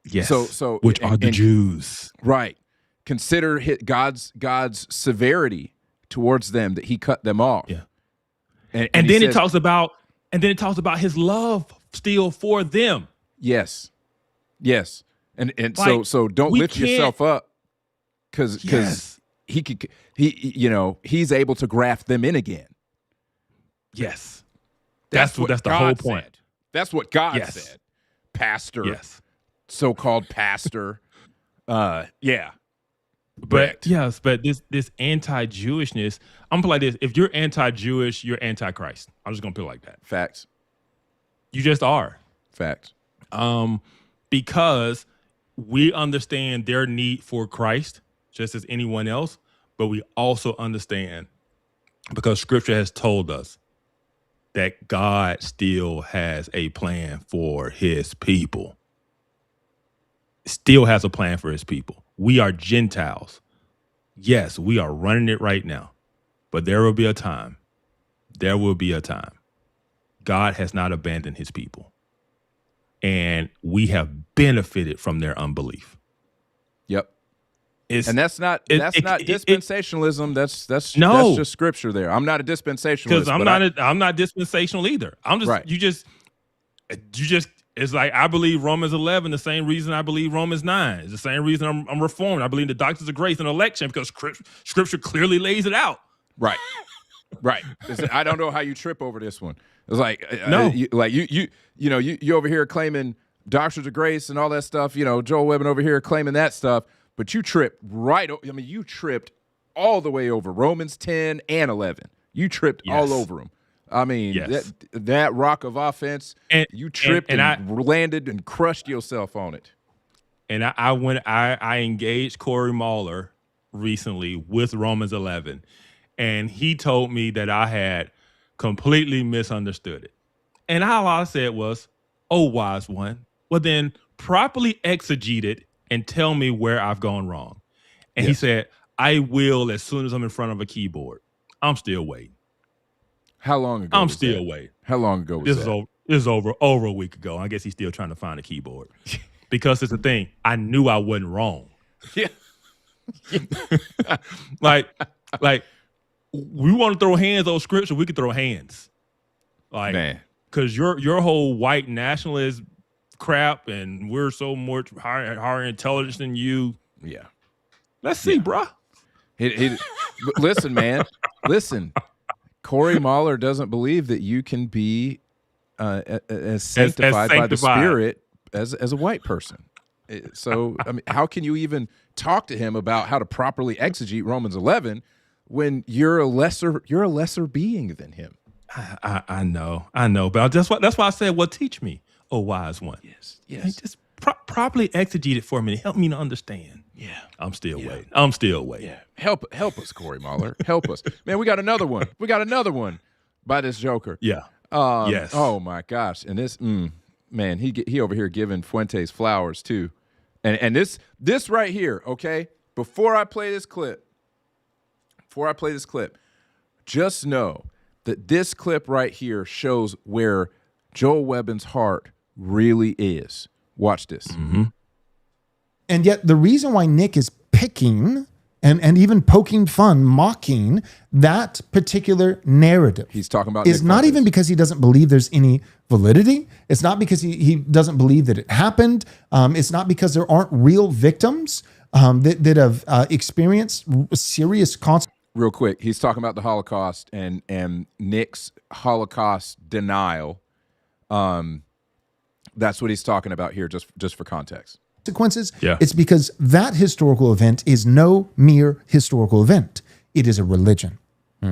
Yes. So which are the Jews. Right. Consider God's severity towards them, that he cut them off. Yeah. And then he it talks about his love still for them. Yes. Yes. And Like, so don't lift yourself up, because he's able to graft them in again. Yes. That's the God whole point. said. That's what God Yes. said. Pastor. Yes. So-called pastor. Yeah. But this anti-Jewishness, I'm gonna put it like this: if you're anti-Jewish, you're anti-Christ. I'm just gonna put it like that. Facts. You just are. Facts. Because we understand their need for Christ just as anyone else, but we also understand, because scripture has told us, that God still has a plan for his people. Still has a plan for his people. We are Gentiles. Yes, we are running it right now, but there will be a time. There will be a time. God has not abandoned his people. And we have benefited from their unbelief. Yep. And that's not dispensationalism. That's just scripture there. I'm not a dispensationalist. Because I'm not dispensational either. I'm just right. you just it's like, I believe Romans 11 the same reason I believe Romans 9. It's the same reason I'm reformed. I believe the doctrines of grace and election, because scripture clearly lays it out. Right. Right. I don't know how you trip over this one. It's like you over here claiming doctrines of grace and all that stuff. Joel Webbin over here claiming that stuff, but you tripped you tripped all the way over Romans 10 and 11. You tripped all over them. I mean, that rock of offense, and you tripped and landed and crushed yourself on it. And I engaged Corey Mahler recently with Romans 11, and he told me that I had completely misunderstood it. And all I said was, "Oh, wise one, well then properly exegete it and tell me where I've gone wrong." And he said, "I will as soon as I'm in front of a keyboard." I'm still waiting. How long ago? I'm still waiting. How long ago was that? This is over a week ago. I guess he's still trying to find a keyboard. Because it's the thing, I knew I wasn't wrong. Yeah. like we want to throw hands on scripture, we can throw hands. Like, man. Because your whole white nationalist crap and we're so much higher intelligence than you. Yeah. Let's see, bruh. Listen, man. Listen. Corey Mahler doesn't believe that you can be as sanctified by the Spirit as a white person. So, I mean, how can you even talk to him about how to properly exegete Romans 11 when you're a lesser being than him? I know, but that's why I said, well, teach me, oh wise one. Yes. Just properly exegete it for me. Help me to understand. Yeah. I'm still waiting. Yeah. Help us, Corey Mahler. Help us. Man, we got another one. By this Joker. Yeah. Yes. Oh my gosh. And this man, he over here giving Fuentes flowers too. And this right here, okay? Before I play this clip, just know that this clip right here shows where Joel Webbin's heart really is. Watch this. Mm-hmm. And yet the reason why Nick is picking and even poking fun, mocking that particular narrative. He's talking about is Nick not Fuentes. even because he doesn't believe there's any validity. It's not because he doesn't believe that it happened. It's not because there aren't real victims that have experienced serious consequences. Real quick, he's talking about the Holocaust and Nick's Holocaust denial. That's what he's talking about here, just for context. Yeah. It's because that historical event is no mere historical event. It is a religion.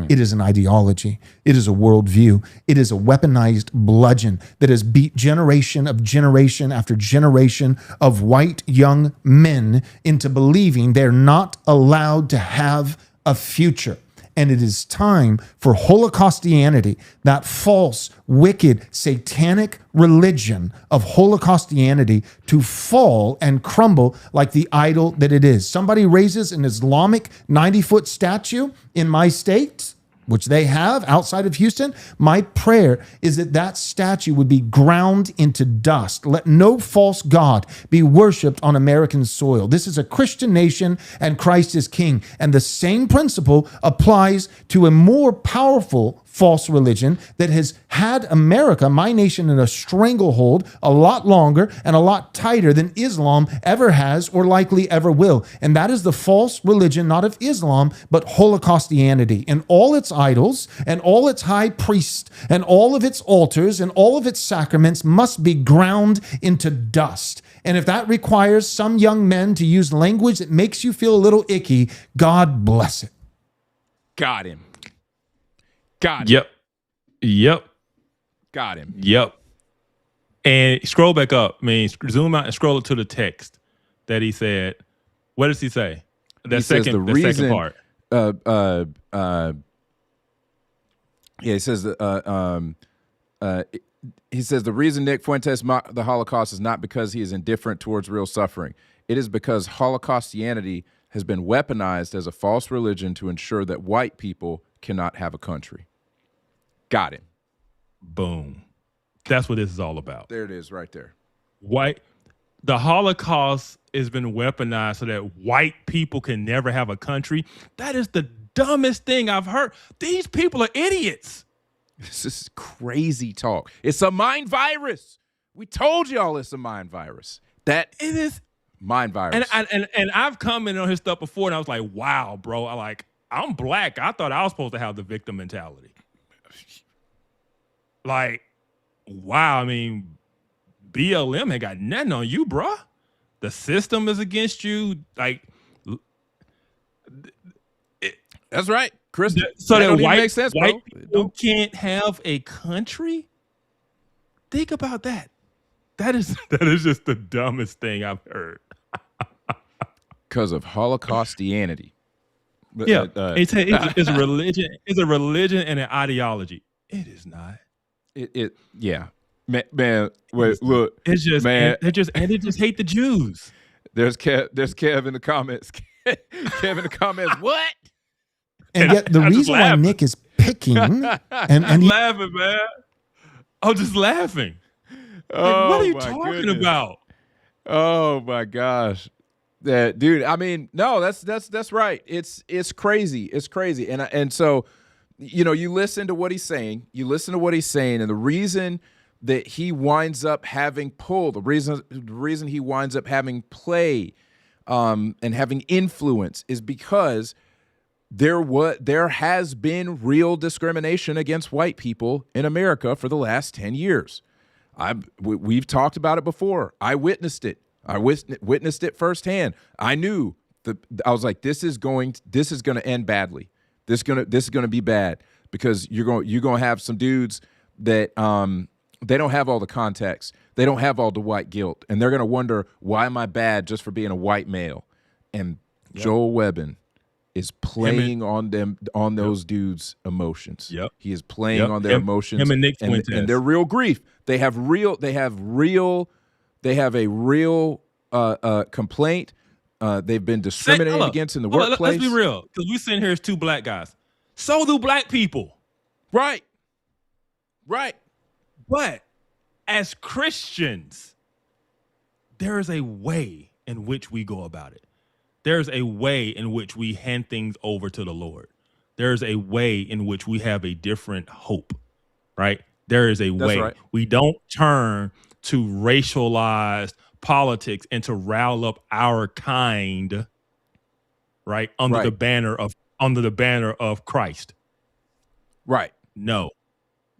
It is an ideology. It is a worldview. It is a weaponized bludgeon that has beat generation after generation of white young men into believing they're not allowed to have a future. And it is time for Holocaustianity, that false, wicked, satanic religion of Holocaustianity, to fall and crumble like the idol that it is. Somebody raises an Islamic 90-foot statue in my state, which they have outside of Houston. My prayer is that that statue would be ground into dust. Let no false god be worshiped on American soil. This is a Christian nation and Christ is king. And the same principle applies to a more powerful false religion that has had America, my nation, in a stranglehold a lot longer and a lot tighter than Islam ever has or likely ever will. And that is the false religion, not of Islam, but Holocaustianity. And all its idols and all its high priests and all of its altars and all of its sacraments must be ground into dust. And if that requires some young men to use language that makes you feel a little icky, God bless it. Got him. Got him. Yep. And scroll back up. I mean, zoom out and scroll it to the text that he said. What does he say? That second part. He says he says the reason Nick Fuentes mocked the Holocaust is not because he is indifferent towards real suffering. It is because Holocaustianity has been weaponized as a false religion to ensure that white people cannot have a country. Got him. Boom. That's what this is all about. There it is right there. The Holocaust has been weaponized so that white people can never have a country. That is the dumbest thing I've heard. These people are idiots. This is crazy talk. It's a mind virus. We told y'all it's a mind virus. That it is mind virus. And I've commented on his stuff before, and I was like, wow, bro. I'm black. I thought I was supposed to have the victim mentality. Like, wow. I mean, BLM ain't got nothing on you, bruh. The system is against you. Like, that's right, Chris. So that don't white, even make sense, white bro. people can't have a country? Think about that. That is just the dumbest thing I've heard. Because of Holocaustianity. Yeah, it's a religion. It's a religion and an ideology. It is not. Yeah. Man, wait, look. It's just, man. They just hate the Jews. There's Kev in the comments. Kev in the comments. What? And yet the reason why Nick is picking and I'm laughing, man. I'm just laughing. Oh, what are you my talking goodness. about? Oh my gosh. Dude, I mean, no, that's right. It's crazy. It's crazy. And so, you know, you listen to what he's saying. And the reason that he winds up having pull, the reason he winds up having play and having influence is because there has been real discrimination against white people in America for the last 10 years. We've talked about it before. I witnessed it. I witnessed it firsthand. I knew I was like, this is going to end badly. This is going to be bad because you're going to have some dudes that they don't have all the context. They don't have all the white guilt, and they're going to wonder, why am I bad just for being a white male? And Joel Webbin is playing on those dudes' emotions. Yep. He is playing on their emotions. Him and Nick and their real grief. They have a real complaint. They've been discriminated against in the workplace. Let's be real, because we sitting here as two black guys. So do black people. Right. But as Christians, there is a way in which we go about it. There's a way in which we hand things over to the Lord. There's a way in which we have a different hope, right? There is a way. Right. We don't turn to racialized politics and to rile up our kind, right? Under the banner of Christ. Right. No.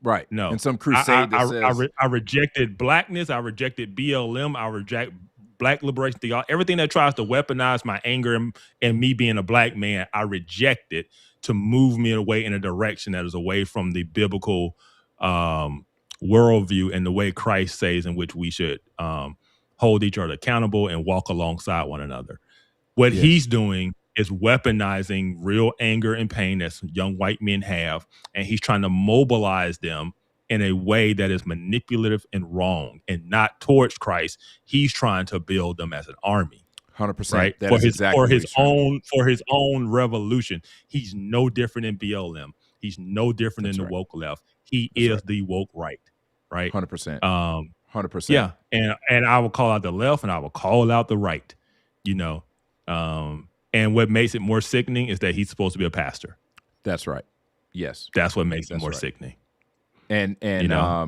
Right. No. And some crusade that says, I rejected blackness. I rejected BLM. I reject black liberation theology. Everything that tries to weaponize my anger and me being a black man, I reject it to move me away in a direction that is away from the biblical worldview and the way Christ says in which we should hold each other accountable and walk alongside one another. What he's doing is weaponizing real anger and pain that young white men have, and he's trying to mobilize them in a way that is manipulative and wrong and not towards Christ. He's trying to build them as an army. 100%. Right? For his own revolution. He's no different than BLM. He's no different than the woke left. He is the woke right. 100%. 100%. Yeah. And I will call out the left and I will call out the right, and what makes it more sickening is that he's supposed to be a pastor. That's right. Yes. That's what makes it more sickening. And I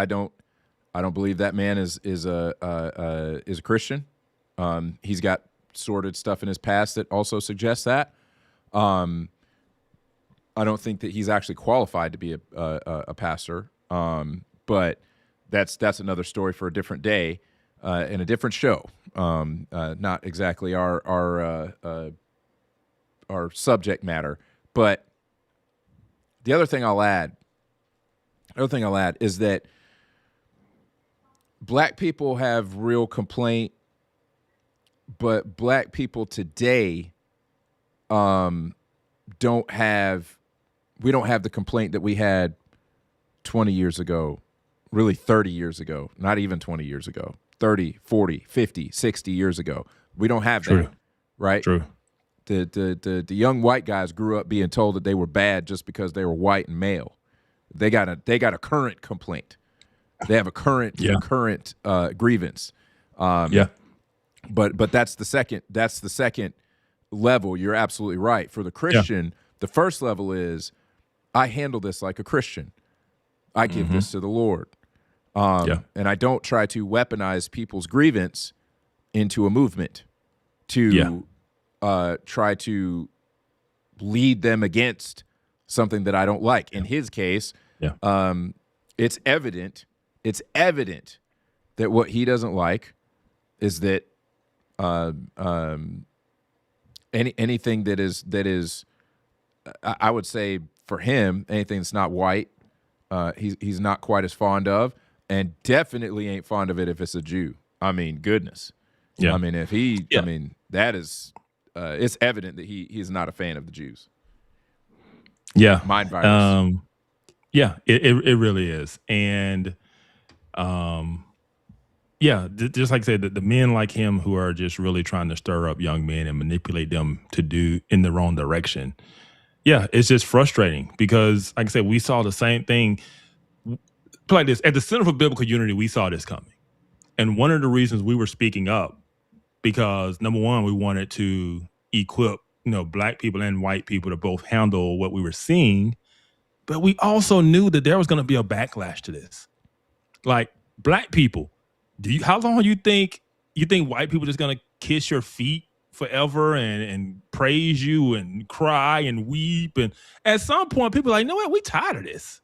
don't believe that man is a Christian. He's got sordid stuff in his past that also suggests that. I don't think that he's actually qualified to be a pastor. But that's another story for a different day and a different show. Not exactly our subject matter. But the other thing I'll add is that black people have real complaint, but black people today don't have the complaint that we had 20 years ago, really 30 years ago, not even 20 years ago, 30, 40, 50, 60 years ago. We don't have that, right? True. The young white guys grew up being told that they were bad just because they were white and male. They got a current complaint. They have a current grievance. But that's the second level. You're absolutely right. For the Christian, the first level is, I handle this like a Christian. I give this to the Lord. And I don't try to weaponize people's grievance into a movement to try to lead them against something that I don't like. In his case, it's evident that what he doesn't like is that anything that is I would say for him, anything that's not white, he's not quite as fond of, and definitely ain't fond of it if it's a Jew. I mean, goodness. I mean, if he, I mean, that is, it's evident that he is not a fan of the Jews. Mind virus. It really is. And just like I said, the men like him who are just really trying to stir up young men and manipulate them to do in the wrong direction. Yeah, it's just frustrating because, like I said, we saw the same thing. Like this, at the Center for Biblical Unity, we saw this coming. And one of the reasons we were speaking up, because number one, we wanted to equip, black people and white people to both handle what we were seeing. But we also knew that there was going to be a backlash to this. Like black people, how long you think white people just gonna kiss your feet forever and praise you and cry and weep? And at some point, people are like, you know what? We tired of this.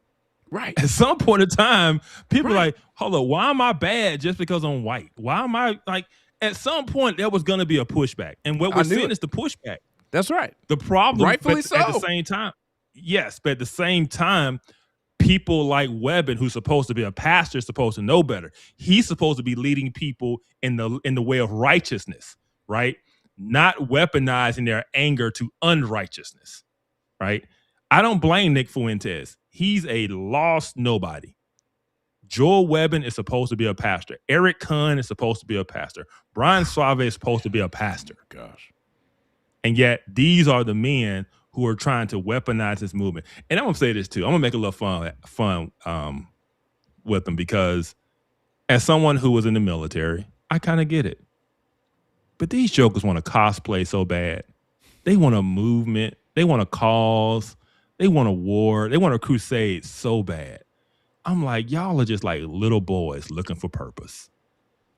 Right. At some point in time, people are like, hold on, why am I bad just because I'm white? Why am I like? At some point, there was going to be a pushback, and what we're seeing is the pushback. That's right. The problem, rightfully so. At the same time, yes, but at the same time, people like Webben, who's supposed to be a pastor, is supposed to know better. He's supposed to be leading people in the way of righteousness, right? Not weaponizing their anger to unrighteousness, right? I don't blame Nick Fuentes. He's a lost nobody. Joel Webben is supposed to be a pastor. Eric Kahn is supposed to be a pastor. Brian Suave is supposed to be a pastor. Gosh. And yet these are the men who are trying to weaponize this movement. And I'm going to say this too. I'm going to make a little fun with them, because as someone who was in the military, I kind of get it. But these jokers want to cosplay so bad. They want a movement. They want a cause. They want a war. They want a crusade so bad. I'm like, y'all are just like little boys looking for purpose.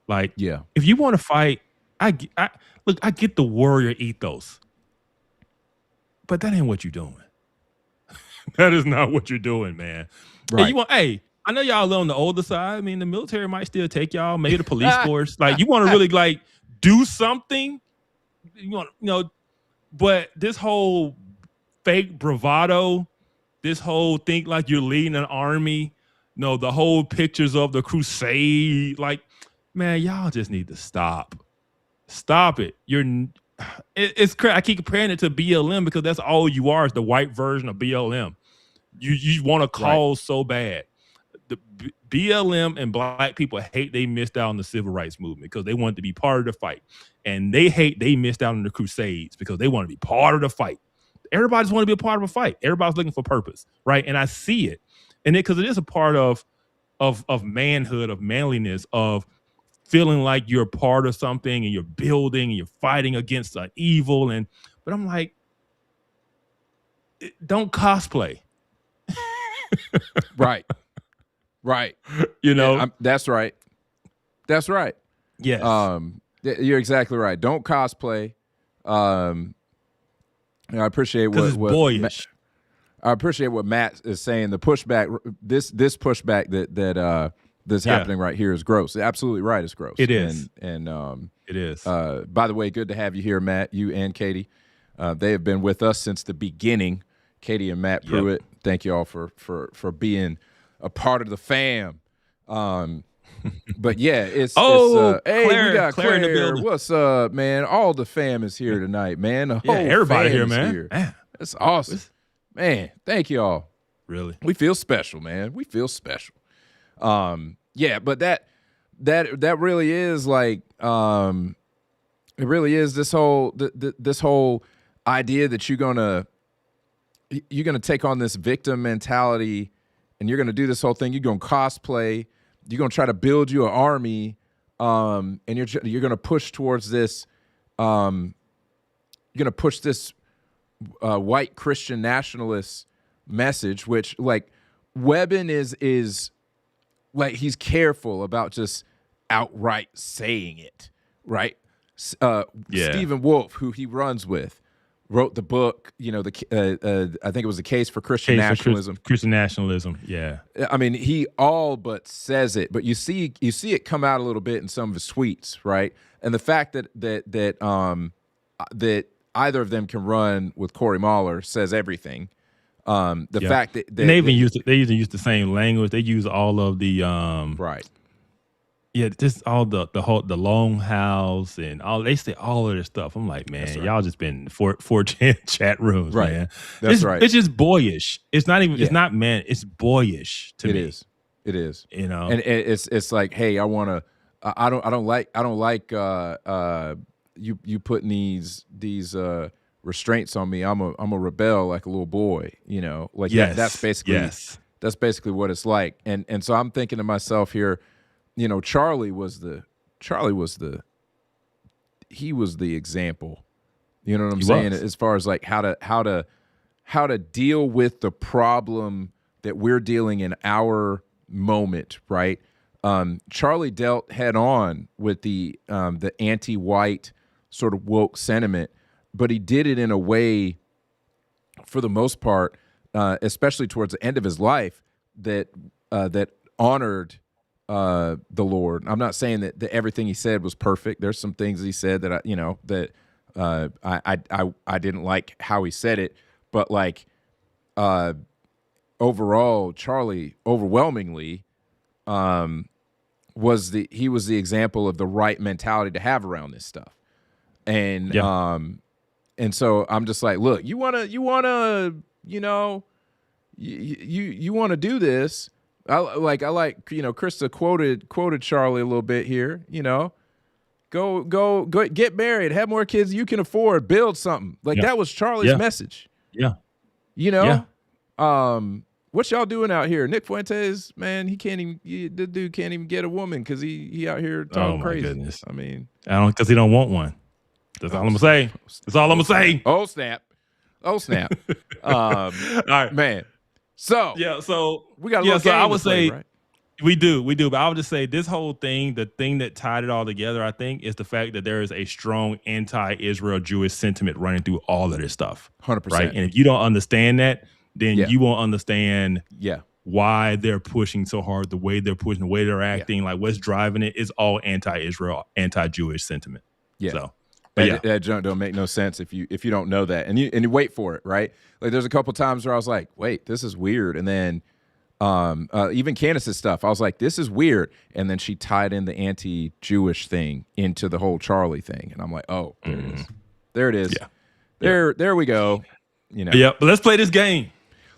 Like, yeah, if you want to fight, I get the warrior ethos, but that ain't what you're doing. That is not what you're doing, man. Right. Hey, I know y'all a little on the older side. I mean, the military might still take y'all, maybe the police force. Like, you want to really like do something, but this whole fake bravado, this whole think like you're leading an army, the whole pictures of the crusade, like, man, y'all just need to stop. Stop it. It's crazy. I keep comparing it to BLM because that's all you are, is the white version of BLM. You want to cause so bad. The BLM and black people hate they missed out on the civil rights movement because they wanted to be part of the fight. And they hate they missed out on the crusades because they want to be part of the fight. Everybody just want to be a part of a fight. Everybody's looking for purpose, right? And I see it. And because it is a part of manhood, of manliness, of feeling like you're part of something and you're building and you're fighting against an evil. But I'm like, don't cosplay. Right. That's right. That's right. Yes. You're exactly right. Don't cosplay. I appreciate what boyish. I appreciate what Matt is saying. The pushback, this pushback that's happening right here is gross. Absolutely right, it's gross. It is, and it is. By the way, good to have you here, Matt. You and Katie, they have been with us since the beginning. Katie and Matt Pruitt. Thank you all for being a part of the fam. But yeah, hey, Claire, we got Claire in the building. What's up, man? All the fam is here tonight, man. The whole everybody fam here, is man. Here. That's awesome, man. Thank you all. Really, we feel special, man. We feel special. But that really is like, it really is this whole this whole idea that you're gonna take on this victim mentality, and you're gonna do this whole thing. You're gonna cosplay. You're gonna try to build you an army, and you're gonna push towards this. You're gonna push this white Christian nationalist message, which like Webben is like, he's careful about just outright saying it, right? Stephen Wolfe, who he runs with, wrote the book, I think it was The Case for Christian Nationalism. Christian nationalism, yeah. I mean, he all but says it, but you see it come out a little bit in some of his tweets, right? And the fact that either of them can run with Corey Mahler says everything. The fact that they even use the same language. They use all of the right. Yeah, just all the Longhouse and all. They say all of this stuff. I'm like, man, y'all just been 4chan chat rooms, right. man. That's right. It's just boyish. It's not even. Yeah. It's not, man. It's boyish to me. It is. And it's like, hey, I want to. I don't like you putting these restraints on me. I'm a rebel like a little boy. Like that's basically what it's like. And so I'm thinking to myself here. Charlie was the example. You know what I'm saying? As far as like how to deal with the problem that we're dealing in our moment, right? Charlie dealt head on with the anti-white sort of woke sentiment, but he did it in a way, for the most part, especially towards the end of his life, that honored the Lord. I'm not saying that everything he said was perfect. There's some things he said that I didn't like how he said it, but like overall, Charlie overwhelmingly was the example of the right mentality to have around this stuff. And and so I'm just like, look, you wanna do this. I like Krista quoted Charlie a little bit here. Go get married, have more kids you can afford, build something. Like that was Charlie's message. Yeah. What y'all doing out here? Nick Fuentes, man, the dude can't even get a woman because he out here talking crazy. Goodness. I mean, because he don't want one. That's all I'm gonna say. That's all I'm gonna say. Oh snap. All right, man. So we got a little game I would to play, say right? we do. But I would just say this whole thing, the thing that tied it all together, I think, is the fact that there is a strong anti-Israel Jewish sentiment running through all of this stuff. 100%. Right. And if you don't understand that, then you won't understand why they're pushing so hard, the way they're pushing, the way they're acting, like what's driving it is all anti-Israel, anti-Jewish sentiment. Yeah. So that junk don't make no sense if you don't know that, and you wait for it, right? Like there's a couple times where I was like, wait, this is weird, and then even Candace's stuff, I was like, this is weird, and then she tied in the anti-Jewish thing into the whole Charlie thing, and I'm like, oh, there it is. There we go. But let's play this game.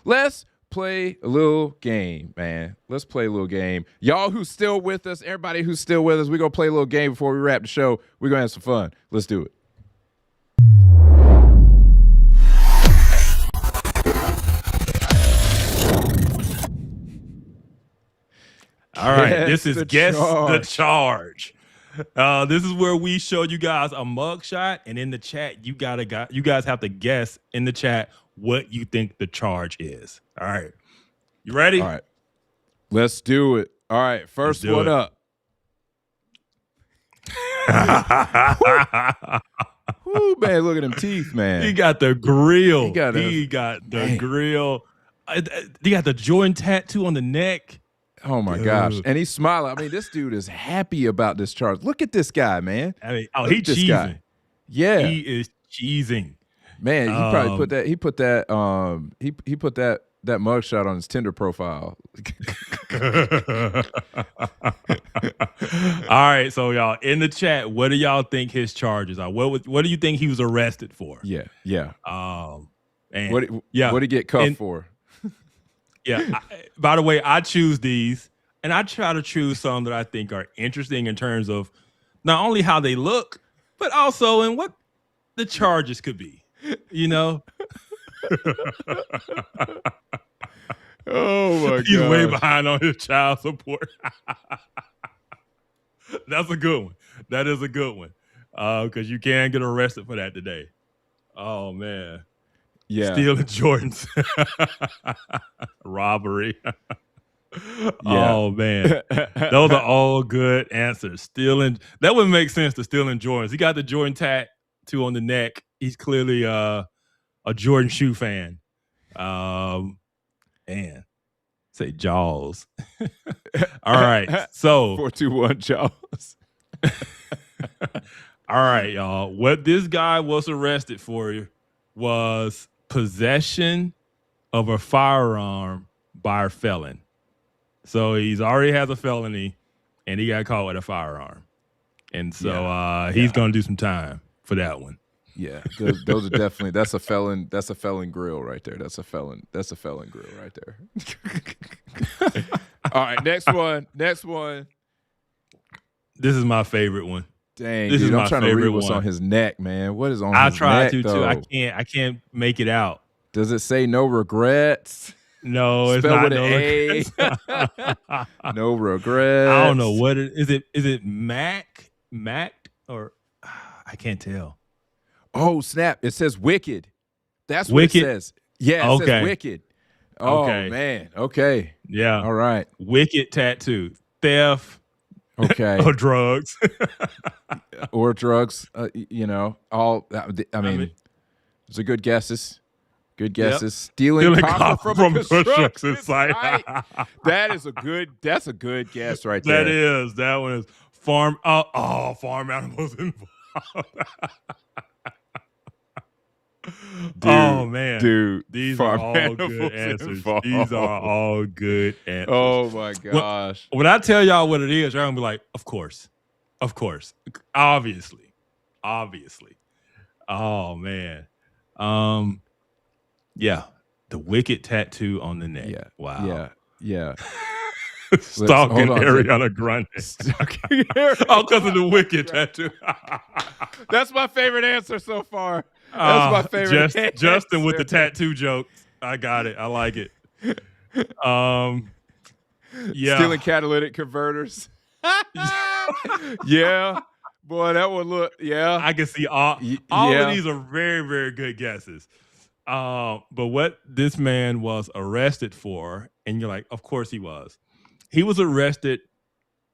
Let's play a little game, man. Let's play a little game. Y'all who's still with us, everybody who's still with us, we're going to play a little game before we wrap the show. We're going to have some fun. Let's do it. All right, this is Guess the Charge. Charge. This is where we show you guys a mugshot, and in the chat, you guys have to guess in the chat what you think the charge is. All right, you ready? All right, let's do it. All right, first one up. Woo, man, look at them teeth, man. He got the grill. He got the grill. He got the Jordan tattoo on the neck. Oh my gosh. And he's smiling. I mean, this dude is happy about this charge. Look at this guy, man. I mean, Look at this guy. cheesing. Yeah. He is cheesing. Man, he probably put that he put that mugshot on his Tinder profile. All right, so y'all in the chat, what do y'all think his charges are? What do you think he was arrested for? Yeah. And What did he get cuffed for? By the way, I choose these, and I try to choose some that I think are interesting in terms of not only how they look, but also in what the charges could be. Oh my god. He's way behind on his child support. That's a good one. That is a good one. Because you can get arrested for that today. Oh man. Yeah. Stealing Jordans. Robbery. Oh man. Those are all good answers. Stealing. That would make sense to stealing Jordans. He got the Jordan tattoo on the neck. He's clearly a Jordan shoe fan. Man. Say Jaws. All right. So 421 Jaws. all right, y'all. What this guy was arrested for was possession of a firearm by a felon. So he's already has a felony, and he got caught with a firearm. And so he's going to do some time for that one. Yeah, those are definitely that's a felon grill right there. That's a felon grill right there. All right, next one. This is my favorite one. Dang, This dude, is I'm my trying to read favorite what's one. on his neck, man. What is on I his tried neck, to though? too. I can't make it out. Does it say no regrets? No, it's Spelled not. with No, an A. No regrets. I don't know what it is. Is it Mac or I can't tell. Oh snap! It says wicked. That's what Wicked? it says. Yeah, it says Okay. wicked. Oh Okay. man. Okay. Yeah. All right. Wicked tattoo. theft, Okay. or drugs. Or drugs. All. I mean, those are good guesses. Good guesses. Stealing copper from a construction site. That's a good guess right there. That one is farm. Farm animals involved. Dude, these are all good answers. Involved. These are all good answers. Oh my gosh! When I tell y'all what it is, y'all gonna be like, of course, obviously. Oh man, yeah, the wicked tattoo on the neck. Yeah, wow. Yeah. Stalking hold on. Ariana Grande. Because of the wicked tattoo. That's my favorite answer so far. That's my favorite answer. Justin with the tattoo joke. I got it. I like it. Yeah. Stealing catalytic converters. Yeah. Boy, that would look, yeah. I can see all of these are very, very good guesses. But what this man was arrested for, and you're like, of course he was. He was arrested,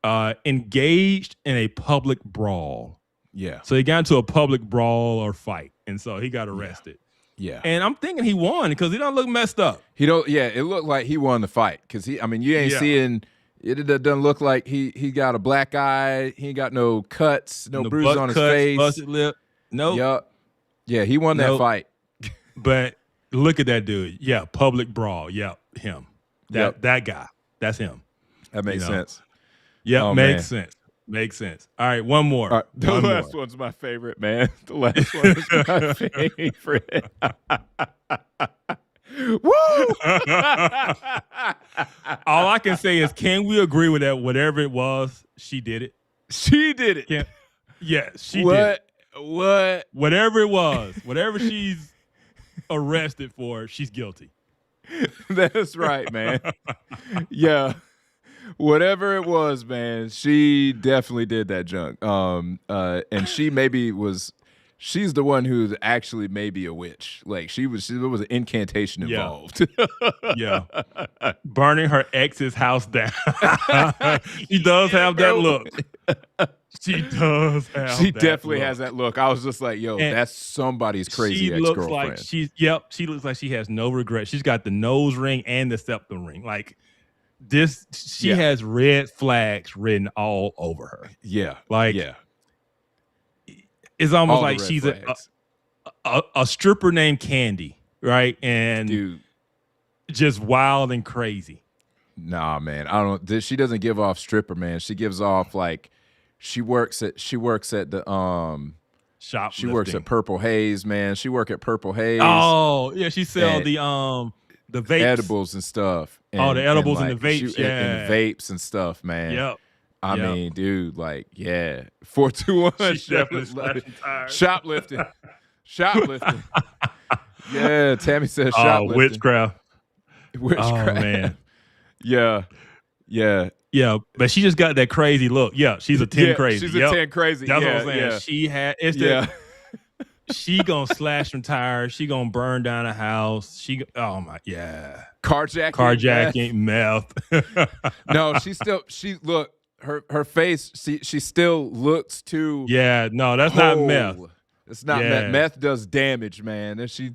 engaged in a public brawl. Yeah. So he got into a public brawl or fight, and so he got arrested. Yeah. And I'm thinking he won because he don't look messed up. It looked like he won the fight because you ain't seeing. It doesn't look like he got a black eye. He ain't got no cuts, no bruises on his face, busted lip. Nope. Yup. Yeah, he won that fight. But look at that dude. Yeah, public brawl. Yep, him. That guy. That's him. That makes sense. Yeah, makes sense. Makes sense. All right, one more. Right, the last one's my favorite, man. The last one is my favorite. Woo! All I can say is, can we agree with that? Whatever it was, she did it. She did it. Yeah, she did it. What? Whatever it was, whatever she's arrested for, she's guilty. That's right, man. Yeah. Whatever it was, man, she definitely did that junk. And she she's the one who's actually maybe a witch. Like there was an incantation involved. Yeah. Burning her ex's house down. She does have that look. She does have She definitely has that look. I was just like, yo, that's somebody's crazy ex-girlfriend. She looks like she has no regret. She's got the nose ring and the septum ring. Like she has red flags written all over her. Yeah. Like, it's almost all like she's a stripper named Candy, right? And dude, just wild and crazy. Nah, man. I don't. She doesn't give off stripper, man. She gives off like she works at the shoplifting. She works at Purple Haze, man. She work at Purple Haze. Oh yeah, she sell the vapes. Edibles and stuff. The edibles and the vapes, and the vapes and stuff, man. Yep. I mean, dude, like, 421. She's definitely slashing tires. Shoplifting. Yeah, Tammy says shoplifting. Witchcraft. Oh, man. Yeah. But she just got that crazy look. Yeah, she's a 10 crazy. She's a 10 crazy. That's what I'm saying. She had she gonna slash some tires. She gonna burn down a house. Carjacking, meth. No, look, her face, she still looks too. Yeah, no, that's not meth. It's not meth. Meth does damage, man. And she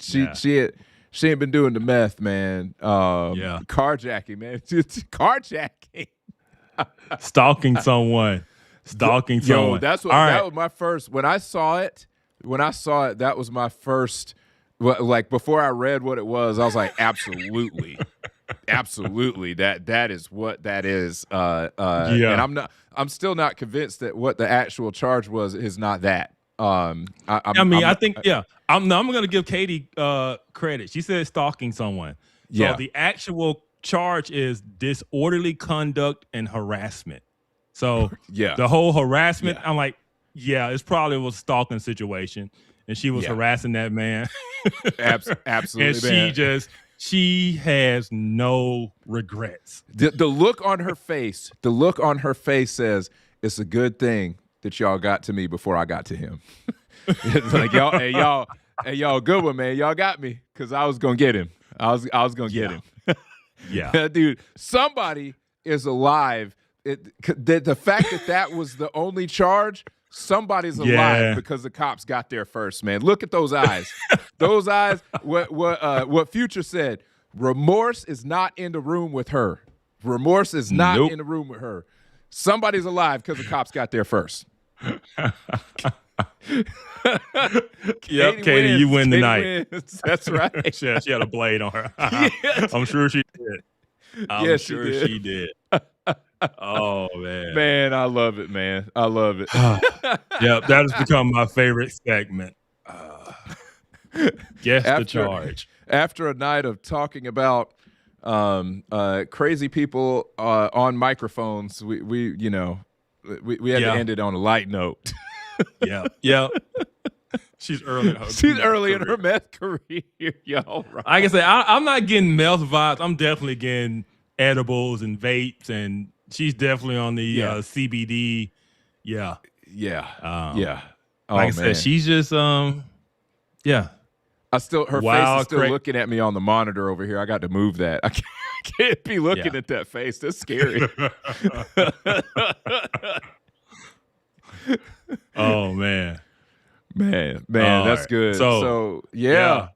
ain't been doing the meth, man. Carjacking, man. Carjacking. Stalking someone. Yo, that was my first. When I saw it, that was my first. Like before I read what it was, I was like, absolutely. Absolutely, that is what that is. And I'm still not convinced that what the actual charge was is not that. I'm going to give Katie credit. She said stalking someone. So the actual charge is disorderly conduct and harassment. So the whole harassment, I'm like, it's probably was a stalking situation, and she was harassing that man. Absolutely, and she has no regrets. The look on her face, says it's a good thing that y'all got to me before I got to him. It's like y'all, good one, man. Y'all got me because I was gonna get him. I was gonna get him. Yeah, dude. Somebody is alive the fact that was the only charge, somebody's alive because the cops got there first, man. Look at those eyes. Those eyes, what Future said, remorse is not in the room with her. Remorse is not in the room with her. Somebody's alive because the cops got there first. Katie, you win tonight. That's right. She had a blade on her. I'm sure she did. I'm sure she did. Oh man. Man, I love it, man. I love it. Yep, that has become my favorite segment. Guess the charge. After a night of talking about crazy people on microphones, we had to end it on a light note. Yeah. She's early in her meth career. Y'all right. Like I said, I'm not getting meth vibes. I'm definitely getting edibles and vapes, and she's definitely on the CBD. Yeah. Oh, like I said, she's just her face is still looking at me on the monitor over here. I got to move that. I can't be looking at that face. That's scary. Oh man, that's good. So yeah.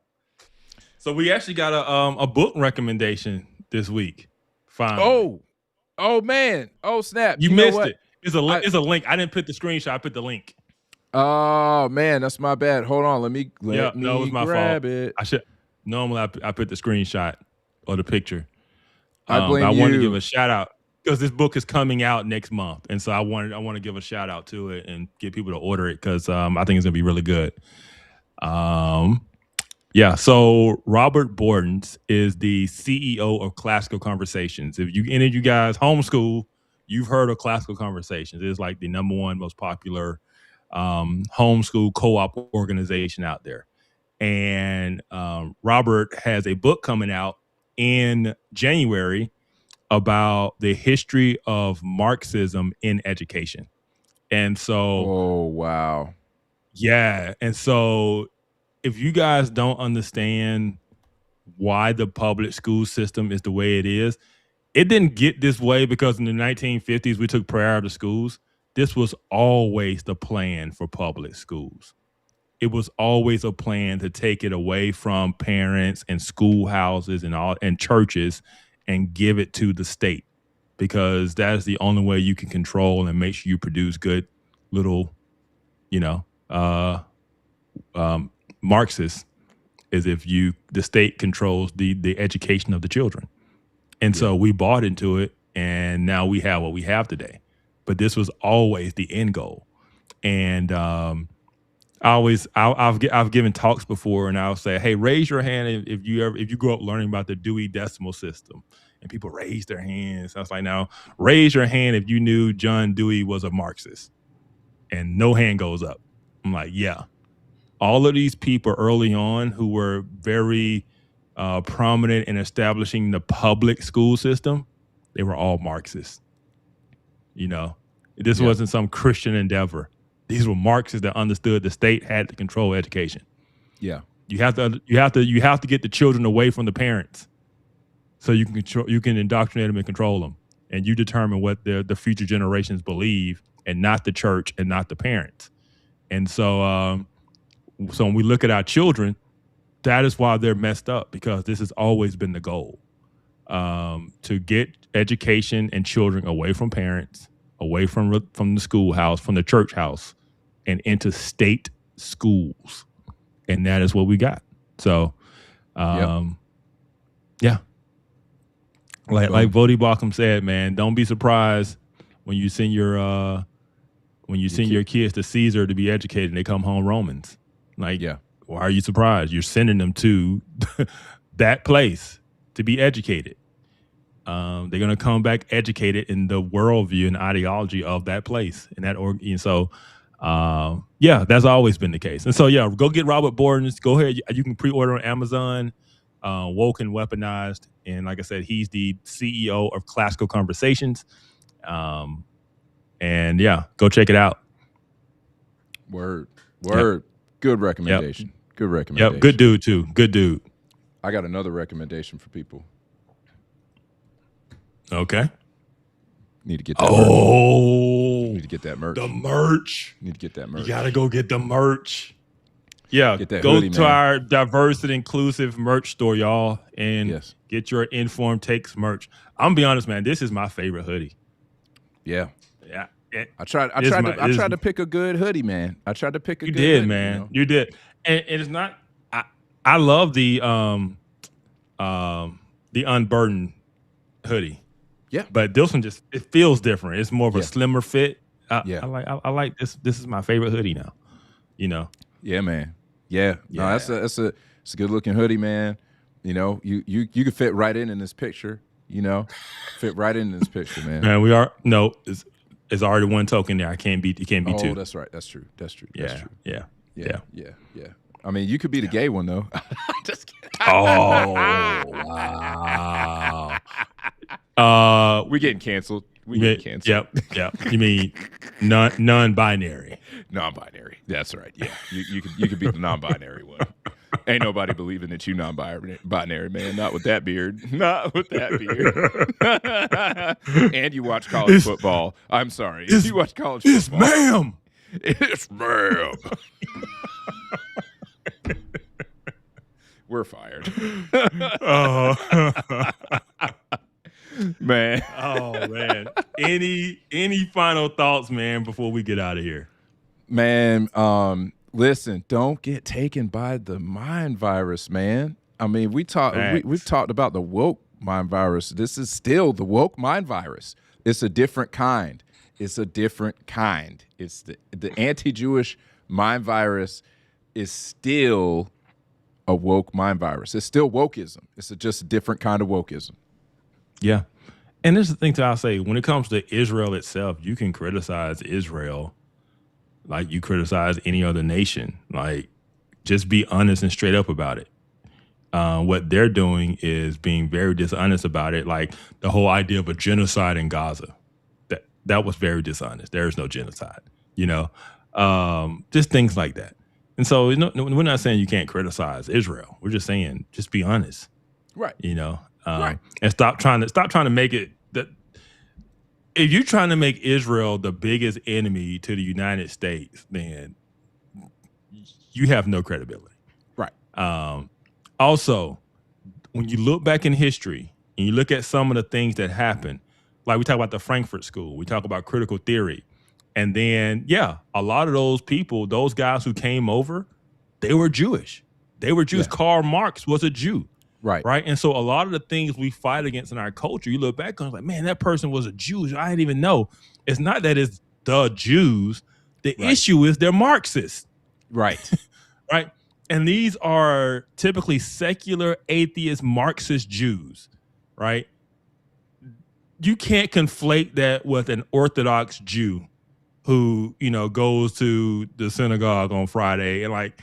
So we actually got a book recommendation this week. Finally. Oh man. Oh snap. You missed it. It's a link. I didn't put the screenshot. I put the link. Oh man, that's my bad. Hold on. Let me it was my grab fault. it. I should normally I put the screenshot or the picture. I blame I wanted to you. give a shout out because this book is coming out next month, and so I want to give a shout out to it and get people to order it because I think it's gonna be really good. So Robert Bordens is the CEO of Classical Conversations. If any of you guys homeschool, you've heard of Classical Conversations. It's like the #1 most popular homeschool co-op organization out there. And Robert has a book coming out in January about the history of Marxism in education. And so, oh, wow. Yeah. And so if you guys don't understand why the public school system is the way it is, it didn't get this way because in the 1950s, we took prayer to schools. This was always the plan for public schools. It was always a plan to take it away from parents and schoolhouses and churches and give it to the state, because that is the only way you can control and make sure you produce good little, Marxists, is if the state controls the education of the children. And so we bought into it, and now we have what we have today. But this was always the end goal. And I've given talks before, and I'll say, hey, raise your hand if you grow up learning about the Dewey Decimal System. And people raise their hands. I was like, now raise your hand if you knew John Dewey was a Marxist. And no hand goes up. I'm like, yeah. All of these people early on who were very prominent in establishing the public school system, they were all Marxists. This wasn't some Christian endeavor. These were Marxists that understood the state had to control education. Yeah, you have to get the children away from the parents, so you can indoctrinate them and control them, and you determine what the future generations believe, and not the church and not the parents. And so, so when we look at our children, that is why they're messed up, because this has always been the goal, to get education and children away from parents, away from the schoolhouse, from the church house, and into state schools. And that is what we got. So, like Vodi Bakum said, man, don't be surprised when you send your kids to Caesar to be educated and they come home Romans. Why are you surprised? You're sending them to that place to be educated. They're going to come back educated in the worldview and ideology of that place. And so, that's always been the case. And so, go get Robert Bordens. Go ahead. You can pre-order on Amazon, Woke and Weaponized. And like I said, he's the CEO of Classical Conversations. Go check it out. Word. Yep. Good recommendation. Yep. Good recommendation. Yep. Good dude too. Good dude. I got another recommendation for people. Okay. Need to get that merch. Oh, Need to get that merch. the merch. Need to get that merch. You gotta go get the merch. Yeah, Get that go hoodie, to man. our diverse and inclusive merch store, y'all, and Yes. get your Informed Takes merch. I'm gonna be honest, man. This is my favorite hoodie. Yeah. Yeah, I tried to pick a good hoodie, man. I tried to pick a You good did, hoodie, man. you know? You did, and it's not. I love the unburdened hoodie. Yeah. But this one it feels different. It's more of a Yeah. slimmer fit. Yeah. I like this. This is my favorite hoodie now. You know. Yeah, man. Yeah. No, Yeah. it's a good looking hoodie, man. You know, you could fit right in this picture. You know, fit right in this picture, man. Man, it's already one token there. It can't be Oh, two. that's right. That's true. That's true. Yeah, That's true. yeah. Yeah. I mean, you could be the gay one though. Just kidding. Oh wow. We're getting canceled. We get canceled. Yep. You mean non-binary? Non-binary. That's right. Yeah. You could be the non-binary one. Ain't nobody believing that you non-binary, man. Not with that beard. Not with that beard. And you watch college football. I'm sorry. If you watch college football. It's ma'am. It's ma'am. We're fired. Man. Oh man. Any final thoughts, man, before we get out of here? Man, listen, don't get taken by the mind virus, man. I mean, we've talked about the woke mind virus. This is still the woke mind virus. It's a different kind. It's the anti-Jewish mind virus is still a woke mind virus. It's still wokeism. It's just a different kind of wokeism. Yeah. And there's the thing I'll say, when it comes to Israel itself, you can criticize Israel like you criticize any other nation. Like, just be honest and straight up about it. What they're doing is being very dishonest about it. Like the whole idea of a genocide in Gaza, that was very dishonest. There is no genocide, you know, just things like that. And so we're not saying you can't criticize Israel. We're just saying, just be honest, Right. you know, Right. and stop trying to make it that. If you're trying to make Israel the biggest enemy to the United States, then you have no credibility. Right. Also, when you look back in history and you look at some of the things that happened, like we talk about the Frankfurt School, we talk about critical theory, and then, a lot of those people, those guys who came over, they were Jewish. They were Jews. Yeah. Karl Marx was a Jew. Right. Right. And so a lot of the things we fight against in our culture, you look back and it's like, man, that person was a Jew. I didn't even know. It's not that it's the Jews. The issue is they're Marxists. Right. Right. And these are typically secular, atheist, Marxist Jews. Right. You can't conflate that with an Orthodox Jew who, goes to the synagogue on Friday. And like,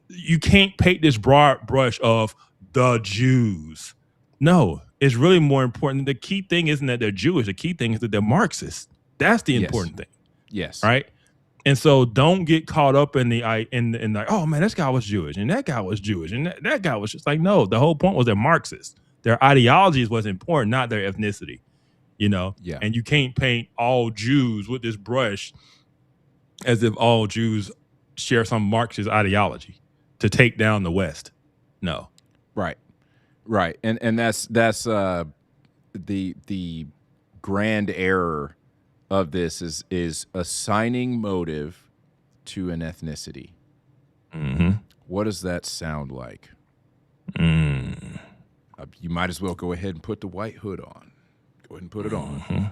you can't paint this broad brush of the Jews. No, it's really more important. The key thing isn't that they're Jewish. The key thing is that they're Marxists. That's the important thing. Yes. Right. And so don't get caught up in in like, oh man, this guy was Jewish and that guy was Jewish and that guy was just like, no, the whole point was they're Marxists. Their ideology is what's important, not their ethnicity. Yeah. And you can't paint all Jews with this brush as if all Jews share some Marxist ideology to take down the West. No. Right. Right. And that's the grand error of this is assigning motive to an ethnicity. Mm-hmm. What does that sound like? You might as well go ahead and put the white hood on. Go ahead and put it on. Mm-hmm.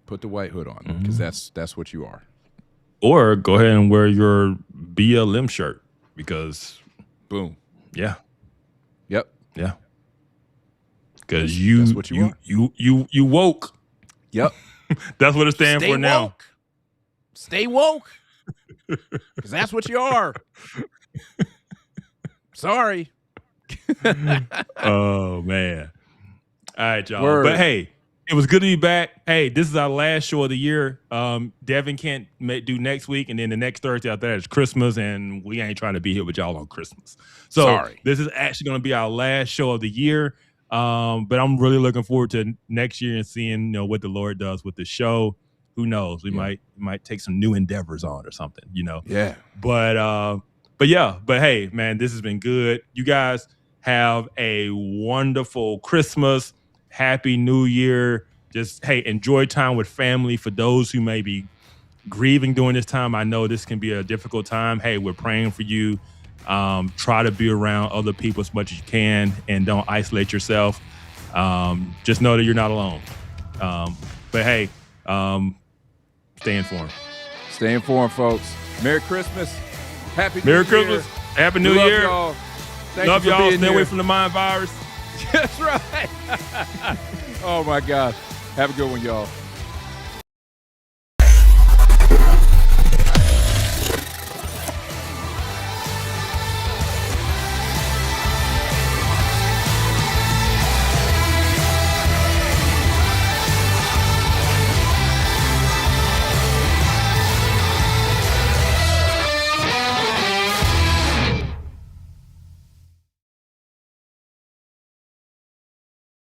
Put the white hood on because that's what you are. Or go ahead and wear your BLM shirt because, boom. Yeah. Yep. Yeah. Because that's what you are. You woke. Yep. That's what it stands for now. Woke. Stay woke. Because that's what you are. Sorry. Oh, man. All right, y'all. Word. But hey, it was good to be back. Hey, this is our last show of the year. Devin can't do next week, and then the next Thursday after that is Christmas, and we ain't trying to be here with y'all on Christmas. So Sorry. This is actually going to be our last show of the year. But I'm really looking forward to next year and seeing what the Lord does with the show. Who knows? We might take some new endeavors on or something. Yeah. But hey, man, this has been good. You guys have a wonderful Christmas, Happy New Year. Just enjoy time with family. For those who may be grieving during this time, I know this can be a difficult time. Hey, we're praying for you. Try to be around other people as much as you can, and don't isolate yourself. Just know that you're not alone. But hey, stay informed. Stay informed, folks. Merry Christmas. Happy Merry New Year. Christmas. Happy New Love Year. y'all. Thank Love you for y'all. being Stay away here. from the mind virus. That's right. Oh, my God. Have a good one, y'all.